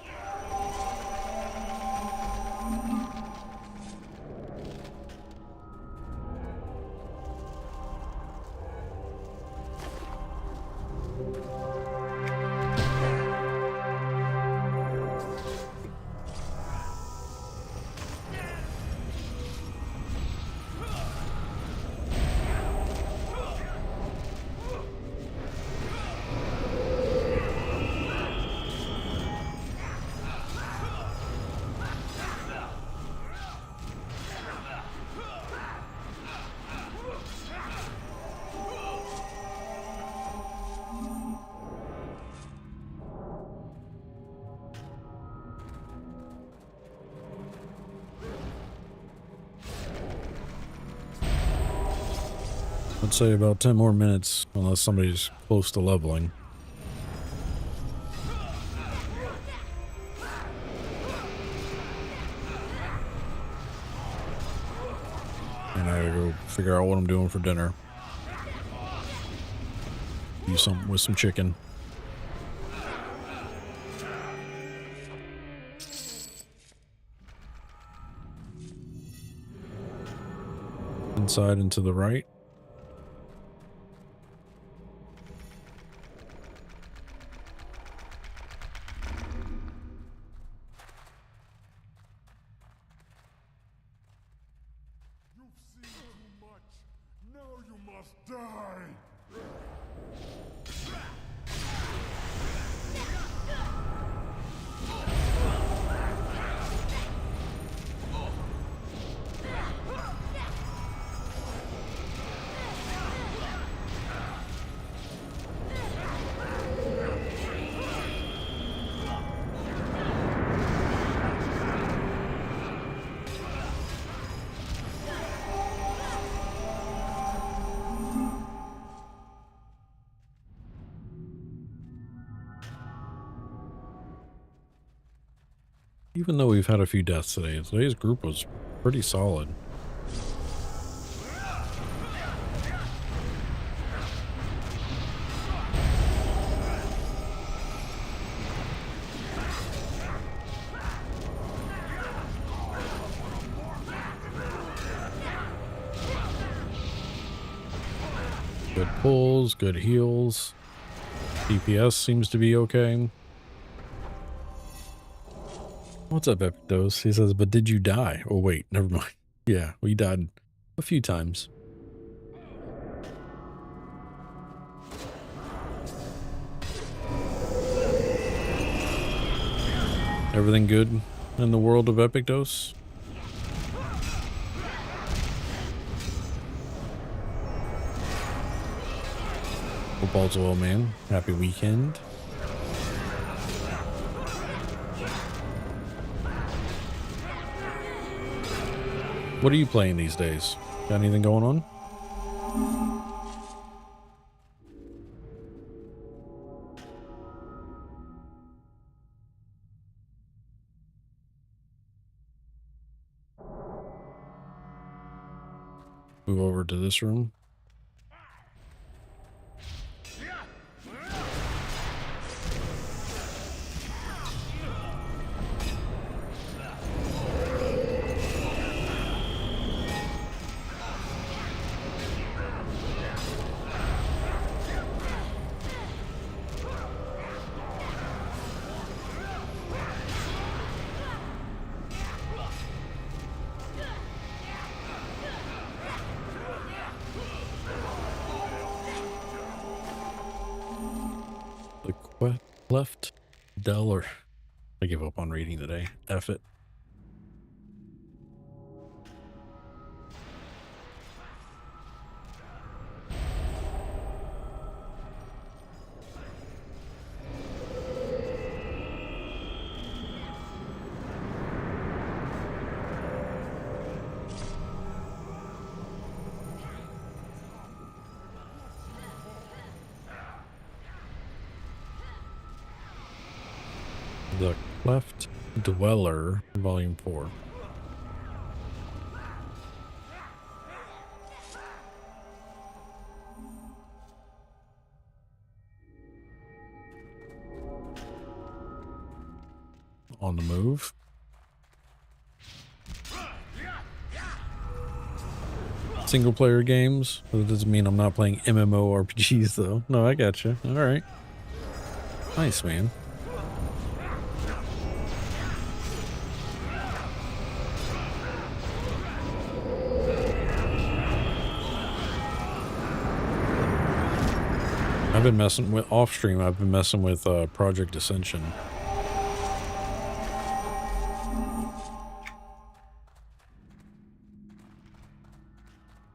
I'd say about 10 more minutes, unless somebody's close to leveling. And I gotta go figure out what I'm doing for dinner. Do something with some chicken. Inside and to the right. Even though we've had a few deaths today, today's group was pretty solid. Good pulls, good heals. DPS seems to be okay. What's up, Epic Dose? He says, but did you die? Oh, wait, never mind. Yeah, we died a few times. Everything good in the world of Epic Dose? Hope all's well, man. Happy weekend. What are you playing these days? Got anything going on? Move over to this room. left Deller. I give up on reading today. F it. The Cleft Dweller, Volume 4. On the move. Single player games. That doesn't mean I'm not playing MMORPGs though. No, I got you. All right. Nice, man. I've been messing with off stream. I've been messing with Project Ascension.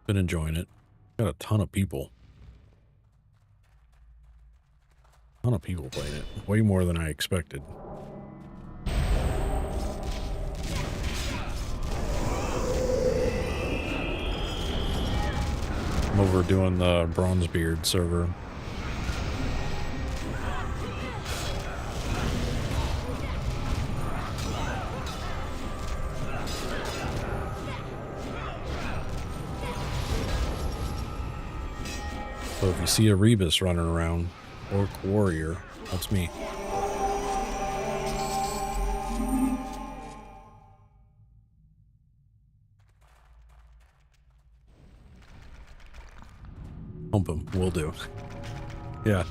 Been enjoying it. Got a ton of people. Ton of people playing it. Way more than I expected. I'm over doing the Bronzebeard server. So if you see a Rebus running around, Orc Warrior, that's me. Hump him, will do. Yeah.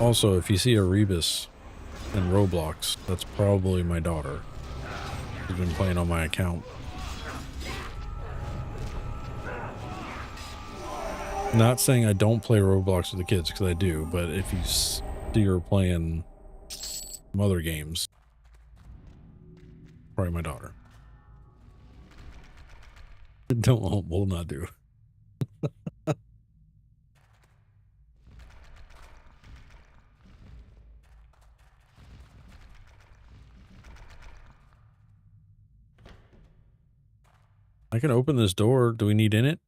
Also, if you see a Rebus in Roblox, that's probably my daughter. She's been playing on my account. Not saying I don't play Roblox with the kids, because I do, but if you see her playing some other games, probably my daughter. Will not do. I can open this door. Do we need in it?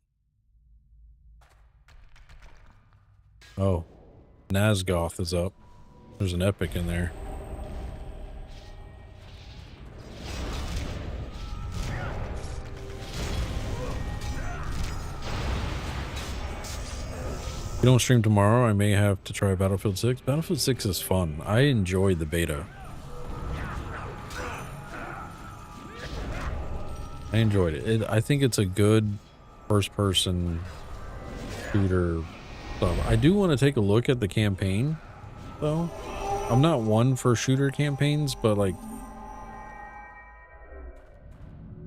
Oh, Nazgoth is up. There's an epic in there. If you don't stream tomorrow, I may have to try Battlefield 6. Battlefield 6 is fun. I enjoyed the beta. I enjoyed it. I think it's a good first-person shooter stuff. I do want to take a look at the campaign, though. I'm not one for shooter campaigns, but like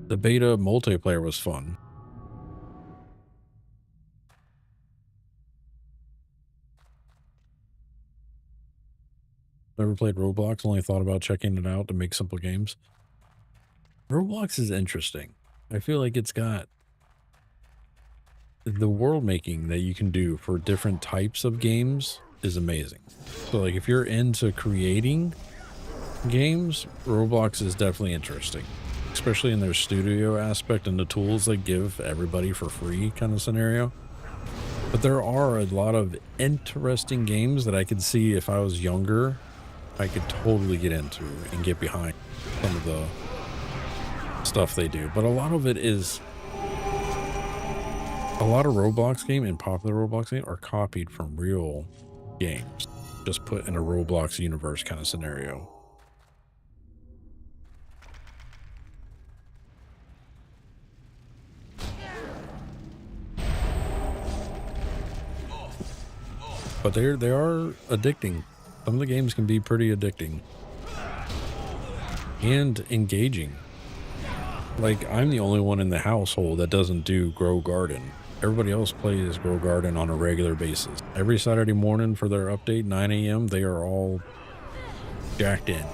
the beta multiplayer was fun. Never played Roblox. Only thought about checking it out to make simple games. Roblox is interesting. I feel like it's got the world making that you can do for different types of games is amazing. So like if you're into creating games, Roblox is definitely interesting, especially in their studio aspect and the tools they give everybody for free kind of scenario. But there are a lot of interesting games that I could see if I was younger, I could totally get into and get behind some of the stuff they do. But a lot of it is, a lot of Roblox game and popular Roblox game are copied from real games, just put in a Roblox universe kind of scenario. But they are addicting Some of the games can be pretty addicting and engaging. Like, I'm the only one in the household that doesn't do Grow Garden. Everybody else plays Grow Garden on a regular basis. Every Saturday morning for their update, 9 a.m., they are all jacked in.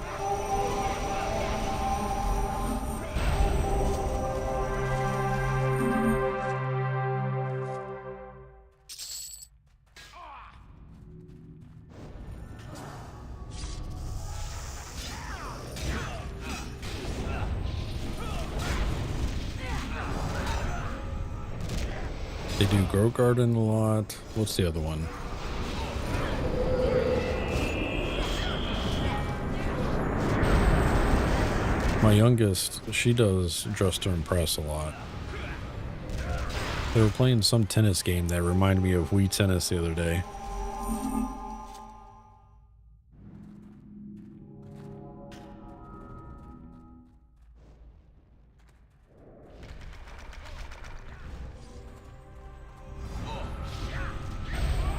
They do Grow Garden a lot. What's the other one? My youngest, she does Dress to Impress a lot. They were playing some tennis game that reminded me of Wii Tennis the other day.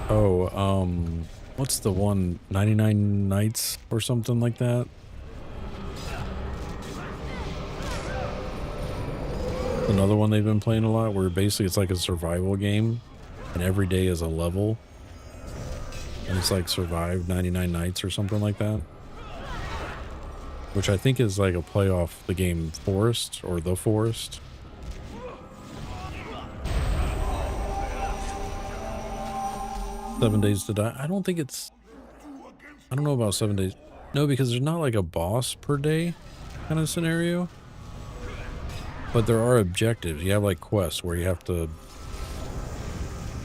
Oh, what's the one? 99 Nights or something like that? Another one they've been playing a lot where basically it's like a survival game and every day is a level. And it's like Survive 99 Nights or something like that. Which I think is like a play off the game Forest or The Forest. Seven Days to Die. I don't think it's... I don't know about 7 days. No, because there's not like a boss per day kind of scenario. But there are objectives. You have like quests where you have to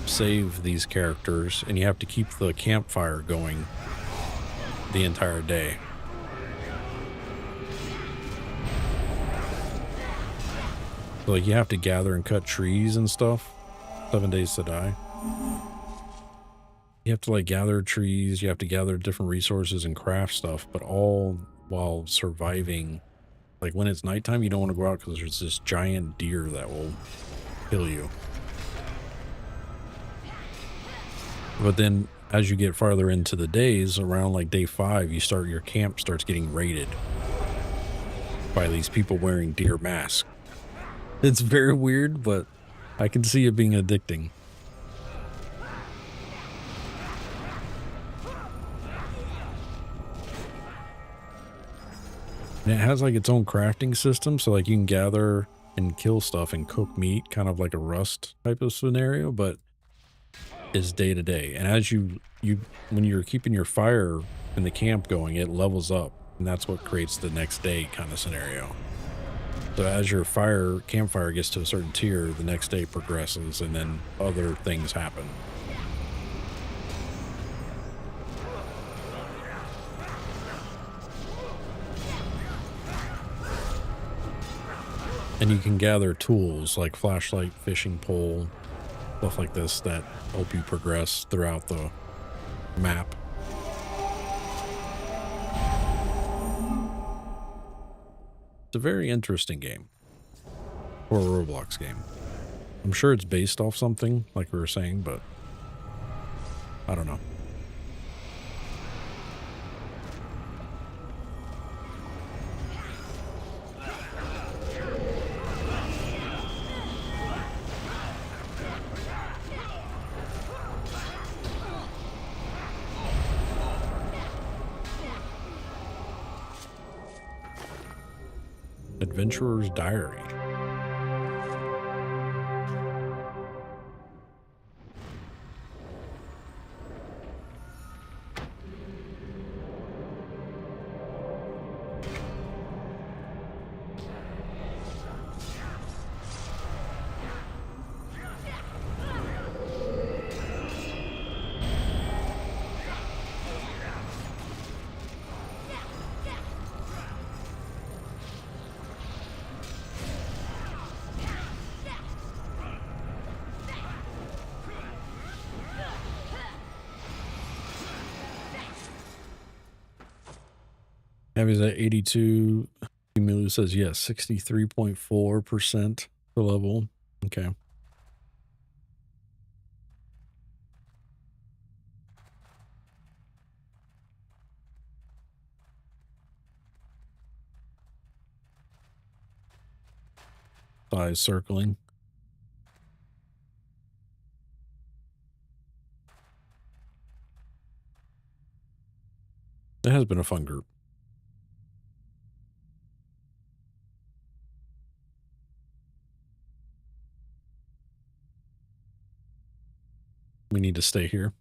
save these characters and you have to keep the campfire going the entire day. So like you have to gather and cut trees and stuff. 7 Days to Die. You have to like gather trees, you have to gather different resources and craft stuff, but all while surviving. Like when it's nighttime, you don't want to go out because there's this giant deer that will kill you. But then as you get farther into the days, around like day 5, your camp starts getting raided by these people wearing deer masks. It's very weird, but I can see it being addicting. And it has like its own crafting system, so like you can gather and kill stuff and cook meat, kind of like a Rust type of scenario, but is day to day. And as you when you're keeping your fire in the camp going, it levels up, and that's what creates the next day kind of scenario. So as your campfire gets to a certain tier, the next day progresses, and then other things happen. And you can gather tools like flashlight, fishing pole, stuff like this that help you progress throughout the map. It's a very interesting game for a Roblox game. I'm sure it's based off something, like we were saying, but I don't know. Adventurer's Diary. Abby's at 82. Emilu says yes, 63.4% the level. Okay. size circling. It has been a fun group. We need to stay here.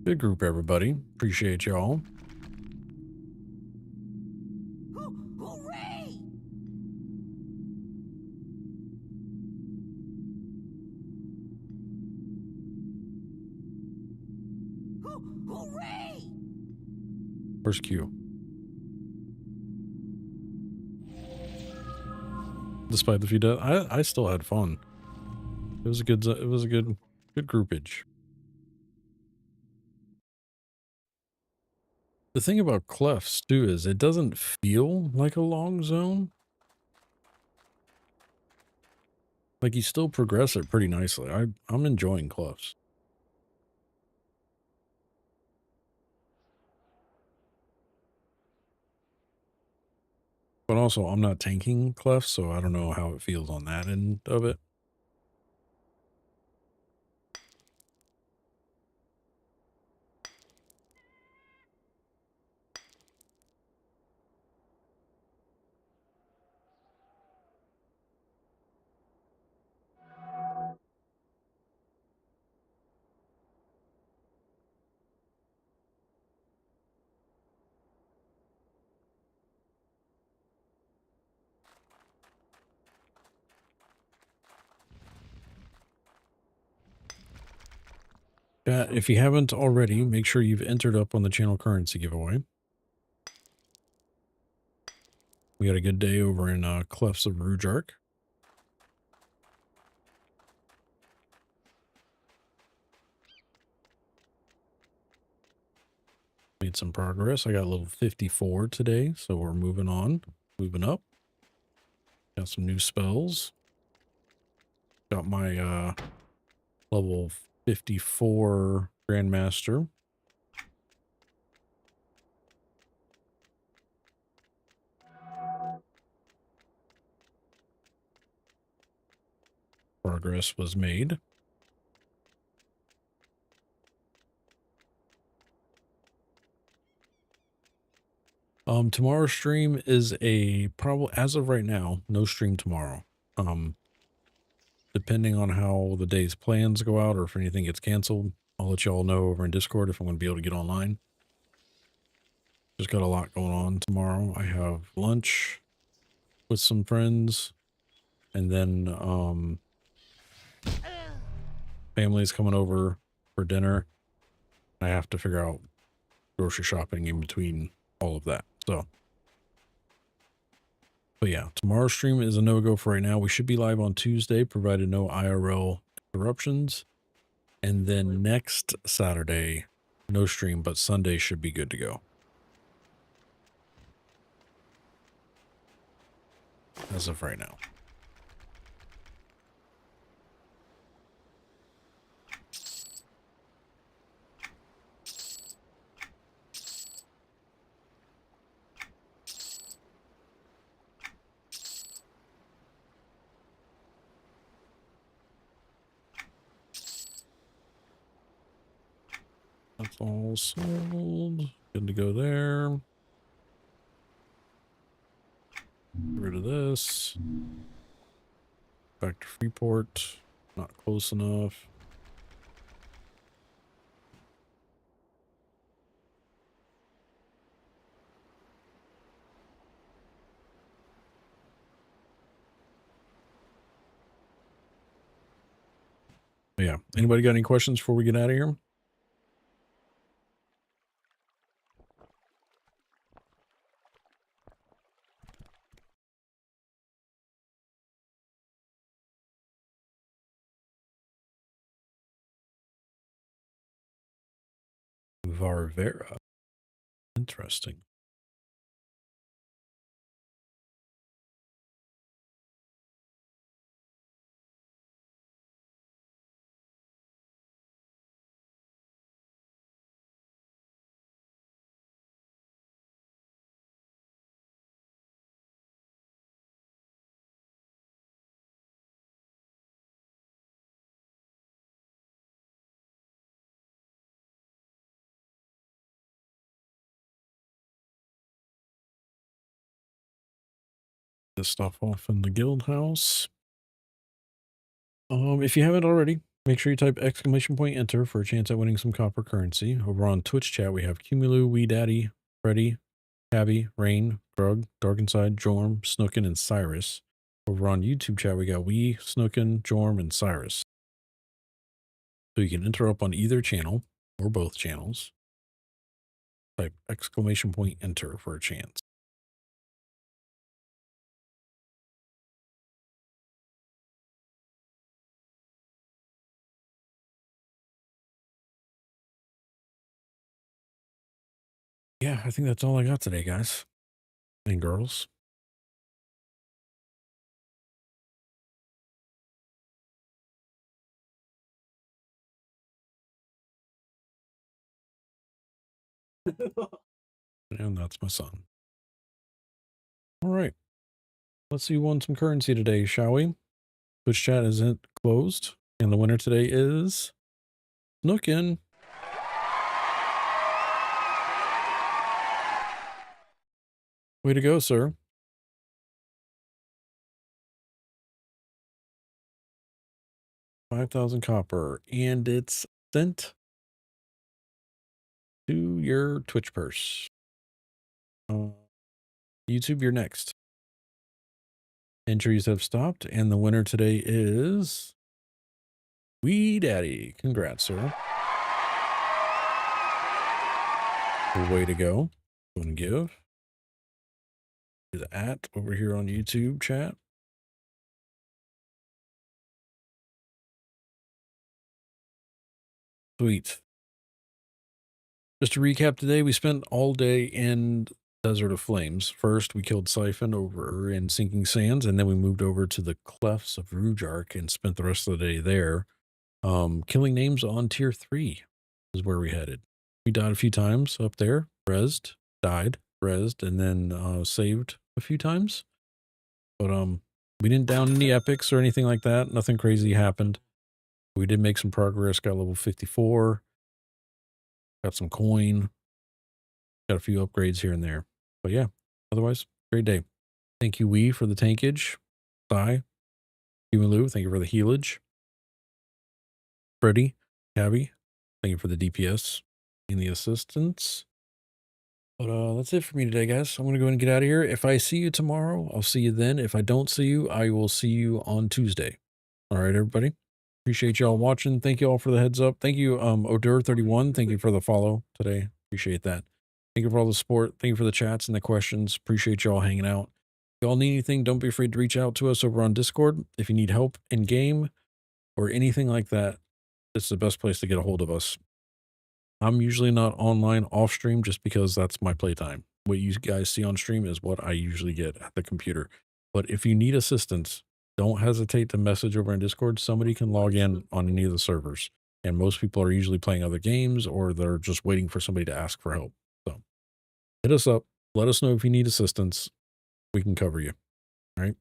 Good group, everybody. Appreciate y'all. Hooray! Hooray! Where's Q? Despite the few deaths, I still had fun. It was a good groupage. The thing about clefts too is it doesn't feel like a long zone. Like you still progress it pretty nicely. I'm enjoying clefts. But also I'm not tanking clefts, so I don't know how it feels on that end of it. If you haven't already, make sure you've entered up on the channel currency giveaway. We had a good day over in Clefts of Rujark. Made some progress. I got level 54 today, so we're moving on, moving up. Got some new spells. Got my level 54 Grandmaster. Progress was made. Tomorrow's stream is probably, as of right now, no stream tomorrow. Depending on how the day's plans go out or if anything gets canceled, I'll let y'all know over in Discord if I'm going to be able to get online. Just got a lot going on tomorrow. I have lunch with some friends, and then family's coming over for dinner. I have to figure out grocery shopping in between all of that. So, but yeah, tomorrow's stream is a no-go for right now. We should be live on Tuesday, provided no IRL interruptions. And then next Saturday, no stream, but Sunday should be good to go. As of right now. That's all sold. Good to go there. Get rid of this. Back to Freeport. Not close enough. But yeah. Anybody got any questions before we get out of here? Varvera. Interesting. this stuff off in the guild house. If you haven't already, make sure you type !enter for a chance at winning some copper currency. Over on Twitch chat, we have Cumulu, Wee Daddy, Freddy, Tabby, Rain, Grug, Darkenside, Jorm, Snookin, and Cyrus. Over on YouTube chat, we got Wee, Snookin, Jorm, and Cyrus. So you can enter up on either channel or both channels. Type !enter for a chance. Yeah, I think that's all I got today, guys and girls. And that's my son. All right. Let's see who won some currency today, shall we? Twitch chat isn't closed. And the winner today is Snookin. Way to go, sir. $5,000 copper. And it's sent to your Twitch purse. YouTube, you're next. Entries have stopped, and the winner today is Wee Daddy. Congrats, sir. Way to go. Go and give. Do the @ over here on YouTube chat. Sweet. Just to recap today, we spent all day in Desert of Flames. First, we killed Siphon over in Sinking Sands, and then we moved over to the Clefts of Rujark and spent the rest of the day there. Killing names on tier 3 is where we headed. We died a few times up there, rezzed, died, rezzed, and then saved a few times. But we didn't down any epics or anything like that. Nothing crazy happened. We did make some progress, got level 54. Got some coin. Got a few upgrades here and there. But yeah, otherwise, great day. Thank you, Wee, for the tankage. Sai, Lou, thank you for the healage. Freddy, Tabby, thank you for the DPS and the assistance. But that's it for me today, guys. I'm going to go ahead and get out of here. If I see you tomorrow, I'll see you then. If I don't see you, I will see you on Tuesday. All right, everybody. Appreciate y'all watching. Thank you all for the heads up. Thank you, Odur31. Thank you for the follow today. Appreciate that. Thank you for all the support. Thank you for the chats and the questions. Appreciate y'all hanging out. If y'all need anything, don't be afraid to reach out to us over on Discord. If you need help in game or anything like that, it's the best place to get a hold of us. I'm usually not online off stream just because that's my playtime. What you guys see on stream is what I usually get at the computer. But if you need assistance, don't hesitate to message over in Discord. Somebody can log in on any of the servers. And most people are usually playing other games or they're just waiting for somebody to ask for help. So hit us up. Let us know if you need assistance. We can cover you. All right.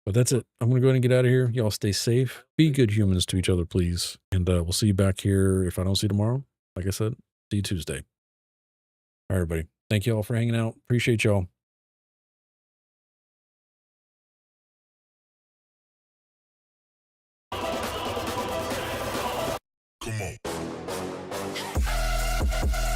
But that's it. I'm going to go ahead and get out of here. Y'all stay safe. Be good humans to each other, please. And we'll see you back here. If I don't see you tomorrow, like I said, see you Tuesday. All right, everybody. Thank you all for hanging out. Appreciate y'all. Come on.